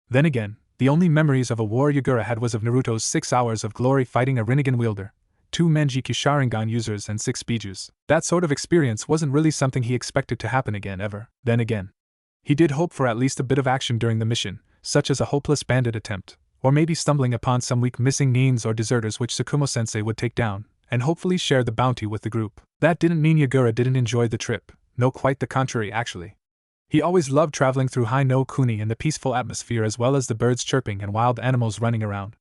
Then again, the only memories of a war Yagura had was of Naruto's 6 hours of glory fighting a Rinnegan wielder, 2 Manjiki Sharingan users and 6 Bijus. That sort of experience wasn't really something he expected to happen again ever. Then again, he did hope for at least a bit of action during the mission, such as a hopeless bandit attempt, or maybe stumbling upon some weak missing nins or deserters which Sukumo-sensei would take down, and hopefully share the bounty with the group. That didn't mean Yagura didn't enjoy the trip, no, quite the contrary actually. He always loved traveling through Hino Kuni in the peaceful atmosphere as well as the birds chirping and wild animals running around.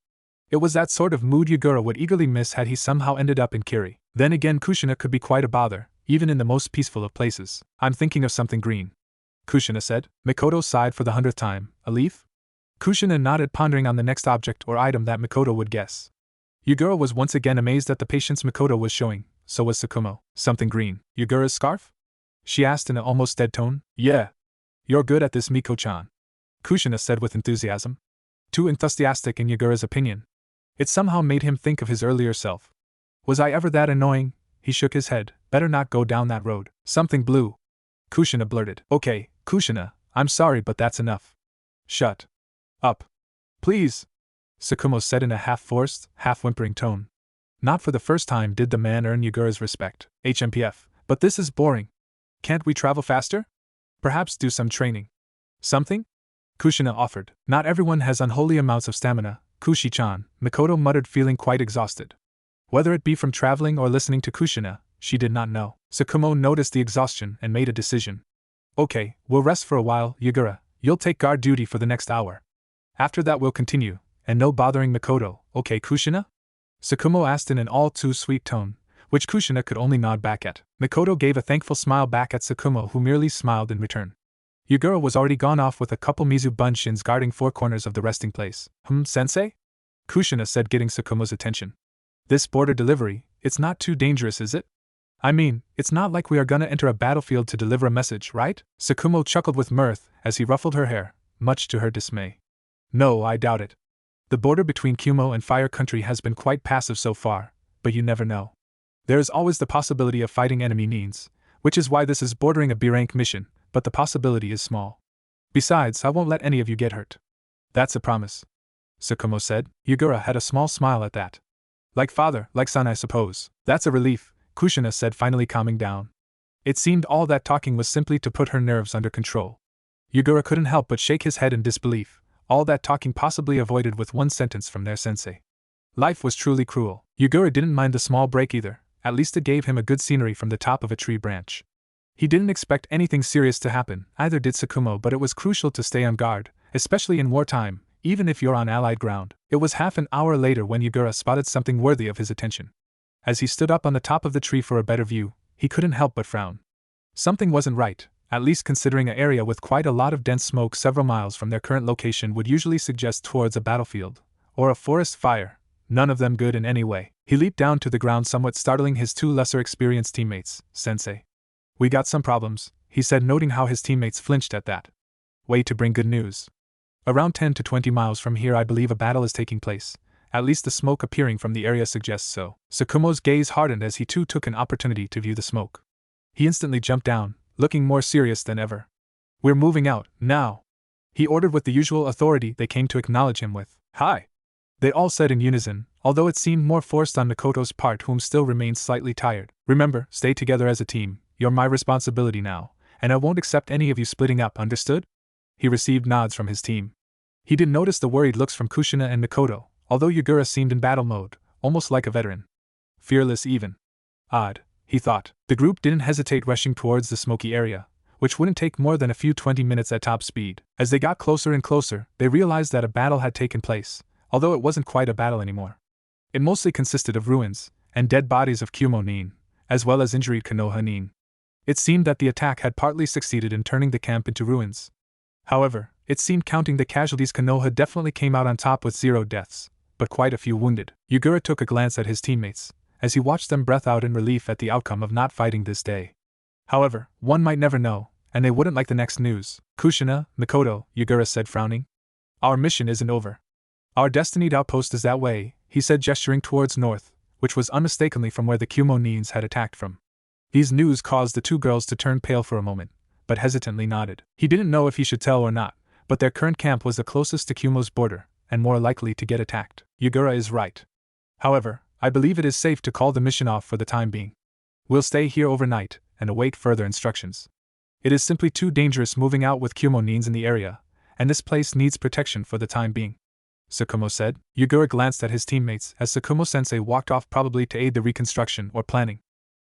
It was that sort of mood Yagura would eagerly miss had he somehow ended up in Kiri. Then again, Kushina could be quite a bother, even in the most peaceful of places. I'm thinking of something green, Kushina said. Mikoto sighed for the 100th time. A leaf? Kushina nodded, pondering on the next object or item that Mikoto would guess. Yagura was once again amazed at the patience Mikoto was showing, so was Sukumo. Something green. Yagura's scarf? She asked in an almost dead tone. Yeah. You're good at this, Miko-chan, Kushina said with enthusiasm. Too enthusiastic in Yagura's opinion. It somehow made him think of his earlier self. Was I ever that annoying? He shook his head. Better not go down that road. Something blue, Kushina blurted. Okay, Kushina, I'm sorry but that's enough. Shut up, please, Sukumo said in a half-forced, half-whimpering tone. Not for the first time did the man earn Yagura's respect. HMPF, but this is boring. Can't we travel faster? Perhaps do some training. Something? Kushina offered. Not everyone has unholy amounts of stamina, Kushi-chan, Mikoto muttered, feeling quite exhausted. Whether it be from traveling or listening to Kushina, she did not know. Sukumo noticed the exhaustion and made a decision. Okay, we'll rest for a while, Yagura. You'll take guard duty for the next hour. After that we'll continue, and no bothering Mikoto, okay, Kushina? Sukumo asked in an all-too-sweet tone, which Kushina could only nod back at. Mikoto gave a thankful smile back at Sukumo, who merely smiled in return. Yagura was already gone off with a couple Mizu bunshins guarding 4 corners of the resting place. Sensei? Kushina said, getting Sukumo's attention. This border delivery, it's not too dangerous, is it? I mean, it's not like we are gonna enter a battlefield to deliver a message, right? Sukumo chuckled with mirth as he ruffled her hair, much to her dismay. No, I doubt it. The border between Kumo and Fire Country has been quite passive so far, but you never know. There is always the possibility of fighting enemy nins, which is why this is bordering a B-rank mission, but the possibility is small. Besides, I won't let any of you get hurt. That's a promise, Sukumo said. Yagura had a small smile at that. Like father, like son, I suppose. That's a relief, Kushina said, finally calming down. It seemed all that talking was simply to put her nerves under control. Yagura couldn't help but shake his head in disbelief. All that talking possibly avoided with one sentence from their sensei. Life was truly cruel. Yagura didn't mind the small break either, at least it gave him a good scenery from the top of a tree branch. He didn't expect anything serious to happen, either did Sukumo, but it was crucial to stay on guard, especially in wartime, even if you're on allied ground. It was half an hour later when Yagura spotted something worthy of his attention. As he stood up on the top of the tree for a better view, he couldn't help but frown. Something wasn't right, at least considering an area with quite a lot of dense smoke several miles from their current location would usually suggest towards a battlefield, or a forest fire, none of them good in any way. He leaped down to the ground, somewhat startling his 2 lesser experienced teammates. Sensei. We got some problems, he said, noting how his teammates flinched at that. Way to bring good news. Around 10 to 20 miles from here I believe a battle is taking place. At least the smoke appearing from the area suggests so. Sukumo's gaze hardened as he too took an opportunity to view the smoke. He instantly jumped down, looking more serious than ever. We're moving out, now, he ordered with the usual authority they came to acknowledge him with. Hi! They all said in unison, although it seemed more forced on Mikoto's part, whom still remained slightly tired. Remember, stay together as a team, you're my responsibility now, and I won't accept any of you splitting up, understood? He received nods from his team. He didn't notice the worried looks from Kushina and Mikoto, although Yagura seemed in battle mode, almost like a veteran. Fearless even. Odd, he thought. The group didn't hesitate rushing towards the smoky area, which wouldn't take more than a few 20 minutes at top speed. As they got closer and closer, they realized that a battle had taken place, although it wasn't quite a battle anymore. It mostly consisted of ruins and dead bodies of Kumo nin, as well as injured Konoha nin. It seemed that the attack had partly succeeded in turning the camp into ruins. However, it seemed counting the casualties, Konoha definitely came out on top with 0 deaths, but quite a few wounded. Yugura took a glance at his teammates, as he watched them breath out in relief at the outcome of not fighting this day. However, one might never know, and they wouldn't like the next news. Kushina, Mikoto, Yugura said, frowning. Our mission isn't over. Our destined outpost is that way, he said, gesturing towards north, which was unmistakably from where the Kumo nins had attacked from. These news caused the two girls to turn pale for a moment, but hesitantly nodded. He didn't know if he should tell or not, but their current camp was the closest to Kumo's border, and more likely to get attacked. Yugura is right. However, I believe it is safe to call the mission off for the time being. We'll stay here overnight, and await further instructions. It is simply too dangerous moving out with Kumo nins in the area, and this place needs protection for the time being, Sukumo said. Yugura glanced at his teammates as Sukumo-sensei walked off, probably to aid the reconstruction or planning.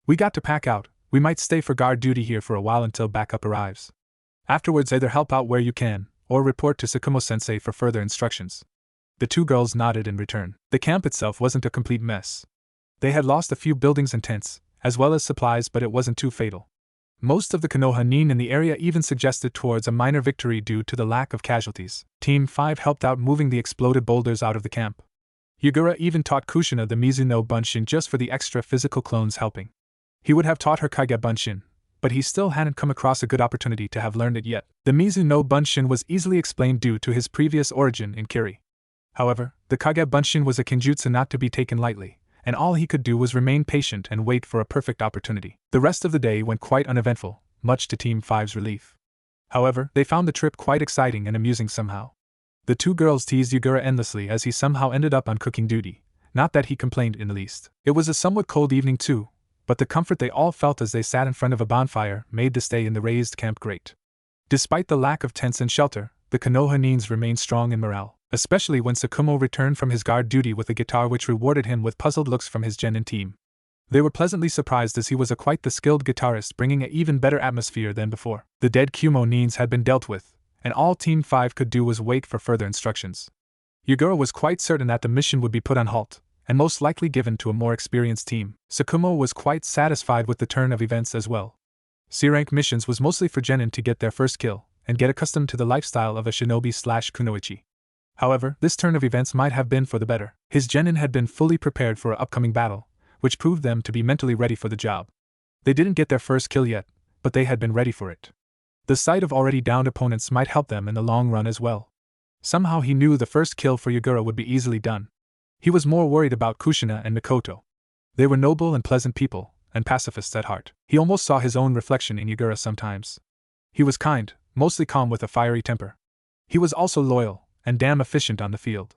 We got to pack out. We might stay for guard duty here for a while until backup arrives. Afterwards, either help out where you can, or report to Sukumo-sensei for further instructions. The two girls nodded in return. The camp itself wasn't a complete mess. They had lost a few buildings and tents, as well as supplies, but it wasn't too fatal. Most of the Konoha nin in the area even suggested towards a minor victory due to the lack of casualties. Team 5 helped out moving the exploded boulders out of the camp. Yugura even taught Kushina the Mizuno Bunshin just for the extra physical clones helping. He would have taught her Kage Bunshin, but he still hadn't come across a good opportunity to have learned it yet. The Mizuno Bunshin was easily explained due to his previous origin in Kiri. However, the Kage Bunshin was a kenjutsu not to be taken lightly, and all he could do was remain patient and wait for a perfect opportunity. The rest of the day went quite uneventful, much to Team 5's relief. However, they found the trip quite exciting and amusing somehow. The two girls teased Yugura endlessly as he somehow ended up on cooking duty, not that he complained in the least. It was a somewhat cold evening too, but the comfort they all felt as they sat in front of a bonfire made the stay in the raised camp great. Despite the lack of tents and shelter, the Konoha nins remained strong in morale, especially when Sukumo returned from his guard duty with a guitar, which rewarded him with puzzled looks from his genin team. They were pleasantly surprised as he was quite the skilled guitarist, bringing an even better atmosphere than before. The dead Kumo nins had been dealt with, and all Team 5 could do was wait for further instructions. Yugura was quite certain that the mission would be put on halt, and most likely given to a more experienced team. Sukumo was quite satisfied with the turn of events as well. C-rank missions was mostly for genin to get their first kill, and get accustomed to the lifestyle of a shinobi/kunoichi. However, this turn of events might have been for the better. His genin had been fully prepared for an upcoming battle, which proved them to be mentally ready for the job. They didn't get their first kill yet, but they had been ready for it. The sight of already downed opponents might help them in the long run as well. Somehow he knew the first kill for Yugura would be easily done. He was more worried about Kushina and Mikoto. They were noble and pleasant people, and pacifists at heart. He almost saw his own reflection in Yugura sometimes. He was kind, mostly calm with a fiery temper. He was also loyal, and damn efficient on the field.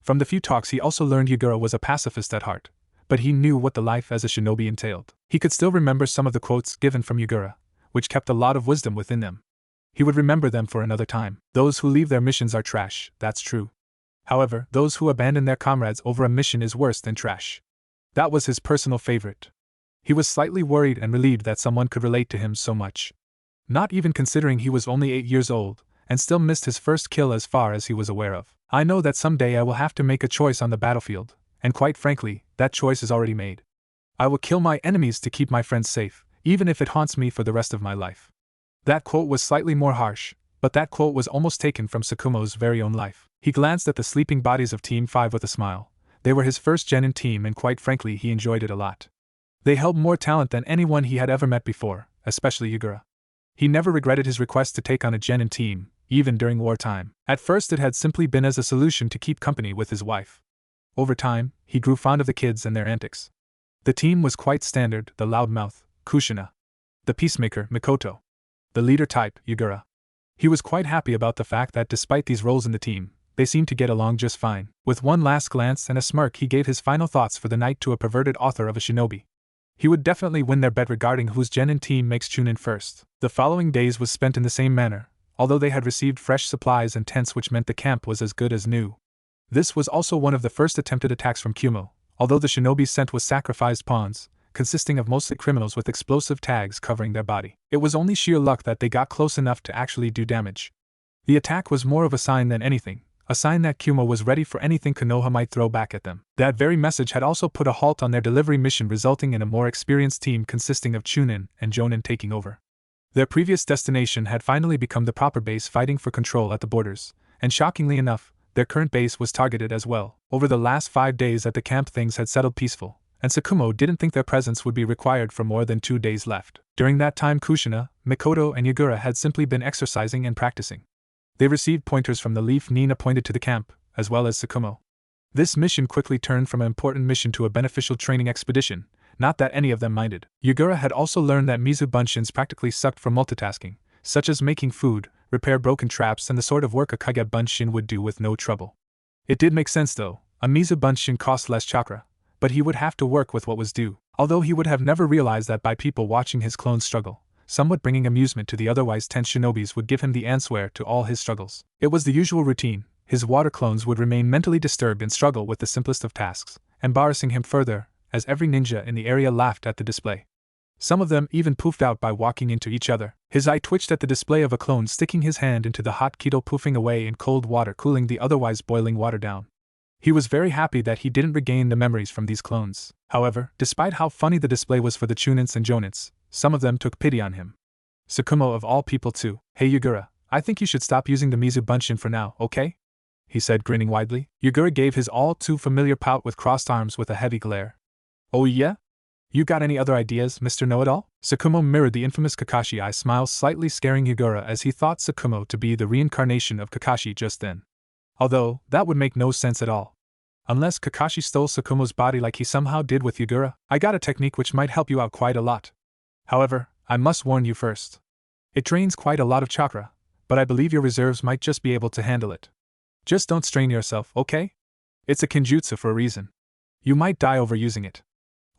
From the few talks he also learned Yugura was a pacifist at heart, but he knew what the life as a shinobi entailed. He could still remember some of the quotes given from Yugura, which kept a lot of wisdom within them. He would remember them for another time. Those who leave their missions are trash, that's true. However, those who abandon their comrades over a mission is worse than trash. That was his personal favorite. He was slightly worried and relieved that someone could relate to him so much. Not even considering he was only 8 years old, and still missed his first kill as far as he was aware of. I know that someday I will have to make a choice on the battlefield, and quite frankly, that choice is already made. I will kill my enemies to keep my friends safe, even if it haunts me for the rest of my life. That quote was slightly more harsh, but that quote was almost taken from Sukumo's very own life. He glanced at the sleeping bodies of Team 5 with a smile. They were his first genin team, and quite frankly he enjoyed it a lot. They held more talent than anyone he had ever met before, especially Yugura. He never regretted his request to take on a genin team, even during wartime. At first it had simply been as a solution to keep company with his wife. Over time, he grew fond of the kids and their antics. The team was quite standard: the loudmouth, Kushina; the peacemaker, Mikoto; the leader type, Yugura. He was quite happy about the fact that despite these roles in the team, they seemed to get along just fine. With one last glance and a smirk, he gave his final thoughts for the night to a perverted author of a shinobi. He would definitely win their bet regarding whose genin team makes Chunin first. The following days was spent in the same manner, although they had received fresh supplies and tents, which meant the camp was as good as new. This was also one of the first attempted attacks from Kumo. Although the shinobi sent was sacrificed pawns, consisting of mostly criminals with explosive tags covering their body. It was only sheer luck that they got close enough to actually do damage. The attack was more of a sign than anything, a sign that Kumo was ready for anything Konoha might throw back at them. That very message had also put a halt on their delivery mission, resulting in a more experienced team consisting of Chunin and Jonin taking over. Their previous destination had finally become the proper base, fighting for control at the borders, and shockingly enough, their current base was targeted as well. Over the last 5 days at the camp, things had settled peaceful, and Sukumo didn't think their presence would be required for more than 2 days left. During that time, Kushina, Mikoto, and Yagura had simply been exercising and practicing. They received pointers from the Leaf Nin appointed to the camp, as well as Sukumo. This mission quickly turned from an important mission to a beneficial training expedition, not that any of them minded. Yagura had also learned that Mizu Bunshins practically sucked for multitasking, such as making food, repair broken traps, and the sort of work a Kage Bunshin would do with no trouble. It did make sense though. A Mizu Bunshin cost less chakra, but he would have to work with what was due, although he would have never realized that by people watching his clones struggle, somewhat bringing amusement to the otherwise tense shinobis would give him the answer to all his struggles. It was the usual routine. His water clones would remain mentally disturbed and struggle with the simplest of tasks, embarrassing him further, as every ninja in the area laughed at the display. Some of them even poofed out by walking into each other. His eye twitched at the display of a clone sticking his hand into the hot kettle, poofing away in cold water, cooling the otherwise boiling water down. He was very happy that he didn't regain the memories from these clones. However, despite how funny the display was for the Chunins and Jonins, some of them took pity on him. Sukumo of all people too. "Hey Yagura, I think you should stop using the Mizu Bunshin for now, okay?" he said, grinning widely. Yagura gave his all too familiar pout with crossed arms with a heavy glare. "Oh yeah? You got any other ideas, Mr. Know-It-All?" Sukumo mirrored the infamous Kakashi eye smile, slightly scaring Yagura as he thought Sukumo to be the reincarnation of Kakashi just then. Although, that would make no sense at all. Unless Kakashi stole Sukumo's body like he somehow did with Yagura. "I got a technique which might help you out quite a lot. However, I must warn you first. It drains quite a lot of chakra, but I believe your reserves might just be able to handle it. Just don't strain yourself, okay? It's a kinjutsu for a reason. You might die overusing it."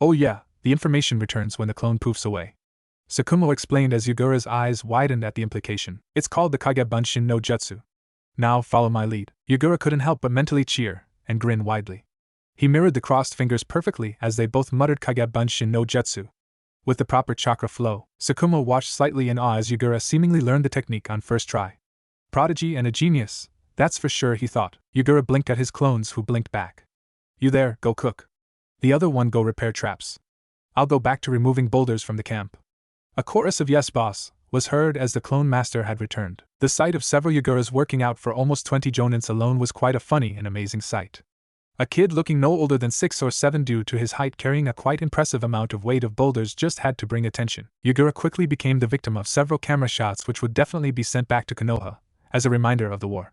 "Oh yeah," the information returns when the clone poofs away. Sukumo explained as Yagura's eyes widened at the implication. "It's called the Kage Bunshin no Jutsu. Now follow my lead." Yagura couldn't help but mentally cheer and grin widely. He mirrored the crossed fingers perfectly as they both muttered Kage Bunshin no Jutsu. With the proper chakra flow, Sukumo watched slightly in awe as Yagura seemingly learned the technique on first try. Prodigy and a genius, that's for sure, he thought. Yagura blinked at his clones, who blinked back. "You there, go cook. The other one go repair traps. I'll go back to removing boulders from the camp." A chorus of "Yes, boss," was heard as the clone master had returned. The sight of several Yaguras working out for almost 20 Jonins alone was quite a funny and amazing sight. A kid looking no older than 6 or 7 due to his height carrying a quite impressive amount of weight of boulders just had to bring attention. Yagura quickly became the victim of several camera shots which would definitely be sent back to Konoha, as a reminder of the war.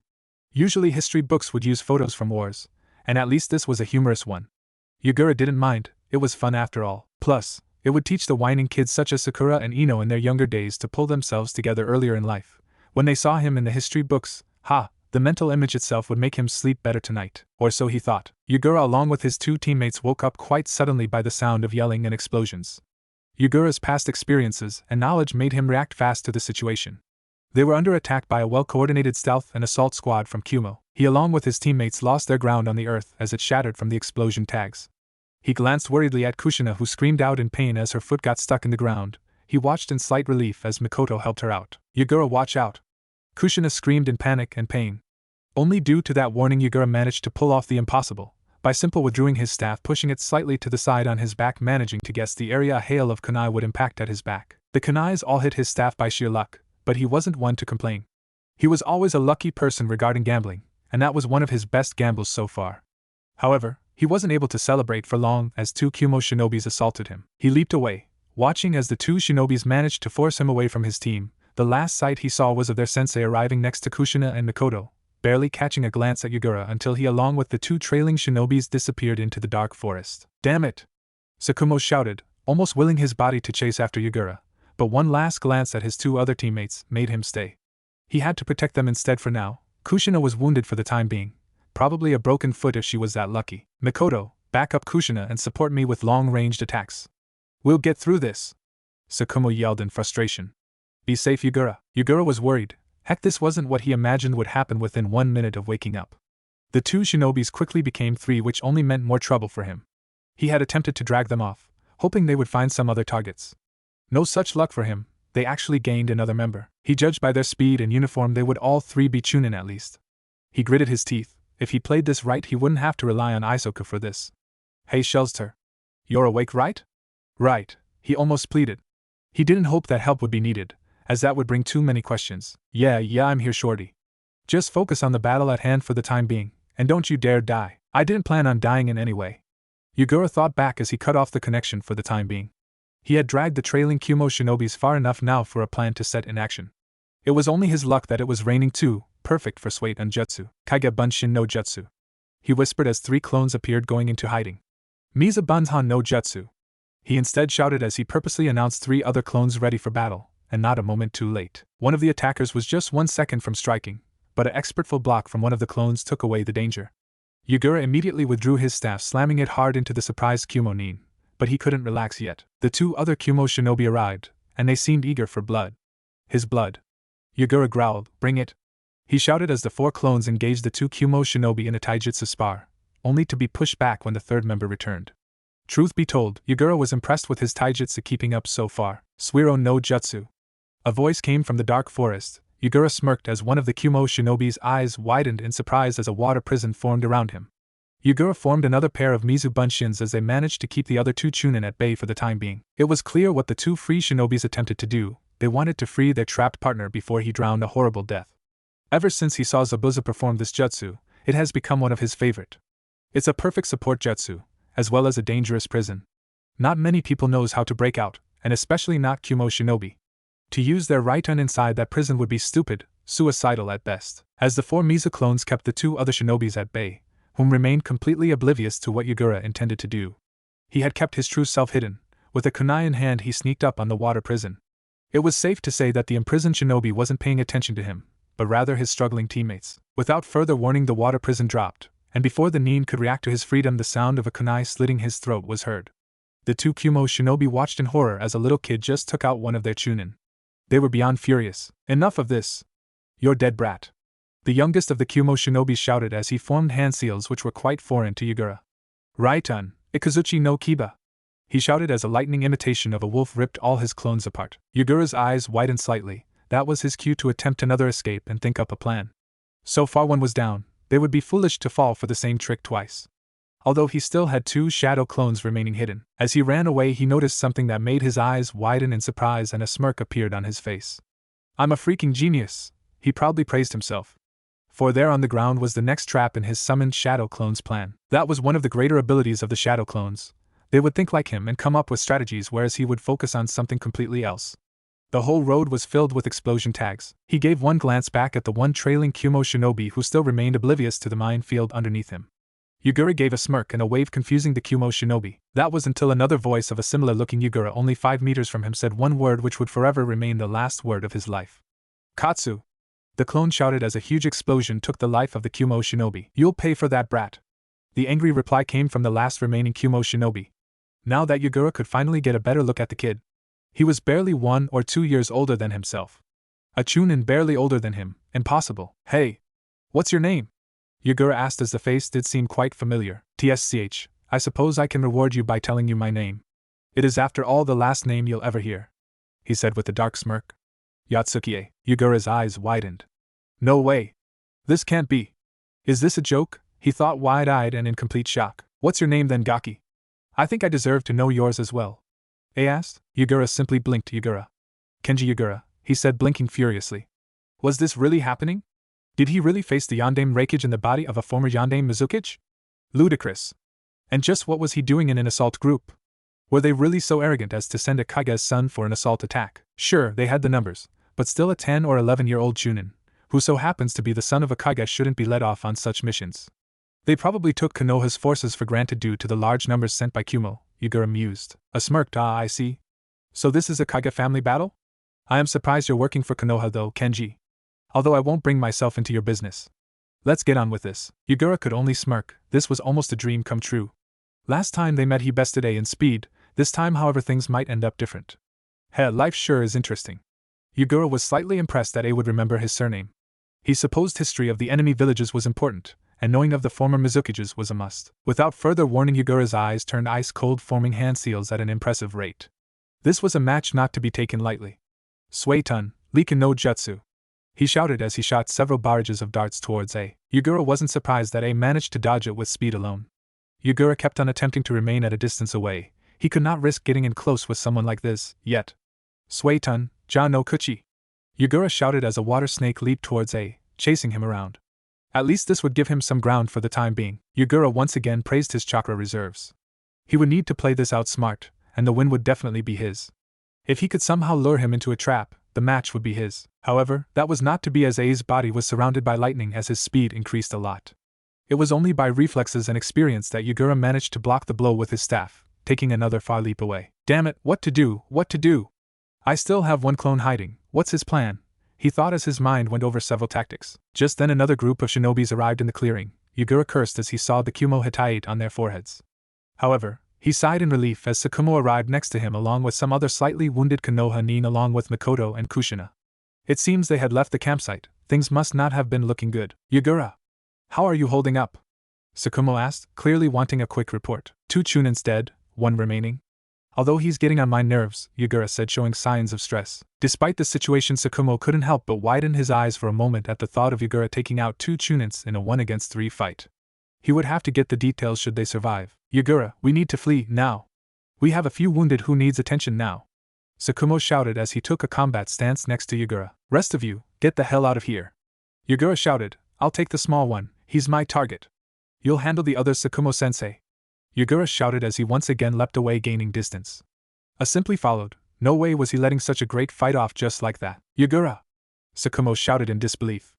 Usually history books would use photos from wars, and at least this was a humorous one. Yagura didn't mind, it was fun after all. Plus, it would teach the whining kids such as Sakura and Ino in their younger days to pull themselves together earlier in life. When they saw him in the history books, the mental image itself would make him sleep better tonight. Or so he thought. Yagura along with his 2 teammates woke up quite suddenly by the sound of yelling and explosions. Yagura's past experiences and knowledge made him react fast to the situation. They were under attack by a well-coordinated stealth and assault squad from Kumo. He along with his teammates lost their ground on the earth as it shattered from the explosion tags. He glanced worriedly at Kushina, who screamed out in pain as her foot got stuck in the ground. He watched in slight relief as Mikoto helped her out. "Yagura, watch out!" Kushina screamed in panic and pain. Only due to that warning Yagura managed to pull off the impossible, by simply withdrawing his staff, pushing it slightly to the side on his back, managing to guess the area a hail of kunai would impact at his back. The kunais all hit his staff by sheer luck, but he wasn't one to complain. He was always a lucky person regarding gambling, and that was one of his best gambles so far. However, he wasn't able to celebrate for long as 2 Kumo shinobis assaulted him. He leaped away, watching as the 2 shinobis managed to force him away from his team. The last sight he saw was of their sensei arriving next to Kushina and Mikoto, barely catching a glance at Yagura until he along with the 2 trailing shinobis disappeared into the dark forest. "Damn it!" Sukumo shouted, almost willing his body to chase after Yagura, but one last glance at his 2 other teammates made him stay. He had to protect them instead for now. Kushina was wounded for the time being, probably a broken foot if she was that lucky. "Mikoto, back up Kushina and support me with long-ranged attacks. We'll get through this," Sukumo yelled in frustration. "Be safe, Yagura." Yagura was worried. Heck, this wasn't what he imagined would happen within 1 minute of waking up. The 2 shinobis quickly became 3, which only meant more trouble for him. He had attempted to drag them off, hoping they would find some other targets. No such luck for him, they actually gained another member. He judged by their speed and uniform they would all three be Chunin at least. He gritted his teeth. If he played this right he wouldn't have to rely on Isoka for this. Hey Shelster. You're awake right? Right, he almost pleaded. He didn't hope that help would be needed, as that would bring too many questions. Yeah, I'm here shorty. Just focus on the battle at hand for the time being, and don't you dare die. I didn't plan on dying in any way. Yugura thought back as he cut off the connection for the time being. He had dragged the trailing Kumo shinobis far enough now for a plan to set in action. It was only his luck that it was raining too, perfect for Swait and Jutsu. Kage Bunshin no Jutsu. He whispered as 3 clones appeared going into hiding. Miza Bunhan no Jutsu. He instead shouted as he purposely announced 3 other clones ready for battle, and not a moment too late. One of the attackers was just 1 second from striking, but an expertful block from one of the clones took away the danger. Yugura immediately withdrew his staff, slamming it hard into the surprised Kumo Nin, but he couldn't relax yet. The 2 other Kumo shinobi arrived, and they seemed eager for blood. His blood. Yugura growled, "Bring it." He shouted as the 4 clones engaged the 2 Kumo shinobi in a taijutsu spar, only to be pushed back when the 3rd member returned. Truth be told, Yugura was impressed with his taijutsu keeping up so far. Suiro no Jutsu. A voice came from the dark forest. Yugura smirked as one of the Kumo shinobi's eyes widened in surprise as a water prison formed around him. Yugura formed another pair of Mizu Bunshins as they managed to keep the other 2 Chunin at bay for the time being. It was clear what the 2 free shinobis attempted to do. They wanted to free their trapped partner before he drowned a horrible death. Ever since he saw Zabuza perform this jutsu, it has become one of his favorite. It's a perfect support jutsu, as well as a dangerous prison. Not many people knows how to break out, and especially not Kumo shinobi. To use their right hand inside that prison would be stupid, suicidal at best. As the 4 Mizu clones kept the 2 other shinobis at bay, whom remained completely oblivious to what Yugura intended to do. He had kept his true self hidden. With a kunai in hand he sneaked up on the water prison. It was safe to say that the imprisoned shinobi wasn't paying attention to him, but rather his struggling teammates. Without further warning the water prison dropped, and before the Nin could react to his freedom the sound of a kunai slitting his throat was heard. The 2 Kumo shinobi watched in horror as a little kid just took out one of their chunin. They were beyond furious. Enough of this. You're dead, brat. The youngest of the Kumo shinobi shouted as he formed hand seals which were quite foreign to Yugura. Raitan, Ikazuchi no Kiba. He shouted as a lightning imitation of a wolf ripped all his clones apart. Yugura's eyes widened slightly. That was his cue to attempt another escape and think up a plan. So far one was down, they would be foolish to fall for the same trick twice. Although he still had 2 shadow clones remaining hidden. As he ran away he noticed something that made his eyes widen in surprise and a smirk appeared on his face. "I'm a freaking genius," he proudly praised himself. For there on the ground was the next trap in his summoned shadow clones plan. That was one of the greater abilities of the shadow clones. They would think like him and come up with strategies whereas he would focus on something completely else. The whole road was filled with explosion tags. He gave one glance back at the 1 trailing Kumo shinobi who still remained oblivious to the minefield underneath him. Yugura gave a smirk and a wave confusing the Kumo shinobi. That was until another voice of a similar-looking Yugura only 5 meters from him said one word which would forever remain the last word of his life. "Katsu!" The clone shouted as a huge explosion took the life of the Kumo shinobi. "You'll pay for that, brat." The angry reply came from the last remaining Kumo shinobi. Now that Yugura could finally get a better look at the kid. He was barely 1 or 2 years older than himself. A chunin barely older than him. Impossible. "Hey! What's your name?" Yugura asked as the face did seem quite familiar. "Tsch, I suppose I can reward you by telling you my name. It is after all the last name you'll ever hear," he said with a dark smirk. "Yatsukie." Yugura's eyes widened. "No way. This can't be. Is this a joke?" he thought wide-eyed and in complete shock. "What's your name then, Gaki? I think I deserve to know yours as well." He asked. Yugura simply blinked. "Yugura. Kenji Yugura," he said blinking furiously. Was this really happening? Did he really face the Yandame Reikage in the body of a former Yandame Mizukage? Ludicrous. And just what was he doing in an assault group? Were they really so arrogant as to send a Kage's son for an assault attack? Sure, they had the numbers, but still a 10 or 11-year-old chunin, who so happens to be the son of a Kage, shouldn't be let off on such missions. They probably took Konoha's forces for granted due to the large numbers sent by Kumo, Yugura mused. A smirked, I see. So this is a Kage family battle? I am surprised you're working for Konoha though, Kenji. Although I won't bring myself into your business. Let's get on with this. Yugura could only smirk. This was almost a dream come true. Last time they met he bested A in speed, this time however things might end up different. Heh, life sure is interesting. Yugura was slightly impressed that A would remember his surname. He supposed history of the enemy villages was important, and knowing of the former Mizukiges was a must. Without further warning, Yugura's eyes turned ice-cold, forming hand seals at an impressive rate. This was a match not to be taken lightly. Suetun, Liken no Jutsu, he shouted as he shot several barrages of darts towards A. Yugura wasn't surprised that A managed to dodge it with speed alone. Yugura kept on attempting to remain at a distance away. He could not risk getting in close with someone like this, yet. Suetun, Ja no Kuchi, Yugura shouted as a water snake leaped towards A, chasing him around. At least this would give him some ground for the time being. Yugura once again praised his chakra reserves. He would need to play this out smart, and the win would definitely be his. If he could somehow lure him into a trap, the match would be his. However, that was not to be, as A's body was surrounded by lightning as his speed increased a lot. It was only by reflexes and experience that Yugura managed to block the blow with his staff, taking another far leap away. Damn it, what to do, what to do? I still have one clone hiding, what's his plan? He thought as his mind went over several tactics. Just then another group of shinobis arrived in the clearing. Yugura cursed as he saw the Kumo Hittite on their foreheads. However, he sighed in relief as Sukumo arrived next to him along with some other slightly wounded Konoha nin along with Makoto and Kushina. It seems they had left the campsite. Things must not have been looking good. Yugura, how are you holding up? Sukumo asked, clearly wanting a quick report. 2 Chunins dead, 1 remaining. Although he's getting on my nerves, Yugura said, showing signs of stress. Despite the situation, Sukumo couldn't help but widen his eyes for a moment at the thought of Yugura taking out 2 Chunins in a 1-against-3 fight. He would have to get the details should they survive. Yugura, we need to flee, now. We have a few wounded who needs attention now. Sukumo shouted as he took a combat stance next to Yugura. Rest of you, get the hell out of here. Yugura shouted, I'll take the small one, he's my target. You'll handle the others, Sukumo-sensei. Yugura shouted as he once again leapt away, gaining distance. A simply followed. No way was he letting such a great fight off just like that. Yugura! Sukumo shouted in disbelief.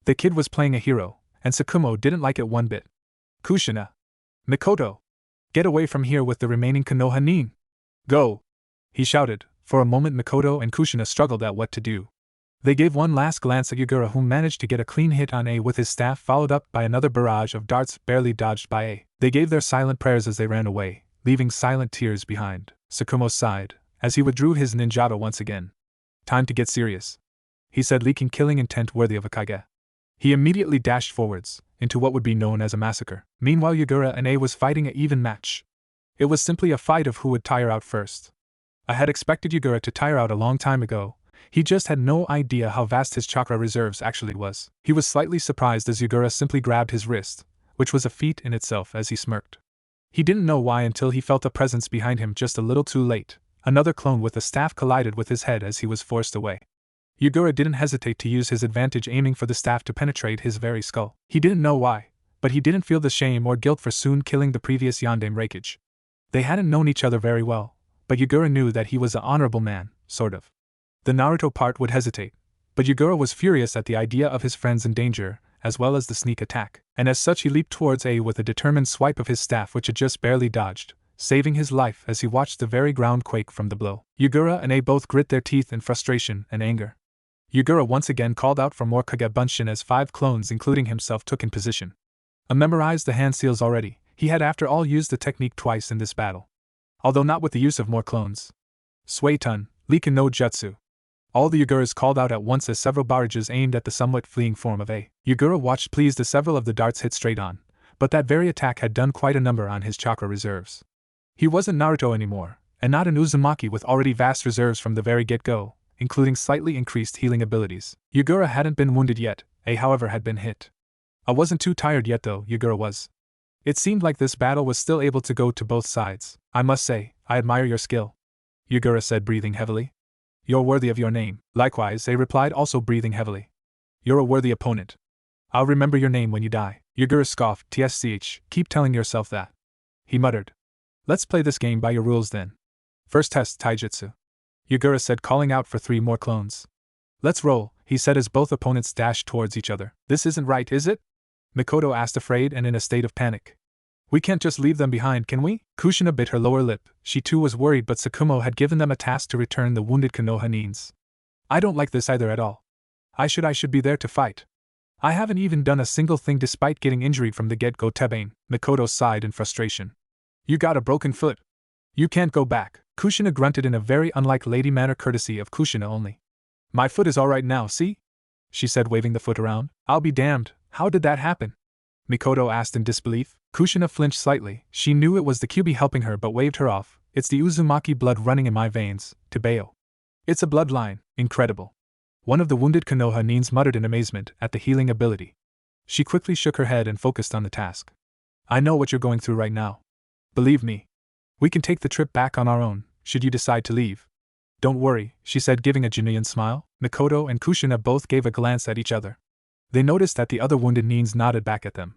The kid was playing a hero, and Sukumo didn't like it one bit. Kushina! Makoto! Get away from here with the remaining Konoha nin! Go! He shouted. For a moment Makoto and Kushina struggled at what to do. They gave one last glance at Yugura, who managed to get a clean hit on A with his staff, followed up by another barrage of darts barely dodged by A. They gave their silent prayers as they ran away, leaving silent tears behind. Sukumo sighed, as he withdrew his ninjato once again. Time to get serious, he said, leaking killing intent worthy of a Kage. He immediately dashed forwards, into what would be known as a massacre. Meanwhile Yugura and A was fighting an even match. It was simply a fight of who would tire out first. I had expected Yugura to tire out a long time ago. He just had no idea how vast his chakra reserves actually was. He was slightly surprised as Yugura simply grabbed his wrist, which was a feat in itself, as he smirked. He didn't know why until he felt a presence behind him just a little too late. Another clone with a staff collided with his head as he was forced away. Yugura didn't hesitate to use his advantage, aiming for the staff to penetrate his very skull. He didn't know why, but he didn't feel the shame or guilt for soon killing the previous Yandame Reikage. They hadn't known each other very well, but Yugura knew that he was an honorable man, sort of. The Naruto part would hesitate, but Yugura was furious at the idea of his friends in danger, as well as the sneak attack, and as such he leaped towards A with a determined swipe of his staff which had just barely dodged, saving his life as he watched the very ground quake from the blow. Yugura and A both grit their teeth in frustration and anger. Yugura once again called out for more Kage Bunshin as 5 clones including himself took in position. A memorized the hand seals already, he had after all used the technique twice in this battle. Although not with the use of more clones. Suetun, Liken no Jutsu. All the Yuguras called out at once as several barrages aimed at the somewhat fleeing form of A. Yugura watched pleased as several of the darts hit straight on, but that very attack had done quite a number on his chakra reserves. He wasn't Naruto anymore, and not an Uzumaki with already vast reserves from the very get-go, including slightly increased healing abilities. Yugura hadn't been wounded yet, A however had been hit. I wasn't too tired yet though, Yugura was. It seemed like this battle was still able to go to both sides. I must say, I admire your skill, Yugura said, breathing heavily. You're worthy of your name. Likewise, A replied, also breathing heavily. You're a worthy opponent. I'll remember your name when you die. Yugura scoffed. TSCH, keep telling yourself that. He muttered. Let's play this game by your rules then. First test taijutsu, Yugura said, calling out for 3 more clones. Let's roll, he said as both opponents dashed towards each other. This isn't right, is it? Makoto asked, afraid and in a state of panic. We can't just leave them behind, can we? Kushina bit her lower lip. She too was worried, but Sukumo had given them a task to return the wounded Konoha nins. I don't like this either at all. I should be there to fight. I haven't even done a single thing despite getting injury from the get-go. Tebane, Makoto sighed in frustration. You got a broken foot. You can't go back. Kushina grunted in a very unlike lady manner, courtesy of Kushina only. My foot is alright now, see? She said, waving the foot around. I'll be damned, how did that happen? Mikoto asked in disbelief. Kushina flinched slightly. She knew it was the QB helping her but waved her off. It's the Uzumaki blood running in my veins, Tebeo. It's a bloodline, incredible. One of the wounded Konoha nins muttered in amazement at the healing ability. She quickly shook her head and focused on the task. I know what you're going through right now. Believe me. We can take the trip back on our own, should you decide to leave. Don't worry, she said, giving a genuine smile. Mikoto and Kushina both gave a glance at each other. They noticed that the other wounded nins nodded back at them.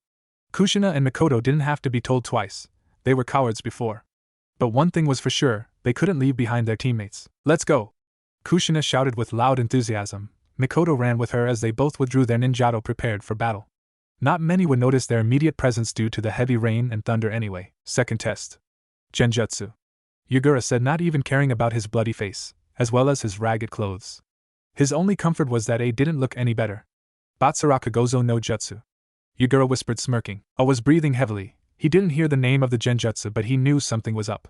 Kushina and Mikoto didn't have to be told twice. They were cowards before. But one thing was for sure, they couldn't leave behind their teammates. Let's go! Kushina shouted with loud enthusiasm. Mikoto ran with her as they both withdrew their ninjato prepared for battle. Not many would notice their immediate presence due to the heavy rain and thunder anyway. Second test. Genjutsu. Yugura said, not even caring about his bloody face, as well as his ragged clothes. His only comfort was that A didn't look any better. Batsuraka Gozo no Jutsu. Yugura whispered, smirking. A was breathing heavily. He didn't hear the name of the genjutsu, but he knew something was up.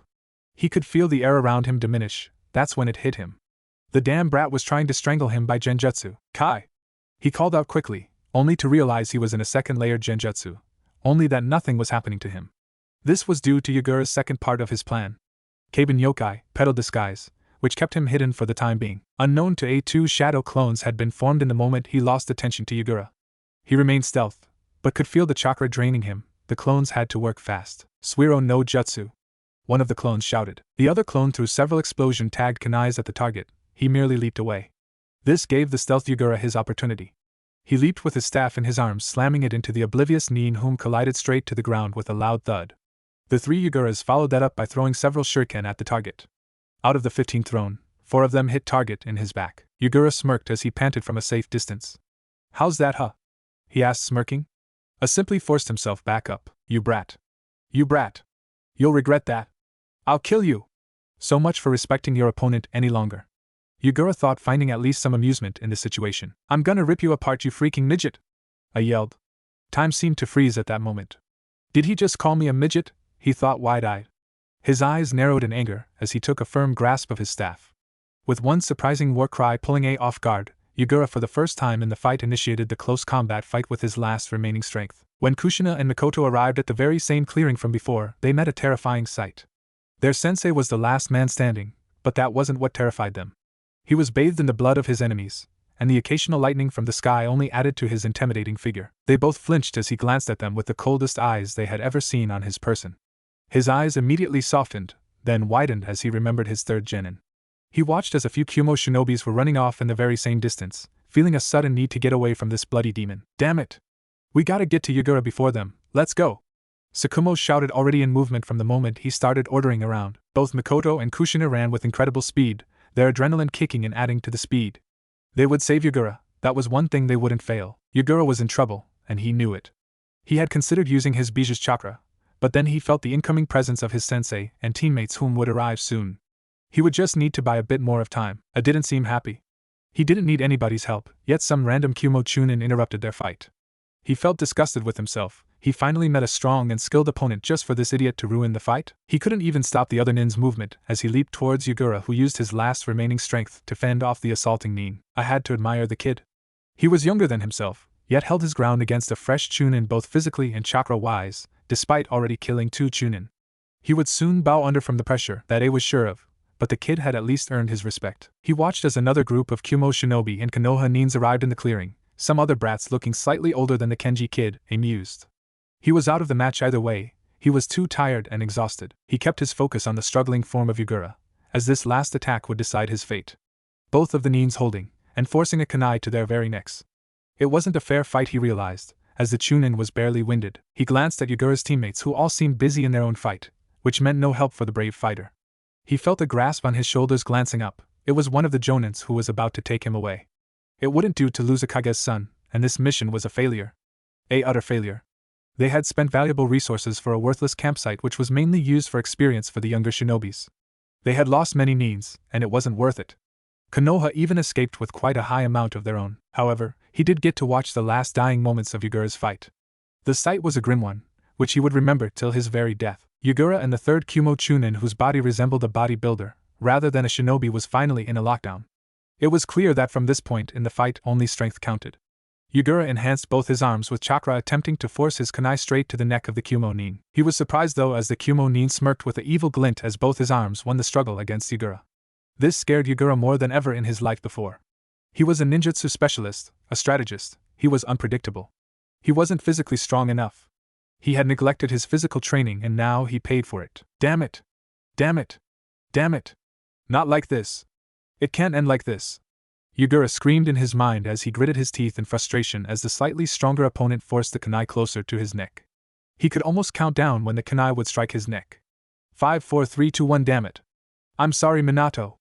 He could feel the air around him diminish. That's when it hit him. The damn brat was trying to strangle him by genjutsu. Kai! He called out quickly, only to realize he was in a second-layered genjutsu, only that nothing was happening to him. This was due to Yugura's second part of his plan. Kaben Yokai, Petal Disguise, which kept him hidden for the time being. Unknown to A2, shadow clones had been formed in the moment he lost attention to Yugura. He remained stealth, but could feel the chakra draining him. The clones had to work fast. Suiro no Jutsu. One of the clones shouted. The other clone threw several explosion-tagged kunais at the target. He merely leaped away. This gave the stealth Yugura his opportunity. He leaped with his staff in his arms, slamming it into the oblivious nin whom collided straight to the ground with a loud thud. The three Yuguras followed that up by throwing several shuriken at the target. Out of the 15 thrown, 4 of them hit target in his back. Yugura smirked as he panted from a safe distance. How's that, huh? He asked, smirking. A simply forced himself back up. You brat. You brat. You'll regret that. I'll kill you. So much for respecting your opponent any longer. Yugura thought, finding at least some amusement in the situation. I'm gonna rip you apart, you freaking midget! I yelled. Time seemed to freeze at that moment. Did he just call me a midget? He thought, wide-eyed. His eyes narrowed in anger as he took a firm grasp of his staff. With one surprising war cry pulling A off guard, Yugura for the first time in the fight initiated the close combat fight with his last remaining strength. When Kushina and Mikoto arrived at the very same clearing from before, they met a terrifying sight. Their sensei was the last man standing, but that wasn't what terrified them. He was bathed in the blood of his enemies, and the occasional lightning from the sky only added to his intimidating figure. They both flinched as he glanced at them with the coldest eyes they had ever seen on his person. His eyes immediately softened, then widened as he remembered his third genin. He watched as a few Kumo shinobis were running off in the very same distance, feeling a sudden need to get away from this bloody demon. Damn it! We gotta get to Yugura before them, let's go! Sukumo shouted, already in movement from the moment he started ordering around. Both Mikoto and Kushina ran with incredible speed, their adrenaline kicking and adding to the speed. They would save Yugura, that was one thing they wouldn't fail. Yugura was in trouble, and he knew it. He had considered using his Biju's chakra, but then he felt the incoming presence of his sensei and teammates whom would arrive soon. He would just need to buy a bit more of time. A didn't seem happy. He didn't need anybody's help, yet some random Kumo Chunin interrupted their fight. He felt disgusted with himself. He finally met a strong and skilled opponent just for this idiot to ruin the fight? He couldn't even stop the other nin's movement as he leaped towards Yugura, who used his last remaining strength to fend off the assaulting nin. I had to admire the kid. He was younger than himself, yet held his ground against a fresh Chunin both physically and chakra-wise, despite already killing 2 Chunin. He would soon bow under from the pressure, that A was sure of, but the kid had at least earned his respect. He watched as another group of Kumo shinobi and Konoha nins arrived in the clearing, some other brats looking slightly older than the Kenji kid, amused. He was out of the match either way. He was too tired and exhausted. He kept his focus on the struggling form of Yugura, as this last attack would decide his fate. Both of the nins holding, and forcing a kunai to their very necks. It wasn't a fair fight, he realized, as the Chunin was barely winded. He glanced at Yugura's teammates who all seemed busy in their own fight, which meant no help for the brave fighter. He felt a grasp on his shoulders glancing up. It was one of the Jonins who was about to take him away. It wouldn't do to lose a Kage's son, and this mission was a failure. A utter failure. They had spent valuable resources for a worthless campsite which was mainly used for experience for the younger shinobis. They had lost many nins, and it wasn't worth it. Konoha even escaped with quite a high amount of their own. However, he did get to watch the last dying moments of Yugura's fight. The sight was a grim one, which he would remember till his very death. Yugura and the third Kumo Chunin, whose body resembled a bodybuilder, rather than a shinobi, was finally in a lockdown. It was clear that from this point in the fight only strength counted. Yugura enhanced both his arms with chakra, attempting to force his kunai straight to the neck of the Kumo nin. He was surprised though, as the Kumo nin smirked with an evil glint as both his arms won the struggle against Yugura. This scared Yugura more than ever in his life before. He was a ninjutsu specialist, a strategist. He was unpredictable. He wasn't physically strong enough. He had neglected his physical training and now he paid for it. Damn it! Damn it! Damn it! Not like this. It can't end like this. Yugura screamed in his mind as he gritted his teeth in frustration as the slightly stronger opponent forced the kunai closer to his neck. He could almost count down when the kunai would strike his neck. 5, 4, 3, 2, 1. Damn it. I'm sorry, Minato.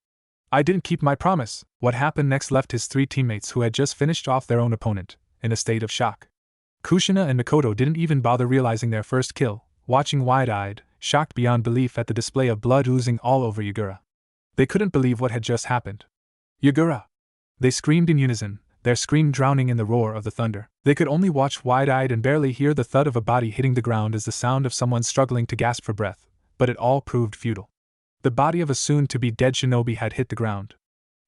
I didn't keep my promise. What happened next left his three teammates, who had just finished off their own opponent, in a state of shock. Kushina and Mikoto didn't even bother realizing their first kill, watching wide-eyed, shocked beyond belief at the display of blood oozing all over Yugura. They couldn't believe what had just happened. Yugura! They screamed in unison, their scream drowning in the roar of the thunder. They could only watch wide-eyed and barely hear the thud of a body hitting the ground as the sound of someone struggling to gasp for breath, but it all proved futile. The body of a soon-to-be dead shinobi had hit the ground.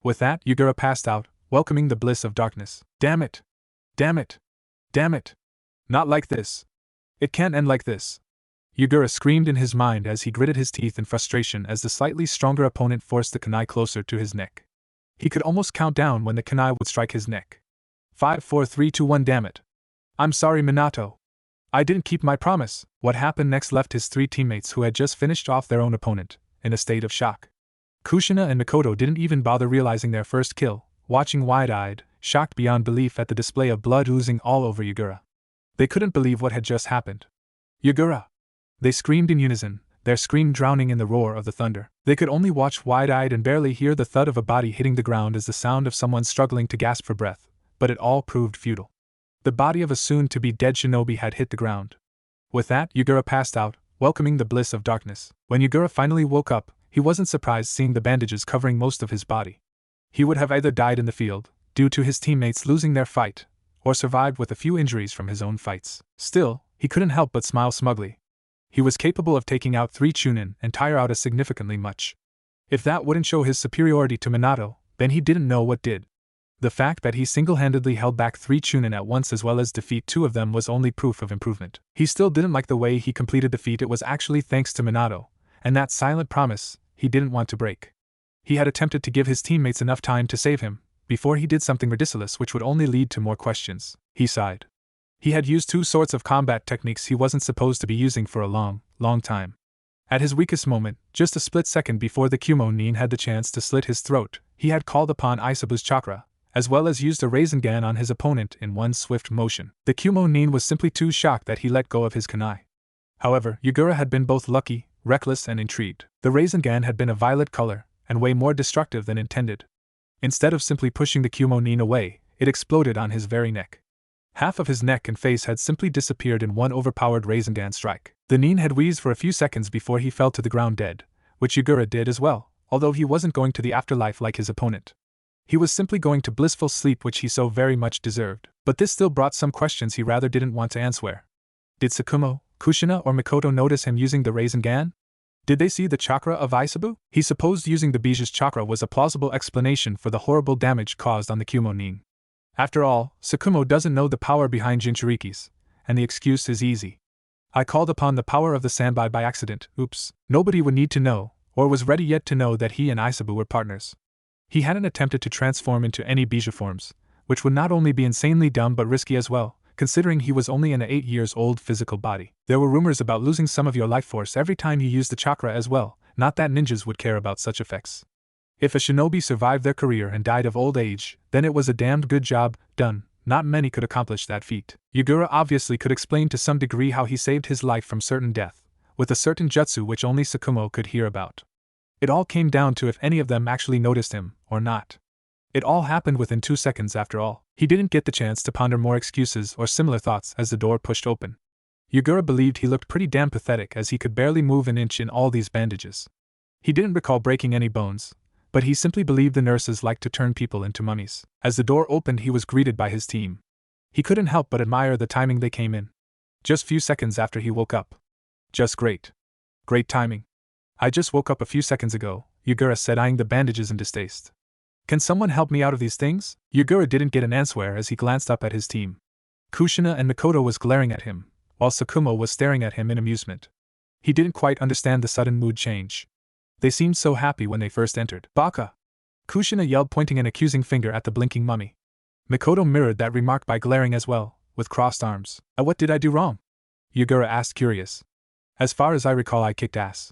With that, Yugura passed out, welcoming the bliss of darkness. Damn it! Damn it! Damn it! Not like this. It can't end like this. Yugura screamed in his mind as he gritted his teeth in frustration as the slightly stronger opponent forced the kunai closer to his neck. He could almost count down when the kunai would strike his neck. 5, 4, 3, 2, 1. Damn it. I'm sorry, Minato. I didn't keep my promise. What happened next left his three teammates, who had just finished off their own opponent, in a state of shock. Kushina and Mikoto didn't even bother realizing their first kill, watching wide-eyed, shocked beyond belief at the display of blood oozing all over Yugura. They couldn't believe what had just happened. Yugura! They screamed in unison, their scream drowning in the roar of the thunder. They could only watch wide-eyed and barely hear the thud of a body hitting the ground as the sound of someone struggling to gasp for breath, but it all proved futile. The body of a soon-to-be dead shinobi had hit the ground. With that, Yugura passed out, welcoming the bliss of darkness. When Yugura finally woke up, he wasn't surprised seeing the bandages covering most of his body. He would have either died in the field, due to his teammates losing their fight, or survived with a few injuries from his own fights. Still, he couldn't help but smile smugly. He was capable of taking out 3 Chunin and tire out as significantly much. If that wouldn't show his superiority to Minato, then he didn't know what did. The fact that he single-handedly held back 3 Chunin at once as well as defeat 2 of them was only proof of improvement. He still didn't like the way he completed the feat. It was actually thanks to Minato, and that silent promise he didn't want to break. He had attempted to give his teammates enough time to save him, before he did something ridiculous which would only lead to more questions. He sighed. He had used 2 sorts of combat techniques he wasn't supposed to be using for a long time. At his weakest moment, just a split second before the Kumo nin had the chance to slit his throat, he had called upon Aisabu's chakra, as well as used a Rasengan on his opponent in one swift motion. The Kumo nin was simply too shocked that he let go of his kunai. However, Yugura had been both lucky, reckless and intrigued. The Rasengan had been a violet color, and way more destructive than intended. Instead of simply pushing the Kumo nin away, it exploded on his very neck. Half of his neck and face had simply disappeared in one overpowered Rasengan strike. The nin had wheezed for a few seconds before he fell to the ground dead, which Yugura did as well, although he wasn't going to the afterlife like his opponent. He was simply going to blissful sleep, which he so very much deserved. But this still brought some questions he rather didn't want to answer. Did Sukumo, Kushina or Mikoto notice him using the Rasengan? Did they see the chakra of Aisabu? He supposed using the Biju's chakra was a plausible explanation for the horrible damage caused on the Kumo nin. After all, Sukumo doesn't know the power behind Jinchurikis, and the excuse is easy. I called upon the power of the Sanbai by accident. Oops. Nobody would need to know, or was ready yet to know, that he and Aisabu were partners. He hadn't attempted to transform into any Biju forms, which would not only be insanely dumb but risky as well, considering he was only in an 8-year-old physical body. There were rumors about losing some of your life force every time you used the chakra as well, not that ninjas would care about such effects. If a shinobi survived their career and died of old age, then it was a damned good job done. Not many could accomplish that feat. Yugura obviously could explain to some degree how he saved his life from certain death, with a certain jutsu which only Sukumo could hear about. It all came down to if any of them actually noticed him, or not. It all happened within 2 seconds after all. He didn't get the chance to ponder more excuses or similar thoughts as the door pushed open. Yugura believed he looked pretty damn pathetic as he could barely move an inch in all these bandages. He didn't recall breaking any bones, but he simply believed the nurses liked to turn people into mummies. As the door opened, he was greeted by his team. He couldn't help but admire the timing they came in. Just few seconds after he woke up. Just great. Great timing. I just woke up a few seconds ago, Yugura said, eyeing the bandages in distaste. Can someone help me out of these things? Yugura didn't get an answer as he glanced up at his team. Kushina and Makoto was glaring at him, while Sukumo was staring at him in amusement. He didn't quite understand the sudden mood change. They seemed so happy when they first entered. Baka! Kushina yelled, pointing an accusing finger at the blinking mummy. Makoto mirrored that remark by glaring as well, with crossed arms. What did I do wrong? Yugura asked, curious. As far as I recall, I kicked ass.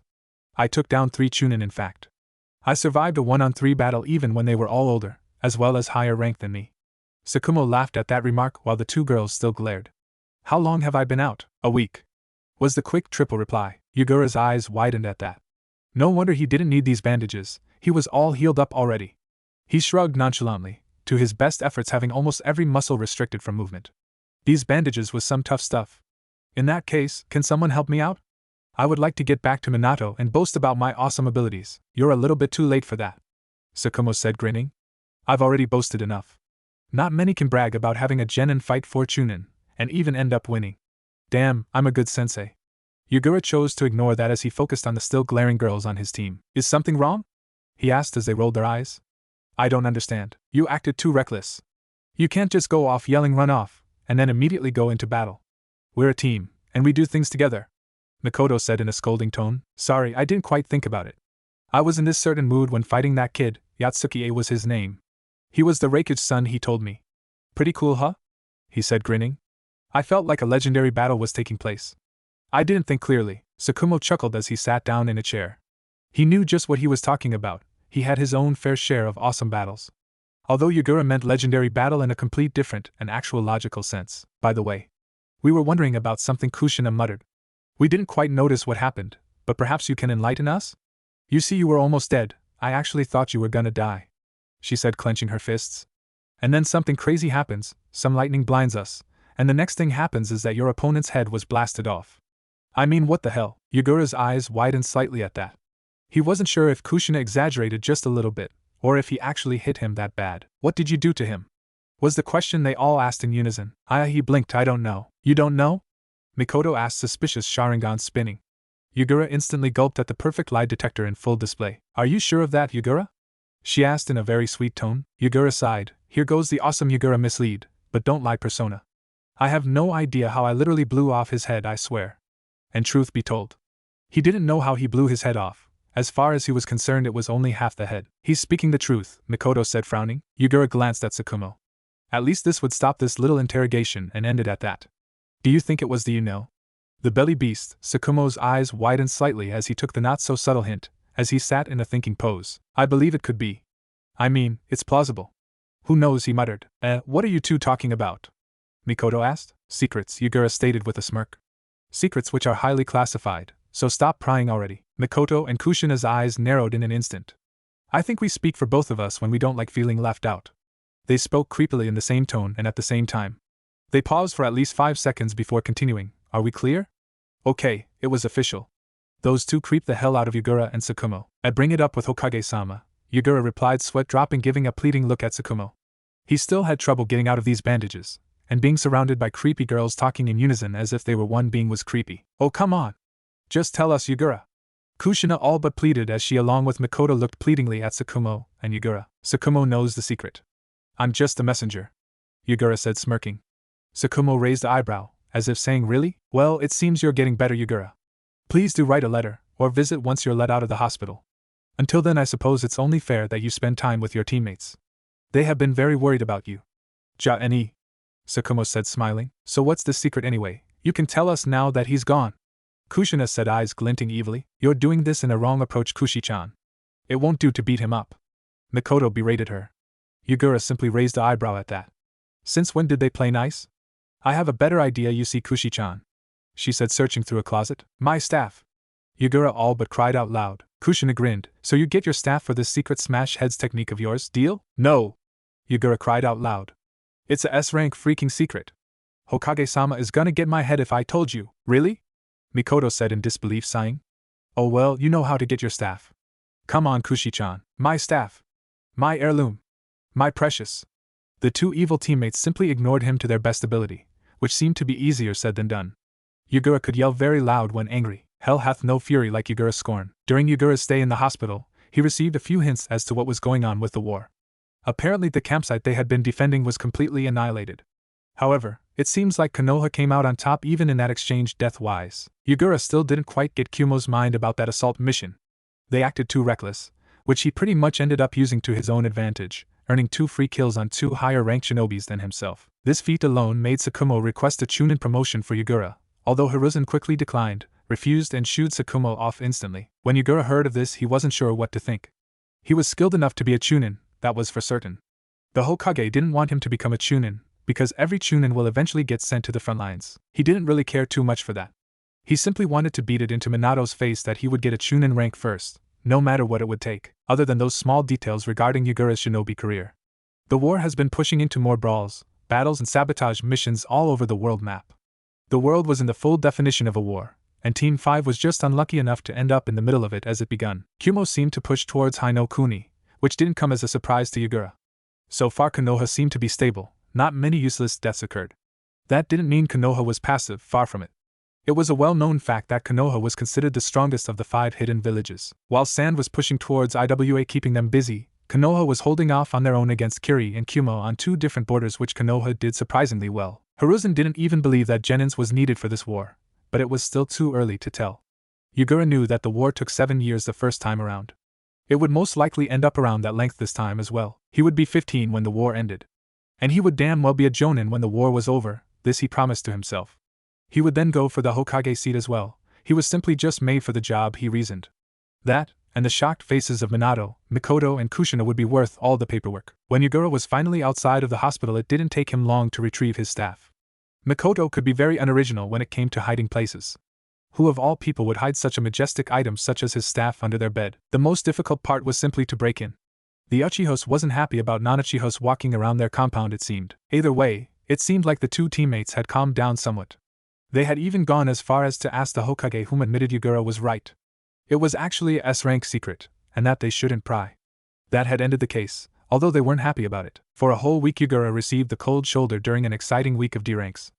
I took down 3 Chunin, in fact. I survived a 1-on-3 battle even when they were all older, as well as higher rank than me. Sukumo laughed at that remark while the 2 girls still glared. How long have I been out? A week, was the quick triple reply. Yugura's eyes widened at that. No wonder he didn't need these bandages, he was all healed up already. He shrugged nonchalantly, to his best efforts having almost every muscle restricted from movement. These bandages was some tough stuff. In that case, can someone help me out? I would like to get back to Minato and boast about my awesome abilities. You're a little bit too late for that, Sukumo said, grinning. I've already boasted enough. Not many can brag about having a genin fight 4 Chunin, and even end up winning. Damn, I'm a good sensei. Yugura chose to ignore that as he focused on the still glaring girls on his team. Is something wrong? He asked as they rolled their eyes. I don't understand. You acted too reckless. You can't just go off yelling run off, and then immediately go into battle. We're a team, and we do things together, Makoto said in a scolding tone. Sorry, I didn't quite think about it. I was in this certain mood when fighting that kid. Yatsuki was his name. He was the Raiku's son, he told me. Pretty cool, huh? He said, grinning. I felt like a legendary battle was taking place. I didn't think clearly, Sukumo chuckled as he sat down in a chair. He knew just what he was talking about. He had his own fair share of awesome battles. Although Yugura meant legendary battle in a complete different and actual logical sense. By the way, we were wondering about something, Kushina muttered. We didn't quite notice what happened, but perhaps you can enlighten us? You see, you were almost dead. I actually thought you were gonna die, she said, clenching her fists. And then something crazy happens, some lightning blinds us, and the next thing happens is that your opponent's head was blasted off. I mean, what the hell? Yugura's eyes widened slightly at that. He wasn't sure if Kushina exaggerated just a little bit, or if he actually hit him that bad. What did you do to him? Was the question they all asked in unison. He blinked. I don't know. You don't know? Makoto asked, suspicious Sharingan spinning. Yugura instantly gulped at the perfect lie detector in full display. Are you sure of that, Yugura? She asked in a very sweet tone. Yugura sighed. Here goes the awesome Yugura mislead, but don't lie persona. I have no idea how I literally blew off his head, I swear. And truth be told, he didn't know how he blew his head off. As far as he was concerned, it was only half the head. He's speaking the truth, Makoto said, frowning. Yugura glanced at Sukumo. At least this would stop this little interrogation and end it at that. Do you think it was the belly beast? Sukumo's eyes widened slightly as he took the not-so-subtle hint, as he sat in a thinking pose. I believe it could be. I mean, it's plausible. Who knows, he muttered. What are you two talking about? Makoto asked. Secrets, Yugura stated with a smirk. Secrets which are highly classified, so stop prying already. Makoto and Kushina's eyes narrowed in an instant. I think we speak for both of us when we don't like feeling left out. They spoke creepily in the same tone and at the same time. They paused for at least 5 seconds before continuing. Are we clear? Okay, it was official. Those two creeped the hell out of Yugura and Sukumo. I bring it up with Hokage-sama, Yugura replied, sweat dropping, giving a pleading look at Sukumo. He still had trouble getting out of these bandages, and being surrounded by creepy girls talking in unison as if they were one being was creepy. Oh, come on. Just tell us, Yugura. Kushina all but pleaded as she along with Makoto looked pleadingly at Sukumo and Yugura. Sukumo knows the secret. I'm just a messenger, Yugura said, smirking. Sukumo raised an eyebrow, as if saying, really? Well, it seems you're getting better, Yugura. Please do write a letter, or visit once you're let out of the hospital. Until then, I suppose it's only fair that you spend time with your teammates. They have been very worried about you. Ja-ni, Sukumo said, smiling. So what's the secret anyway? You can tell us now that he's gone. Kushina said, eyes glinting evilly. You're doing this in a wrong approach, Kushi-chan. It won't do to beat him up. Makoto berated her. Yugura simply raised an eyebrow at that. Since when did they play nice? I have a better idea, you see, Kushi-chan, she said, searching through a closet. My staff. Yugura all but cried out loud. Kushina grinned. So you get your staff for this secret smash heads technique of yours, deal? No! Yugura cried out loud. It's a S-rank freaking secret. Hokage-sama is gonna get my head if I told you. Really? Makoto said in disbelief, sighing. Oh well, you know how to get your staff. Come on, Kushi-chan. My staff. My heirloom. My precious. The two evil teammates simply ignored him to their best ability, which seemed to be easier said than done. Yugura could yell very loud when angry. Hell hath no fury like Yugura's scorn. During Yugura's stay in the hospital, he received a few hints as to what was going on with the war. Apparently the campsite they had been defending was completely annihilated. However, it seems like Konoha came out on top even in that exchange death-wise. Yugura still didn't quite get Kumo's mind about that assault mission. They acted too reckless, which he pretty much ended up using to his own advantage, earning 2 free kills on 2 higher-ranked shinobis than himself. This feat alone made Sukumo request a Chunin promotion for Yugura, although Hiruzen quickly declined, refused and shooed Sukumo off instantly. When Yugura heard of this, he wasn't sure what to think. He was skilled enough to be a Chunin, that was for certain. The Hokage didn't want him to become a Chunin, because every Chunin will eventually get sent to the front lines. He didn't really care too much for that. He simply wanted to beat it into Minato's face that he would get a Chunin rank first, no matter what it would take, other than those small details regarding Yugura's shinobi career. The war has been pushing into more brawls, battles and sabotage missions all over the world map. The world was in the full definition of a war, and Team 5 was just unlucky enough to end up in the middle of it as it begun. Kumo seemed to push towards Haino Kuni, which didn't come as a surprise to Yugura. So far Konoha seemed to be stable, not many useless deaths occurred. That didn't mean Konoha was passive, far from it. It was a well-known fact that Konoha was considered the strongest of the 5 hidden villages. While Sand was pushing towards IWA keeping them busy, Konoha was holding off on their own against Kiri and Kumo on 2 different borders, which Konoha did surprisingly well. Hiruzen didn't even believe that Genins was needed for this war, but it was still too early to tell. Yugura knew that the war took 7 years the first time around. It would most likely end up around that length this time as well. He would be 15 when the war ended. And he would damn well be a Jonin when the war was over, this he promised to himself. He would then go for the Hokage seat as well. He was simply just made for the job, he reasoned. That, and the shocked faces of Minato, Mikoto and Kushina would be worth all the paperwork. When Yugura was finally outside of the hospital, it didn't take him long to retrieve his staff. Mikoto could be very unoriginal when it came to hiding places. Who of all people would hide such a majestic item such as his staff under their bed? The most difficult part was simply to break in. The Uchihos wasn't happy about non-Uchihos walking around their compound, it seemed. Either way, it seemed like the 2 teammates had calmed down somewhat. They had even gone as far as to ask the Hokage, whom admitted Yugura was right. It was actually a S-rank secret, and that they shouldn't pry. That had ended the case, although they weren't happy about it. For a whole week Yugura received the cold shoulder during an exciting week of D-ranks.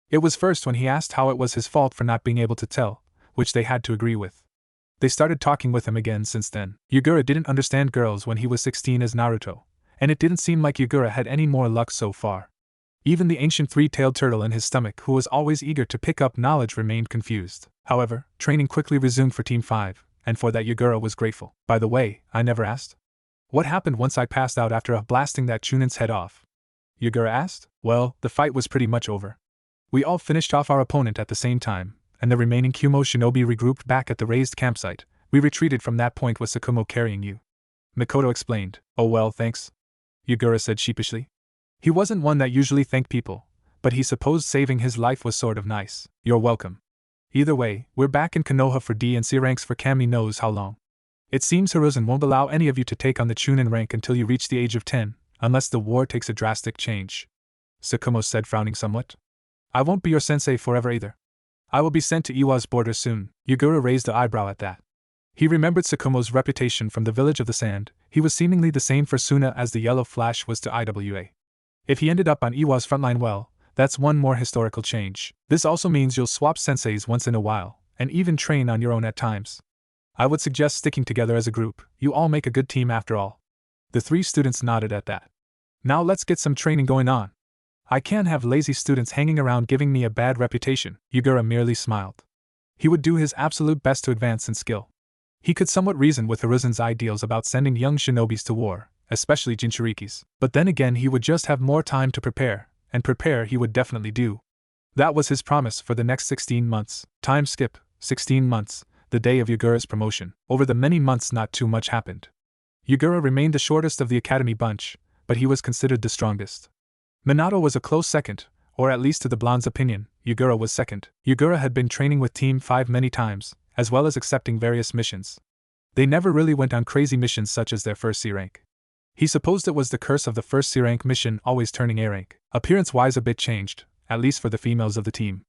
It was first when he asked how it was his fault for not being able to tell, which they had to agree with. They started talking with him again since then. Yugura didn't understand girls when he was 16 as Naruto, and it didn't seem like Yugura had any more luck so far. Even the ancient 3-tailed turtle in his stomach, who was always eager to pick up knowledge, remained confused. However, training quickly resumed for Team 5, and for that Yugura was grateful. By the way, I never asked. What happened once I passed out after blasting that Chunin's head off? Yugura asked. Well, the fight was pretty much over. We all finished off our opponent at the same time, and the remaining Kumo shinobi regrouped back at the raised campsite. We retreated from that point with Sukumo carrying you. Mikoto explained. Oh well, thanks, Yugura said sheepishly. He wasn't one that usually thanked people, but he supposed saving his life was sort of nice. You're welcome. Either way, we're back in Konoha for D and C ranks for Kami knows how long. It seems Hiruzen won't allow any of you to take on the Chunin rank until you reach the age of 10, unless the war takes a drastic change, Sukumo said, frowning somewhat. I won't be your sensei forever either. I will be sent to Iwa's border soon. Yugura raised an eyebrow at that. He remembered Sukumo's reputation from the village of the sand. He was seemingly the same for Suna as the Yellow Flash was to IWA. If he ended up on Iwa's frontline, well, that's one more historical change. This also means you'll swap senseis once in a while, and even train on your own at times. I would suggest sticking together as a group. You all make a good team after all. The 3 students nodded at that. Now let's get some training going on. I can't have lazy students hanging around giving me a bad reputation. Yugura merely smiled. He would do his absolute best to advance in skill. He could somewhat reason with Hiruzen's ideals about sending young shinobis to war, especially Jinchurikis, but then again he would just have more time to prepare, and prepare he would definitely do. That was his promise for the next 16 months. Time skip, 16 months, the day of Yugura's promotion. Over the many months not too much happened. Yugura remained the shortest of the academy bunch, but he was considered the strongest. Minato was a close second, or at least to the blonde's opinion, Yugura was second. Yugura had been training with Team 5 many times, as well as accepting various missions. They never really went on crazy missions such as their first C rank. He supposed it was the curse of the first C rank mission always turning A rank. Appearance-wise a bit changed, at least for the females of the team.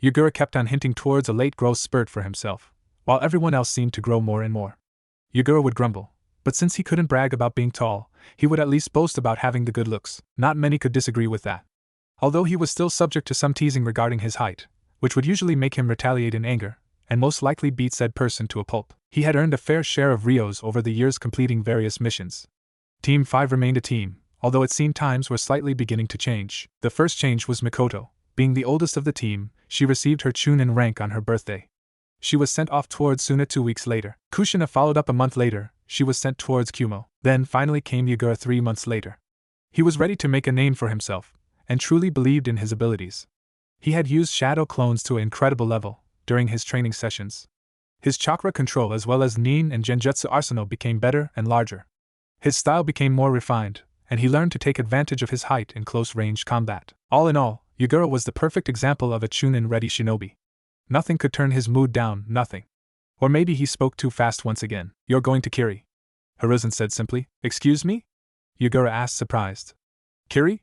Yugura kept on hinting towards a late growth spurt for himself, while everyone else seemed to grow more and more. Yugura would grumble, but since he couldn't brag about being tall, he would at least boast about having the good looks. Not many could disagree with that. Although he was still subject to some teasing regarding his height, which would usually make him retaliate in anger, and most likely beat said person to a pulp. He had earned a fair share of Rios over the years completing various missions. Team 5 remained a team, although it seemed times were slightly beginning to change. The first change was Mikoto. Being the oldest of the team, she received her Chunin rank on her birthday. She was sent off towards Suna 2 weeks later. Kushina followed up a month later. She was sent towards Kumo. Then finally came Yagura 3 months later. He was ready to make a name for himself, and truly believed in his abilities. He had used shadow clones to an incredible level during his training sessions. His chakra control as well as nin and genjutsu arsenal became better and larger. His style became more refined, and he learned to take advantage of his height in close-range combat. All in all, Yagura was the perfect example of a Chunin-ready shinobi. Nothing could turn his mood down, nothing. Or maybe he spoke too fast once again. "You're going to Kiri?" Hiruzen said simply. "Excuse me?" Yagura asked, surprised. "Kiri?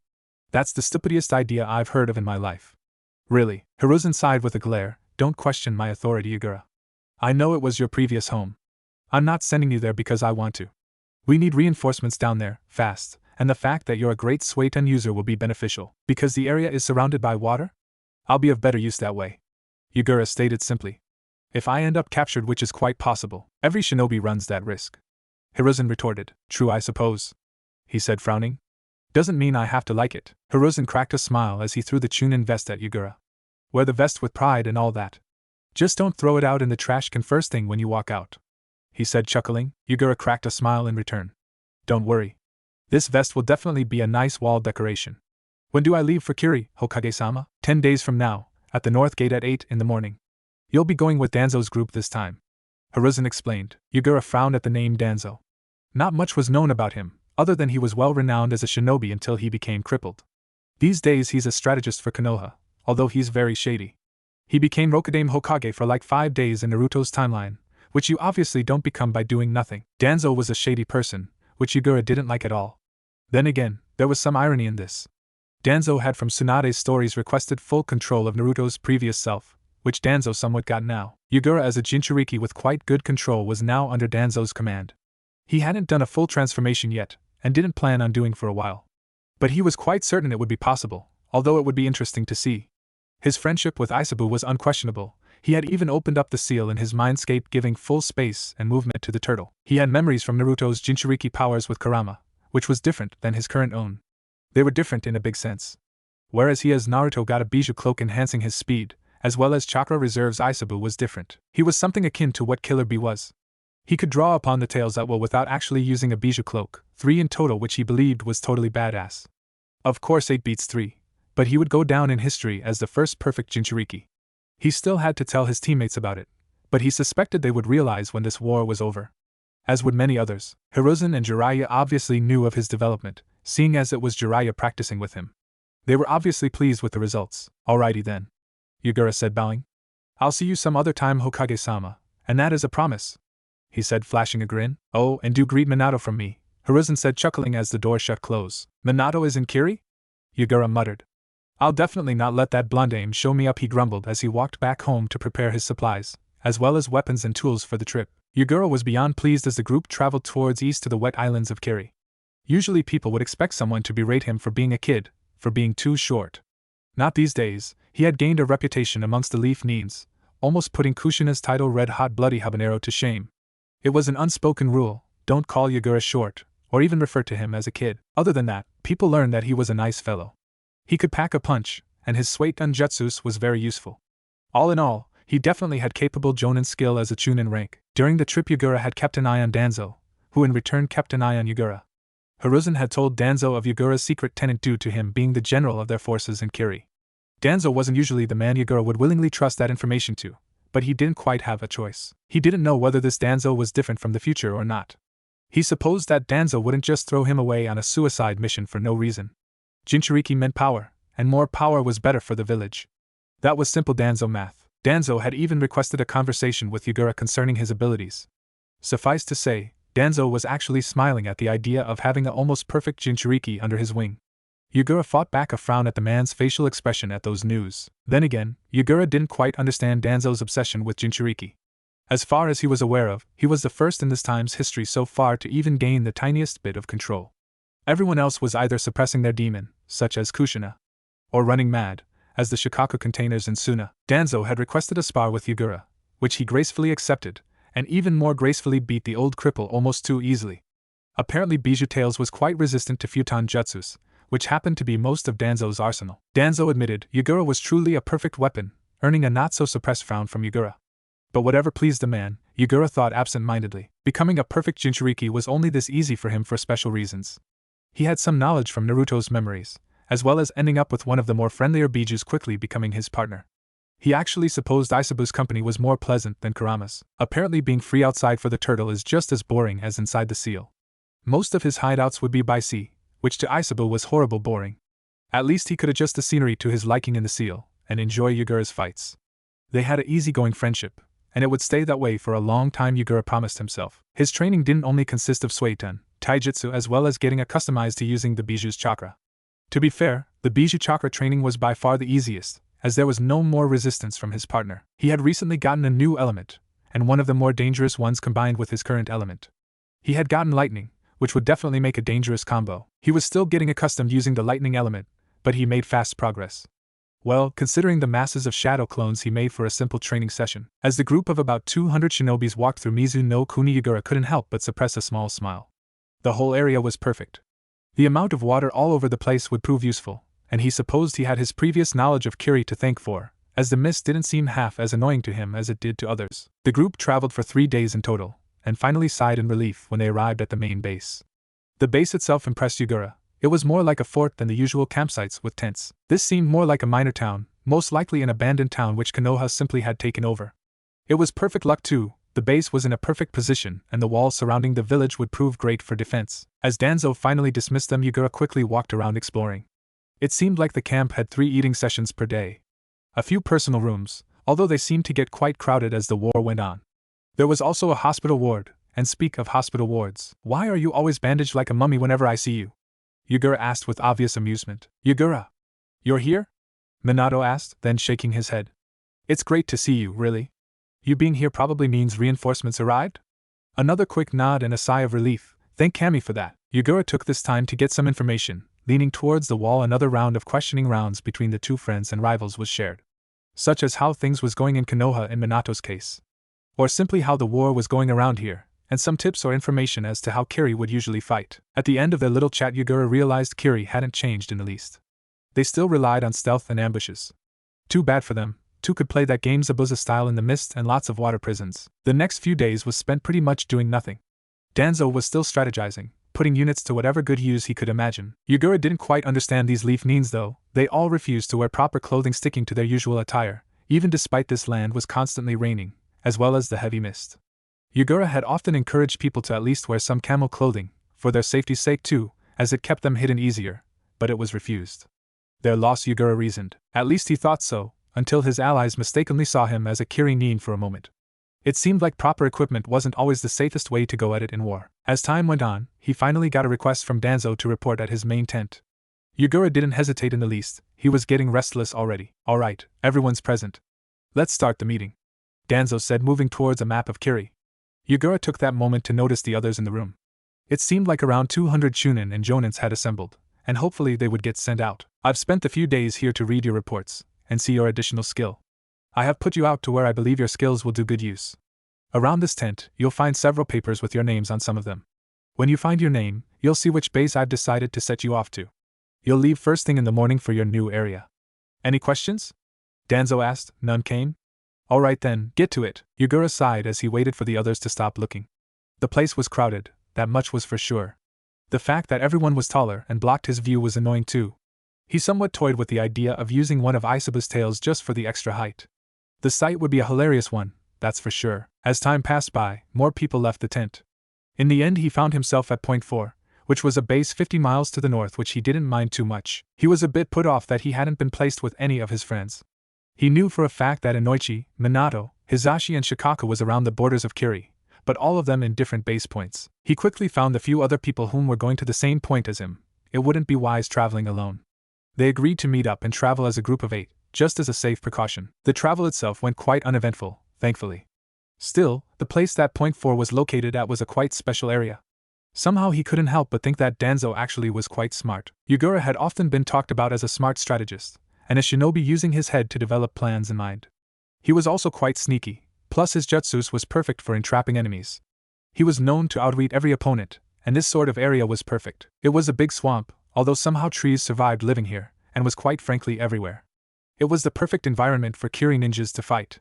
That's the stupidest idea I've heard of in my life." "Really?" Hiruzen sighed with a glare. "Don't question my authority, Yagura. I know it was your previous home. I'm not sending you there because I want to. We need reinforcements down there, fast, and the fact that you're a great Suiten user will be beneficial. Because the area is surrounded by water? I'll be of better use that way," Yagura stated simply. "If I end up captured, which is quite possible, every shinobi runs that risk." Hiruzen retorted. "True, I suppose," he said, frowning. "Doesn't mean I have to like it." Hiruzen cracked a smile as he threw the Chunin vest at Yagura. "Wear the vest with pride and all that. Just don't throw it out in the trash can first thing when you walk out," he said, chuckling. Yagura cracked a smile in return. "Don't worry. This vest will definitely be a nice wall decoration." "When do I leave for Kiri, Hokage-sama?" 10 days from now, at the North Gate at 8 in the morning. You'll be going with Danzo's group this time," Hiruzen explained. Yagura frowned at the name Danzo. Not much was known about him, other than he was well renowned as a shinobi until he became crippled. These days he's a strategist for Konoha, although he's very shady. He became Rokudame Hokage for like 5 days in Naruto's timeline, which you obviously don't become by doing nothing. Danzo was a shady person, which Yagura didn't like at all. Then again, there was some irony in this. Danzo had from Tsunade's stories requested full control of Naruto's previous self, which Danzo somewhat got now. Yagura as a Jinchuriki with quite good control was now under Danzo's command. He hadn't done a full transformation yet, and didn't plan on doing for a while. But he was quite certain it would be possible, although it would be interesting to see. His friendship with Isabu was unquestionable. He had even opened up the seal in his mindscape, giving full space and movement to the turtle. He had memories from Naruto's Jinchuriki powers with Kurama, which was different than his current own. They were different in a big sense. Whereas he as Naruto got a Biju cloak enhancing his speed, as well as chakra reserves, Isabu was different. He was something akin to what Killer Bee was. He could draw upon the tails at will without actually using a Biju cloak, 3 in total, which he believed was totally badass. Of course 8 beats 3, but he would go down in history as the first perfect Jinchuriki. He still had to tell his teammates about it, but he suspected they would realize when this war was over. As would many others, Hiruzen and Jiraiya obviously knew of his development, seeing as it was Jiraiya practicing with him. They were obviously pleased with the results. "Alrighty then," Yagura said, bowing. "I'll see you some other time, Hokage-sama, and that is a promise," he said, flashing a grin. "Oh, and do greet Minato from me," Hiruzen said, chuckling as the door shut close. "Minato is in Kiri?" Yagura muttered. "I'll definitely not let that blonde show me up," he grumbled as he walked back home to prepare his supplies, as well as weapons and tools for the trip. Yagura was beyond pleased as the group traveled towards east to the wet islands of Kiri. Usually people would expect someone to berate him for being a kid, for being too short. Not these days. He had gained a reputation amongst the Leaf Nines, almost putting Kushina's title Red Hot Bloody Habanero to shame. It was an unspoken rule, don't call Yagura short, or even refer to him as a kid. Other than that, people learned that he was a nice fellow. He could pack a punch, and his Suiten jutsus was very useful. All in all, he definitely had capable Jonin skill as a Chunin rank. During the trip, Yagura had kept an eye on Danzo, who in return kept an eye on Yagura. Hiruzen had told Danzo of Yagura's secret tenet due to him being the general of their forces in Kiri. Danzo wasn't usually the man Yagura would willingly trust that information to, but he didn't quite have a choice. He didn't know whether this Danzo was different from the future or not. He supposed that Danzo wouldn't just throw him away on a suicide mission for no reason. Jinchuriki meant power, and more power was better for the village. That was simple Danzo math. Danzo had even requested a conversation with Yagura concerning his abilities. Suffice to say, Danzo was actually smiling at the idea of having an almost perfect Jinchuriki under his wing. Yagura fought back a frown at the man's facial expression at those news. Then again, Yagura didn't quite understand Danzo's obsession with Jinchuriki. As far as he was aware of, he was the first in this time's history so far to even gain the tiniest bit of control. Everyone else was either suppressing their demon, such as Kushina, or running mad, as the Shikaku containers in Suna. Danzo had requested a spar with Yagura, which he gracefully accepted, and even more gracefully beat the old cripple almost too easily. Apparently Biju Tails was quite resistant to futon jutsus, which happened to be most of Danzo's arsenal. Danzo admitted Yagura was truly a perfect weapon, earning a not-so-suppressed frown from Yagura. But whatever pleased the man, Yagura thought absent-mindedly. Becoming a perfect Jinchuriki was only this easy for him for special reasons. He had some knowledge from Naruto's memories, as well as ending up with one of the more friendlier Bijus quickly becoming his partner. He actually supposed Aisabu's company was more pleasant than Kurama's. Apparently being free outside for the turtle is just as boring as inside the seal. Most of his hideouts would be by sea, which to Aisabu was horrible boring. At least he could adjust the scenery to his liking in the seal, and enjoy Yagura's fights. They had an easygoing friendship, and it would stay that way for a long time, Yagura promised himself. His training didn't only consist of Suiton, Taijutsu, as well as getting accustomed to using the Biju's chakra. To be fair, the Biju chakra training was by far the easiest, as there was no more resistance from his partner. He had recently gotten a new element, and one of the more dangerous ones combined with his current element. He had gotten lightning, which would definitely make a dangerous combo. He was still getting accustomed using the lightning element, but he made fast progress. Well, considering the masses of shadow clones he made for a simple training session. As the group of about 200 shinobis walked through Mizu no Kuni, Yagura couldn't help but suppress a small smile. The whole area was perfect. The amount of water all over the place would prove useful, and he supposed he had his previous knowledge of Kiri to thank for, as the mist didn't seem half as annoying to him as it did to others. The group traveled for 3 days in total, and finally sighed in relief when they arrived at the main base. The base itself impressed Yagura. It was more like a fort than the usual campsites with tents. This seemed more like a minor town, most likely an abandoned town which Konoha simply had taken over. It was perfect luck too. The base was in a perfect position, and the walls surrounding the village would prove great for defense. As Danzo finally dismissed them, Yagura quickly walked around exploring. It seemed like the camp had 3 eating sessions per day. A few personal rooms, although they seemed to get quite crowded as the war went on. There was also a hospital ward, and speak of hospital wards, why are you always bandaged like a mummy whenever I see you? Yagura asked with obvious amusement. Yagura! You're here? Minato asked, then shaking his head. It's great to see you, really. You being here probably means reinforcements arrived? Another quick nod and a sigh of relief. Thank Kami for that. Yagura took this time to get some information. Leaning towards the wall, another round of questioning rounds between the two friends and rivals was shared. Such as how things was going in Konoha in Minato's case. Or simply how the war was going around here, and some tips or information as to how Kiri would usually fight. At the end of their little chat, Yagura realized Kiri hadn't changed in the least. They still relied on stealth and ambushes. Too bad for them. Two could play that game Zabuza style in the mist and lots of water prisons. The next few days was spent pretty much doing nothing. Danzo was still strategizing, putting units to whatever good use he could imagine. Yagura didn't quite understand these leaf means though. They all refused to wear proper clothing, sticking to their usual attire, even despite this land was constantly raining, as well as the heavy mist. Yagura had often encouraged people to at least wear some camel clothing, for their safety's sake too, as it kept them hidden easier, but it was refused. Their loss, Yagura reasoned. At least he thought so, until his allies mistakenly saw him as a Kiri nin for a moment. It seemed like proper equipment wasn't always the safest way to go at it in war. As time went on, he finally got a request from Danzo to report at his main tent. Yagura didn't hesitate in the least. He was getting restless already. Alright, everyone's present. Let's start the meeting, Danzo said, moving towards a map of Kiri. Yagura took that moment to notice the others in the room. It seemed like around 200 Chunin and Jonins had assembled, and hopefully they would get sent out. I've spent a few days here to read your reports, and see your additional skill. I have put you out to where I believe your skills will do good use. Around this tent, you'll find several papers with your names on some of them. When you find your name, you'll see which base I've decided to set you off to. You'll leave first thing in the morning for your new area. Any questions? Danzo asked. None came? Alright then, get to it. Yagura sighed as he waited for the others to stop looking. The place was crowded, that much was for sure. The fact that everyone was taller and blocked his view was annoying too. He somewhat toyed with the idea of using one of Aisabu's tails just for the extra height. The sight would be a hilarious one, that's for sure. As time passed by, more people left the tent. In the end he found himself at Point 4, which was a base 50 miles to the north, which he didn't mind too much. He was a bit put off that he hadn't been placed with any of his friends. He knew for a fact that Inoichi, Minato, Hizashi and Shikaku was around the borders of Kiri, but all of them in different base points. He quickly found the few other people whom were going to the same point as him. It wouldn't be wise traveling alone. They agreed to meet up and travel as a group of 8, just as a safe precaution. The travel itself went quite uneventful, thankfully. Still, the place that Point 4 was located at was a quite special area. Somehow he couldn't help but think that Danzo actually was quite smart. Yagura had often been talked about as a smart strategist, and a shinobi using his head to develop plans in mind. He was also quite sneaky, plus his jutsus was perfect for entrapping enemies. He was known to outwit every opponent, and this sort of area was perfect. It was a big swamp, although somehow trees survived living here, and was quite frankly everywhere. It was the perfect environment for Kiri ninjas to fight.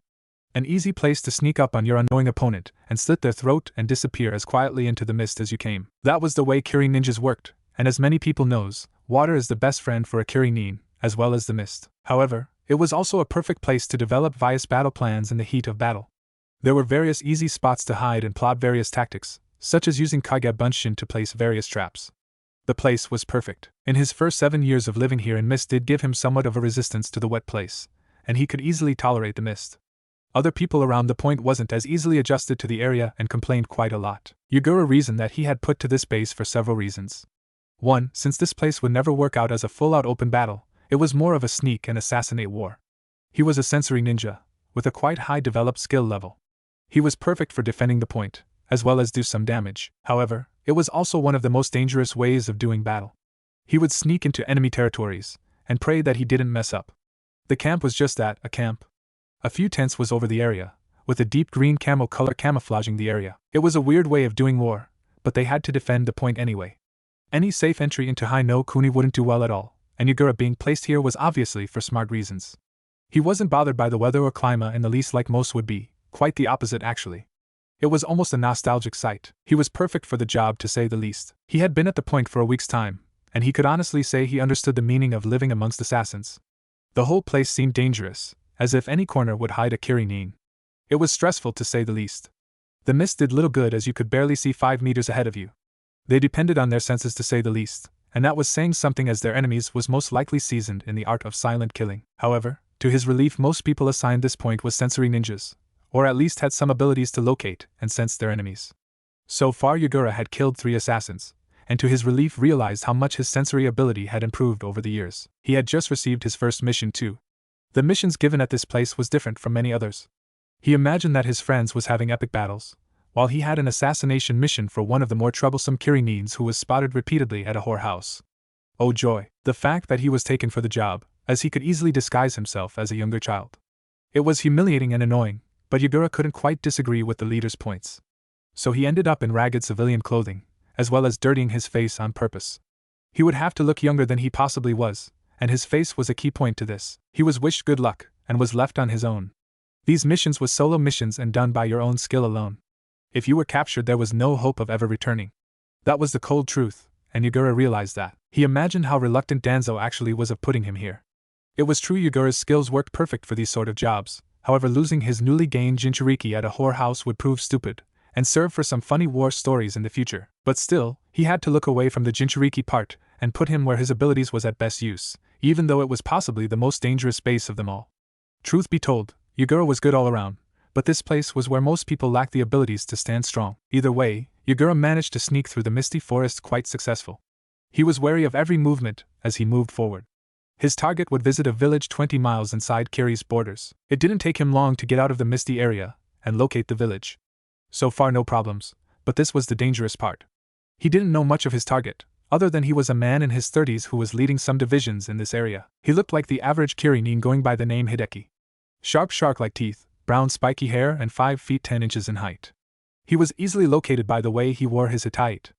An easy place to sneak up on your unknowing opponent and slit their throat and disappear as quietly into the mist as you came. That was the way Kiri ninjas worked, and as many people knows, water is the best friend for a Kiri nin, as well as the mist. However, it was also a perfect place to develop various battle plans in the heat of battle. There were various easy spots to hide and plot various tactics, such as using Kage Bunshin to place various traps. The place was perfect. In his first 7 years of living here, mist did give him somewhat of a resistance to the wet place, and he could easily tolerate the mist. Other people around the point wasn't as easily adjusted to the area and complained quite a lot. Yugura reasoned that he had put to this base for several reasons. 1. Since this place would never work out as a full-out open battle, it was more of a sneak and assassinate war. He was a sensory ninja, with a quite high developed skill level. He was perfect for defending the point, as well as do some damage. However, it was also one of the most dangerous ways of doing battle. He would sneak into enemy territories, and pray that he didn't mess up. The camp was just that, a camp. A few tents was over the area, with a deep green camo color camouflaging the area. It was a weird way of doing war, but they had to defend the point anyway. Any safe entry into Hai no Kuni wouldn't do well at all, and Yugura being placed here was obviously for smart reasons. He wasn't bothered by the weather or climate in the least like most would be, quite the opposite actually. It was almost a nostalgic sight. He was perfect for the job to say the least. He had been at the point for a week's time, and he could honestly say he understood the meaning of living amongst assassins. The whole place seemed dangerous, as if any corner would hide a Kiri nin. It was stressful to say the least. The mist did little good as you could barely see 5 meters ahead of you. They depended on their senses to say the least, and that was saying something as their enemies was most likely seasoned in the art of silent killing. However, to his relief most people assigned this point was sensory ninjas, or at least had some abilities to locate and sense their enemies. So far Yugura had killed 3 assassins, and to his relief realized how much his sensory ability had improved over the years. He had just received his first mission too. The missions given at this place was different from many others. He imagined that his friends was having epic battles, while he had an assassination mission for one of the more troublesome Kiri nins who was spotted repeatedly at a whorehouse. Oh joy, the fact that he was taken for the job, as he could easily disguise himself as a younger child. It was humiliating and annoying, but Yugura couldn't quite disagree with the leader's points. So he ended up in ragged civilian clothing, as well as dirtying his face on purpose. He would have to look younger than he possibly was, and his face was a key point to this. He was wished good luck, and was left on his own. These missions was solo missions and done by your own skill alone. If you were captured there was no hope of ever returning. That was the cold truth, and Yugura realized that. He imagined how reluctant Danzo actually was of putting him here. It was true Yugura's skills worked perfect for these sort of jobs, however losing his newly gained Jinchuriki at a whorehouse would prove stupid, and serve for some funny war stories in the future. But still, he had to look away from the Jinchuriki part, and put him where his abilities was at best use, even though it was possibly the most dangerous base of them all. Truth be told, Yugura was good all around, but this place was where most people lacked the abilities to stand strong. Either way, Yugura managed to sneak through the misty forest quite successful. He was wary of every movement as he moved forward. His target would visit a village 20 miles inside Kiri's borders. It didn't take him long to get out of the misty area and locate the village. So far no problems, but this was the dangerous part. He didn't know much of his target, other than he was a man in his 30s who was leading some divisions in this area. He looked like the average Kiri nin going by the name Hideki. Sharp shark-like teeth, brown spiky hair and 5 feet 10 inches in height. He was easily located by the way he wore his hitite.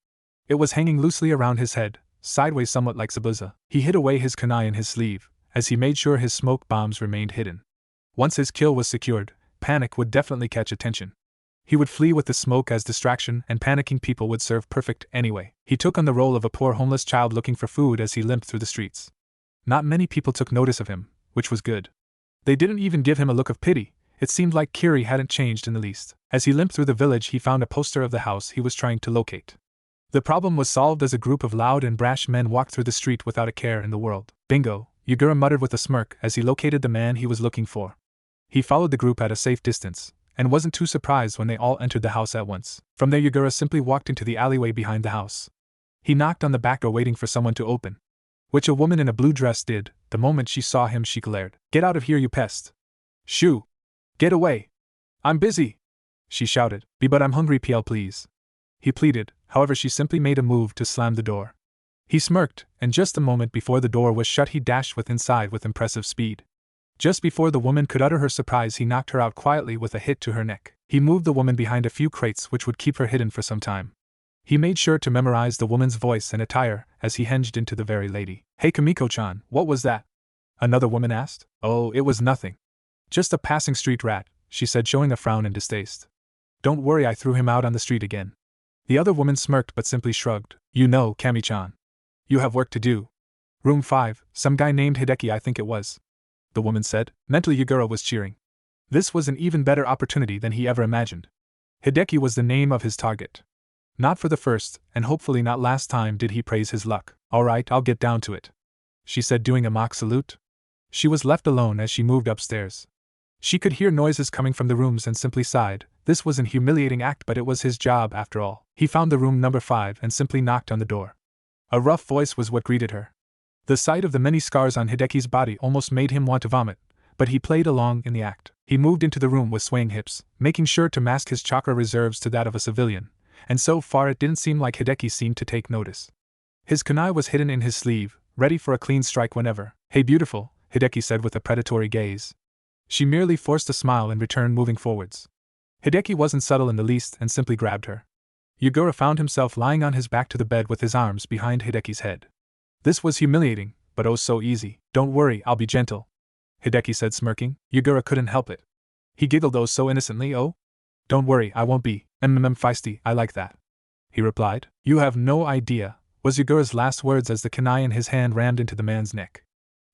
It was hanging loosely around his head, sideways somewhat like Sabuza. He hid away his kunai in his sleeve, as he made sure his smoke bombs remained hidden. Once his kill was secured, panic would definitely catch attention. He would flee with the smoke as distraction and panicking people would serve perfect anyway. He took on the role of a poor homeless child looking for food as he limped through the streets. Not many people took notice of him, which was good. They didn't even give him a look of pity. It seemed like Kiri hadn't changed in the least. As he limped through the village he found a poster of the house he was trying to locate. The problem was solved as a group of loud and brash men walked through the street without a care in the world. Bingo, Yugura muttered with a smirk as he located the man he was looking for. He followed the group at a safe distance, and wasn't too surprised when they all entered the house at once. From there Yugura simply walked into the alleyway behind the house. He knocked on the back door waiting for someone to open, which a woman in a blue dress did. The moment she saw him she glared. "Get out of here you pest! Shoo! Get away! I'm busy!" she shouted. But I'm hungry PL please," he pleaded. However she simply made a move to slam the door. He smirked, and just a moment before the door was shut he dashed inside with impressive speed. Just before the woman could utter her surprise he knocked her out quietly with a hit to her neck. He moved the woman behind a few crates which would keep her hidden for some time. He made sure to memorize the woman's voice and attire as he hinged into the very lady. "Hey Kamiko-chan, what was that?" another woman asked. "Oh, it was nothing. Just a passing street rat," she said, showing a frown in distaste. "Don't worry, I threw him out on the street again." The other woman smirked but simply shrugged. "You know, Kami-chan. You have work to do." "Room 5, some guy named Hideki, I think it was," the woman said. Mentally, Yugura was cheering. This was an even better opportunity than he ever imagined. Hideki was the name of his target. Not for the first, and hopefully not last time, did he praise his luck. "All right, I'll get down to it," she said, doing a mock salute. She was left alone as she moved upstairs. She could hear noises coming from the rooms and simply sighed. This was an humiliating act, but it was his job after all. He found the room number 5 and simply knocked on the door. A rough voice was what greeted her. The sight of the many scars on Hideki's body almost made him want to vomit, but he played along in the act. He moved into the room with swaying hips, making sure to mask his chakra reserves to that of a civilian, and so far it didn't seem like Hideki seemed to take notice. His kunai was hidden in his sleeve, ready for a clean strike whenever. "Hey beautiful," Hideki said with a predatory gaze. She merely forced a smile and returned, moving forwards. Hideki wasn't subtle in the least and simply grabbed her. Yugura found himself lying on his back to the bed with his arms behind Hideki's head. This was humiliating, but oh so easy. "Don't worry, I'll be gentle," Hideki said, smirking. Yugura couldn't help it. He giggled oh so innocently. "Oh? Don't worry, I won't be feisty, I like that," he replied. "You have no idea," was Yugura's last words as the kunai in his hand rammed into the man's neck.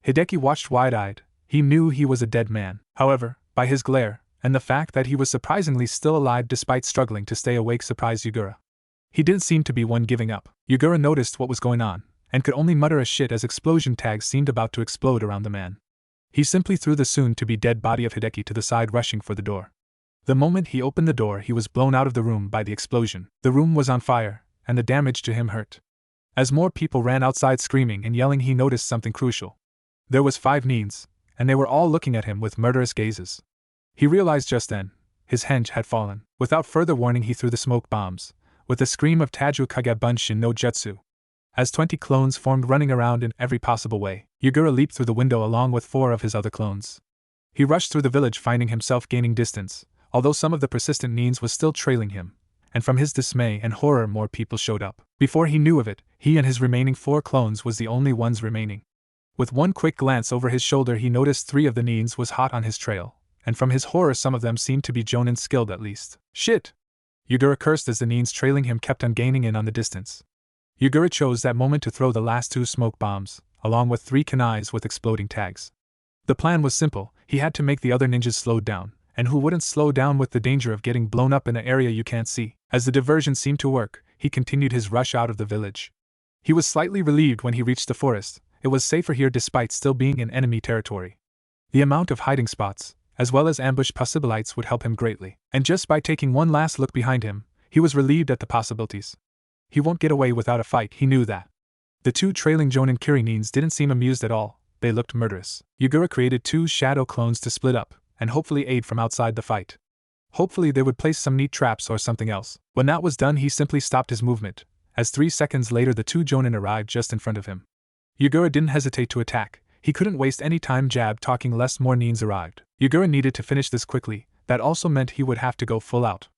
Hideki watched wide-eyed. He knew he was a dead man. However, by his glare, and the fact that he was surprisingly still alive despite struggling to stay awake surprised Yugura. He didn't seem to be one giving up. Yugura noticed what was going on, and could only mutter a shit as explosion tags seemed about to explode around the man. He simply threw the soon-to-be-dead body of Hideki to the side, rushing for the door. The moment he opened the door, he was blown out of the room by the explosion. The room was on fire, and the damage to him hurt. As more people ran outside screaming and yelling, he noticed something crucial. There was 5 nins, and they were all looking at him with murderous gazes. He realized just then, his henge had fallen. Without further warning, he threw the smoke bombs, with a scream of Taju Kage Bunshin no Jutsu. As 20 clones formed, running around in every possible way, Yugura leaped through the window along with 4 of his other clones. He rushed through the village, finding himself gaining distance, although some of the persistent nins was still trailing him, and from his dismay and horror more people showed up. Before he knew of it, he and his remaining 4 clones was the only ones remaining. With one quick glance over his shoulder, he noticed 3 of the nins was hot on his trail, and from his horror some of them seemed to be Jonin skilled at least. "Shit!" Yugura cursed as the nins trailing him kept on gaining in on the distance. Yugura chose that moment to throw the last 2 smoke bombs, along with 3 kunais with exploding tags. The plan was simple. He had to make the other ninjas slow down, and who wouldn't slow down with the danger of getting blown up in an area you can't see? As the diversion seemed to work, he continued his rush out of the village. He was slightly relieved when he reached the forest. It was safer here despite still being in enemy territory. The amount of hiding spots, as well as ambush possibilities, would help him greatly, and just by taking one last look behind him, he was relieved at the possibilities. He won't get away without a fight, he knew that. The 2 trailing Jonin Kiri nins didn't seem amused at all, they looked murderous. Yugura created 2 shadow clones to split up, and hopefully aid from outside the fight. Hopefully they would place some neat traps or something else. When that was done, he simply stopped his movement, as 3 seconds later the 2 Jonin arrived just in front of him. Yugura didn't hesitate to attack. He couldn't waste any time talking lest more nins arrived. Yugura needed to finish this quickly. That also meant he would have to go full out.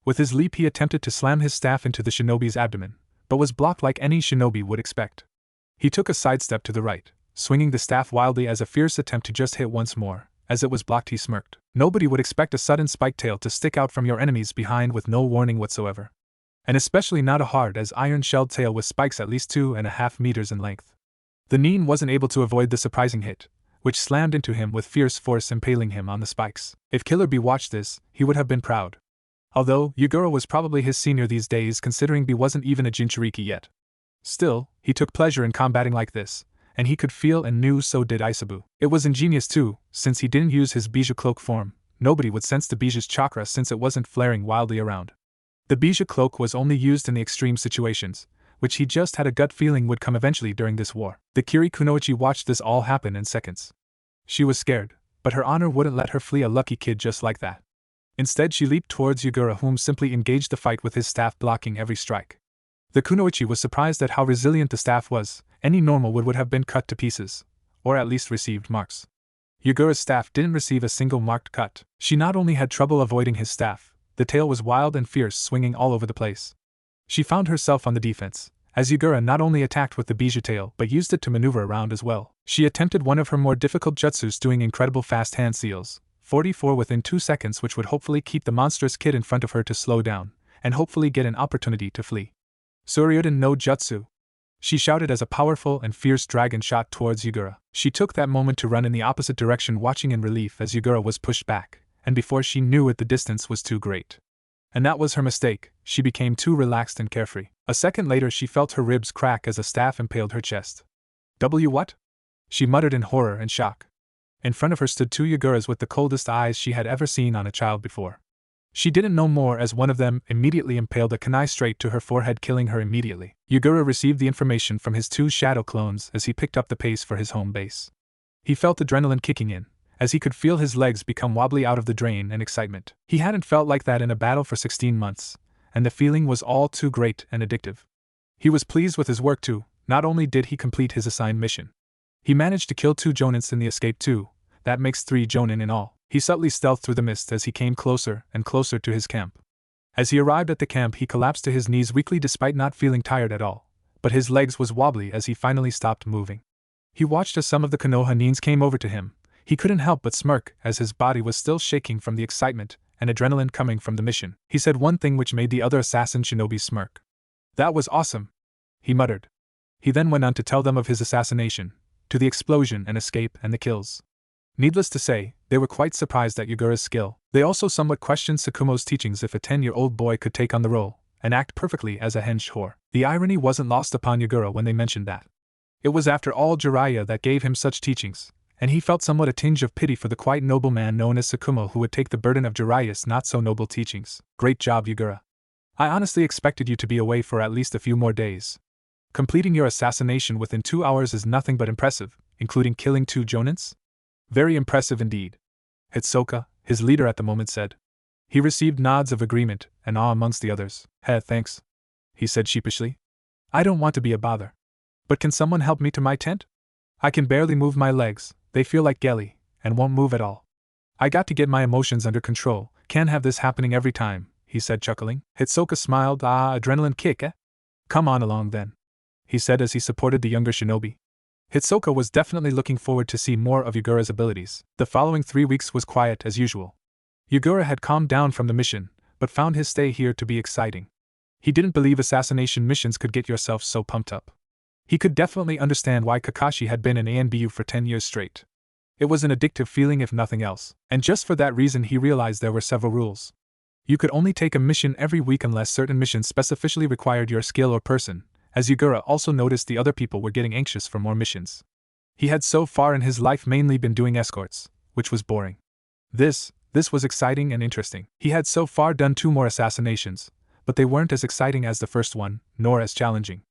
With his leap, he attempted to slam his staff into the shinobi's abdomen, but was blocked like any shinobi would expect. He took a sidestep to the right, swinging the staff wildly as a fierce attempt to just hit once more. As it was blocked, he smirked. Nobody would expect a sudden spike tail to stick out from your enemy's behind with no warning whatsoever. And especially not a hard-as-iron shelled tail with spikes at least 2.5 meters in length. The nin wasn't able to avoid the surprising hit, which slammed into him with fierce force, impaling him on the spikes. If Killer B watched this, he would have been proud. Although, Yugura was probably his senior these days, considering B wasn't even a Jinchuriki yet. Still, he took pleasure in combating like this, and he could feel and knew so did Isabu. It was ingenious too, since he didn't use his Biju cloak form. Nobody would sense the Biju's chakra since it wasn't flaring wildly around. The Biju cloak was only used in the extreme situations, which he just had a gut feeling would come eventually during this war. The Kiri Kunoichi watched this all happen in seconds. She was scared, but her honor wouldn't let her flee a lucky kid just like that. Instead, she leaped towards Yugura, whom simply engaged the fight with his staff blocking every strike. The Kunoichi was surprised at how resilient the staff was. Any normal would have been cut to pieces, or at least received marks. Yugura's staff didn't receive a single marked cut. She not only had trouble avoiding his staff, the tail was wild and fierce, swinging all over the place. She found herself on the defense, as Yugura not only attacked with the Biju tail but used it to maneuver around as well. She attempted one of her more difficult jutsus, doing incredible fast hand seals, 44 within 2 seconds, which would hopefully keep the monstrous kid in front of her to slow down, and hopefully get an opportunity to flee. Suryuden no Jutsu! She shouted as a powerful and fierce dragon shot towards Yugura. She took that moment to run in the opposite direction, watching in relief as Yugura was pushed back, and before she knew it the distance was too great. And that was her mistake, she became too relaxed and carefree. A second later she felt her ribs crack as a staff impaled her chest. What? She muttered in horror and shock. In front of her stood 2 Yuguras with the coldest eyes she had ever seen on a child before. She didn't know more as one of them immediately impaled a kunai straight to her forehead, killing her immediately. Yugura received the information from his 2 shadow clones as he picked up the pace for his home base. He felt adrenaline kicking in, as he could feel his legs become wobbly out of the drain and excitement. He hadn't felt like that in a battle for 16 months, and the feeling was all too great and addictive. He was pleased with his work too. Not only did he complete his assigned mission, he managed to kill 2 Jonins in the escape too. That makes 3 Jonin in all. He subtly stealthed through the mist as he came closer and closer to his camp. As he arrived at the camp, he collapsed to his knees weakly despite not feeling tired at all, but his legs was wobbly as he finally stopped moving. He watched as some of the Konoha nins came over to him. He couldn't help but smirk as his body was still shaking from the excitement and adrenaline coming from the mission. He said one thing which made the other assassin shinobi smirk. "That was awesome," he muttered. He then went on to tell them of his assassination, to the explosion and escape and the kills. Needless to say, they were quite surprised at Yugura's skill. They also somewhat questioned Sukumo's teachings if a 10-year-old boy could take on the role and act perfectly as a henge whore. The irony wasn't lost upon Yugura when they mentioned that. It was after all Jiraiya that gave him such teachings, and he felt somewhat a tinge of pity for the quite noble man known as Sukumo who would take the burden of Jiraiya's not-so-noble teachings. Great job, Yugura. I honestly expected you to be away for at least a few more days. Completing your assassination within 2 hours is nothing but impressive, including killing 2 Jonins? Very impressive indeed. Hitsuka, his leader at the moment, said. He received nods of agreement and awe amongst the others. Thanks, he said sheepishly. I don't want to be a bother. But can someone help me to my tent? I can barely move my legs, they feel like jelly, and won't move at all. I got to get my emotions under control, can't have this happening every time, he said chuckling. Hitsuka smiled. Adrenaline kick, eh? Come on along then, he said as he supported the younger shinobi. Hitsuka was definitely looking forward to see more of Yugura's abilities. The following 3 weeks was quiet as usual. Yugura had calmed down from the mission, but found his stay here to be exciting. He didn't believe assassination missions could get yourself so pumped up. He could definitely understand why Kakashi had been in ANBU for 10 years straight. It was an addictive feeling if nothing else, and just for that reason he realized there were several rules. You could only take a mission every week unless certain missions specifically required your skill or person, as Yugura also noticed the other people were getting anxious for more missions. He had so far in his life mainly been doing escorts, which was boring. This was exciting and interesting. He had so far done 2 more assassinations, but they weren't as exciting as the first one, nor as challenging.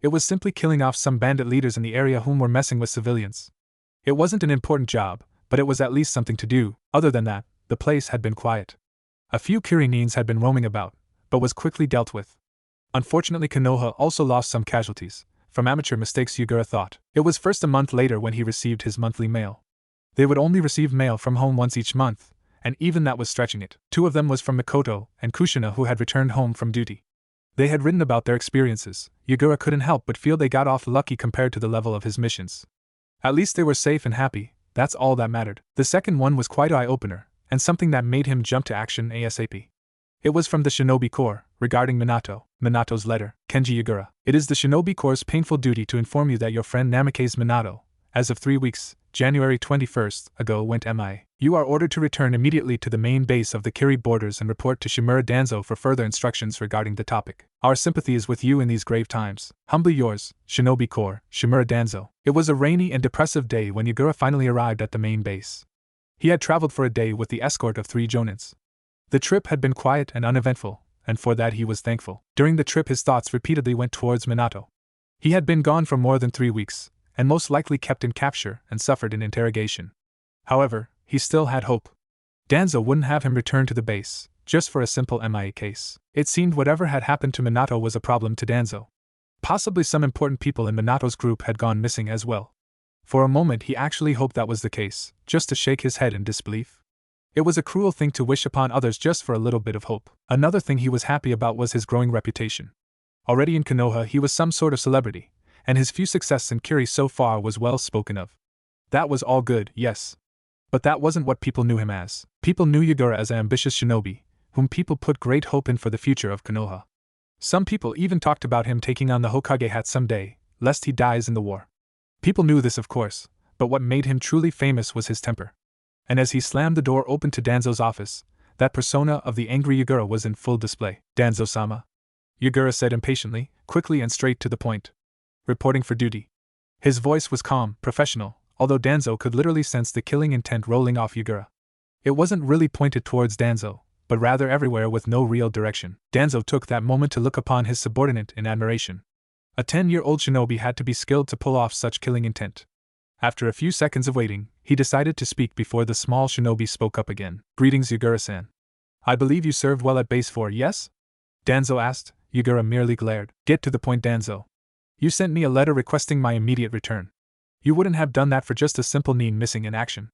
It was simply killing off some bandit leaders in the area whom were messing with civilians. It wasn't an important job, but it was at least something to do. Other than that, the place had been quiet. A few Kiri nins had been roaming about, but was quickly dealt with. Unfortunately, Konoha also lost some casualties, from amateur mistakes, Yugura thought. It was first a month later when he received his monthly mail. They would only receive mail from home once each month, and even that was stretching it. 2 of them was from Mikoto and Kushina, who had returned home from duty. They had written about their experiences. Yugura couldn't help but feel they got off lucky compared to the level of his missions. At least they were safe and happy, that's all that mattered. The second one was quite an eye-opener, and something that made him jump to action ASAP. It was from the Shinobi Corps, regarding Minato's letter. Kenji Yugura. It is the Shinobi Corps' painful duty to inform you that your friend Namikaze Minato, as of 3 weeks, January 21st, ago went MIA. You are ordered to return immediately to the main base of the Kiri borders and report to Shimura Danzo for further instructions regarding the topic. Our sympathy is with you in these grave times. Humbly yours, Shinobi Corps, Shimura Danzo. It was a rainy and depressive day when Yugura finally arrived at the main base. He had traveled for a day with the escort of 3 Jonins. The trip had been quiet and uneventful, and for that he was thankful. During the trip his thoughts repeatedly went towards Minato. He had been gone for more than 3 weeks, and most likely kept in capture and suffered in interrogation. However, he still had hope. Danzo wouldn't have him return to the base, just for a simple MIA case. It seemed whatever had happened to Minato was a problem to Danzo. Possibly some important people in Minato's group had gone missing as well. For a moment he actually hoped that was the case, just to shake his head in disbelief. It was a cruel thing to wish upon others just for a little bit of hope. Another thing he was happy about was his growing reputation. Already in Konoha he was some sort of celebrity, and his few success in Kiri so far was well spoken of. That was all good, yes. But that wasn't what people knew him as. People knew Yagura as an ambitious shinobi, whom people put great hope in for the future of Konoha. Some people even talked about him taking on the Hokage hat someday, lest he dies in the war. People knew this, of course, but what made him truly famous was his temper. And as he slammed the door open to Danzo's office, that persona of the angry Yagura was in full display. "Danzo-sama," Yagura said impatiently, quickly and straight to the point. "Reporting for duty." His voice was calm, professional, although Danzo could literally sense the killing intent rolling off Yagura. It wasn't really pointed towards Danzo, but rather everywhere with no real direction. Danzo took that moment to look upon his subordinate in admiration. A 10-year-old shinobi had to be skilled to pull off such killing intent. After a few seconds of waiting, he decided to speak before the small shinobi spoke up again. "Greetings, Yagura-san. I believe you served well at Base 4, yes?" Danzo asked. Yagura merely glared. "Get to the point, Danzo. You sent me a letter requesting my immediate return. You wouldn't have done that for just a simple need missing in action.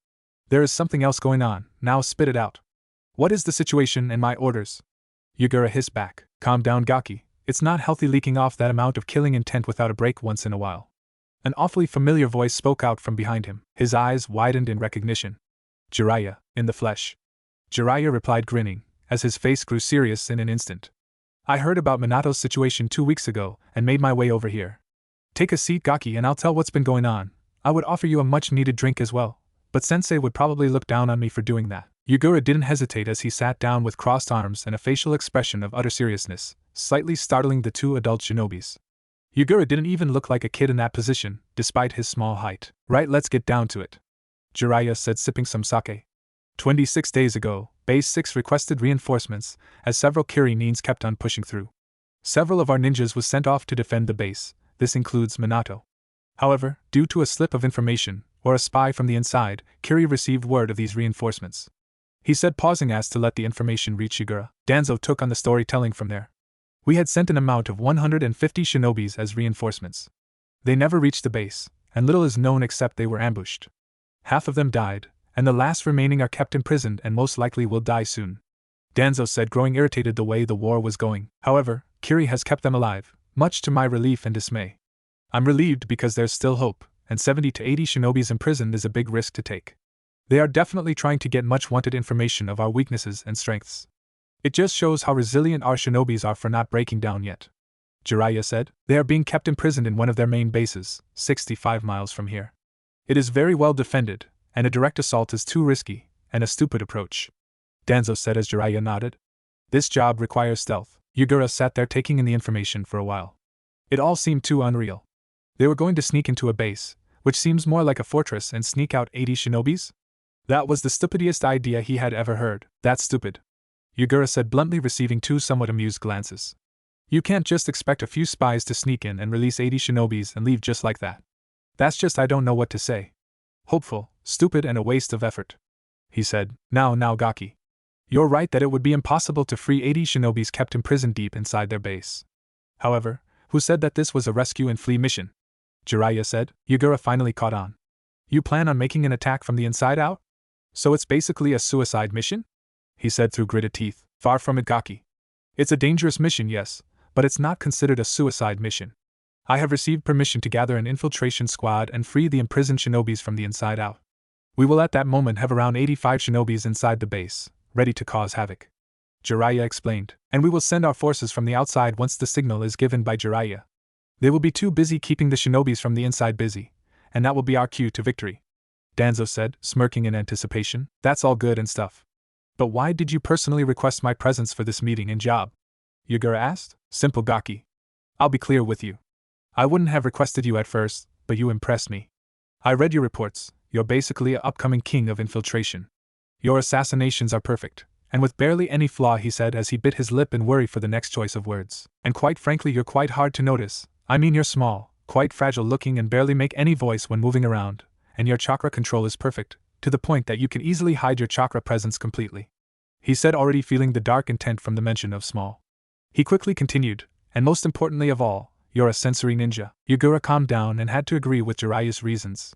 There is something else going on, now spit it out. What is the situation and my orders?" Yagura hissed back. "Calm down, Gaki. It's not healthy leaking off that amount of killing intent without a break once in a while." An awfully familiar voice spoke out from behind him. His eyes widened in recognition. "Jiraiya, in the flesh." Jiraiya replied, grinning, as his face grew serious in an instant. "I heard about Minato's situation 2 weeks ago and made my way over here. Take a seat, Gaki, and I'll tell what's been going on. I would offer you a much-needed drink as well, but Sensei would probably look down on me for doing that." Yagura didn't hesitate as he sat down with crossed arms and a facial expression of utter seriousness, slightly startling the two adult shinobis. Yagura didn't even look like a kid in that position, despite his small height. "Right, let's get down to it," Jiraiya said, sipping some sake. 26 days ago, Base 6 requested reinforcements, as several Kiri nins kept on pushing through. Several of our ninjas was sent off to defend the base, this includes Minato. However, due to a slip of information, or a spy from the inside, Kiri received word of these reinforcements. He said, pausing as to let the information reach Yagura. Danzo took on the storytelling from there. "We had sent an amount of 150 shinobis as reinforcements. They never reached the base, and little is known except they were ambushed. Half of them died, and the last remaining are kept imprisoned and most likely will die soon," Danzo said, growing irritated the way the war was going. "However, Kiri has kept them alive, much to my relief and dismay. I'm relieved because there's still hope, and 70 to 80 shinobis imprisoned is a big risk to take. They are definitely trying to get much wanted information of our weaknesses and strengths. It just shows how resilient our shinobis are for not breaking down yet," Jiraiya said. "They are being kept imprisoned in one of their main bases, 65 miles from here. It is very well defended, and a direct assault is too risky, and a stupid approach," Danzo said as Jiraiya nodded. "This job requires stealth." Yagura sat there taking in the information for a while. It all seemed too unreal. They were going to sneak into a base, which seems more like a fortress, and sneak out 80 shinobis? That was the stupidest idea he had ever heard. "That's stupid," Yagura said bluntly, receiving two somewhat amused glances. "You can't just expect a few spies to sneak in and release 80 shinobis and leave just like that. That's just, I don't know what to say. Hopeful, stupid, and a waste of effort," he said. Now, Gaki. You're right that it would be impossible to free 80 shinobis kept imprisoned deep inside their base. However, who said that this was a rescue and flee mission?" Jiraiya said. Yagura finally caught on. "You plan on making an attack from the inside out? So it's basically a suicide mission?" he said through gritted teeth. "Far from it, Gaki. It's a dangerous mission, yes, but it's not considered a suicide mission. I have received permission to gather an infiltration squad and free the imprisoned shinobis from the inside out. We will at that moment have around 85 shinobis inside the base, ready to cause havoc," Jiraiya explained, "and we will send our forces from the outside once the signal is given by Jiraiya. They will be too busy keeping the shinobis from the inside busy, and that will be our cue to victory," Danzo said, smirking in anticipation. "That's all good and stuff. But why did you personally request my presence for this meeting and job?" Yagura asked. "Simple, Gaki. I'll be clear with you. I wouldn't have requested you at first, but you impressed me. I read your reports. You're basically an upcoming king of infiltration. Your assassinations are perfect, and with barely any flaw," he said as he bit his lip in worry for the next choice of words. "And quite frankly, you're quite hard to notice. I mean, you're small, quite fragile looking, and barely make any voice when moving around, and your chakra control is perfect, to the point that you can easily hide your chakra presence completely," he said, already feeling the dark intent from the mention of small. He quickly continued, "And most importantly of all, you're a sensory ninja." Yagura calmed down and had to agree with Jiraiya's reasons.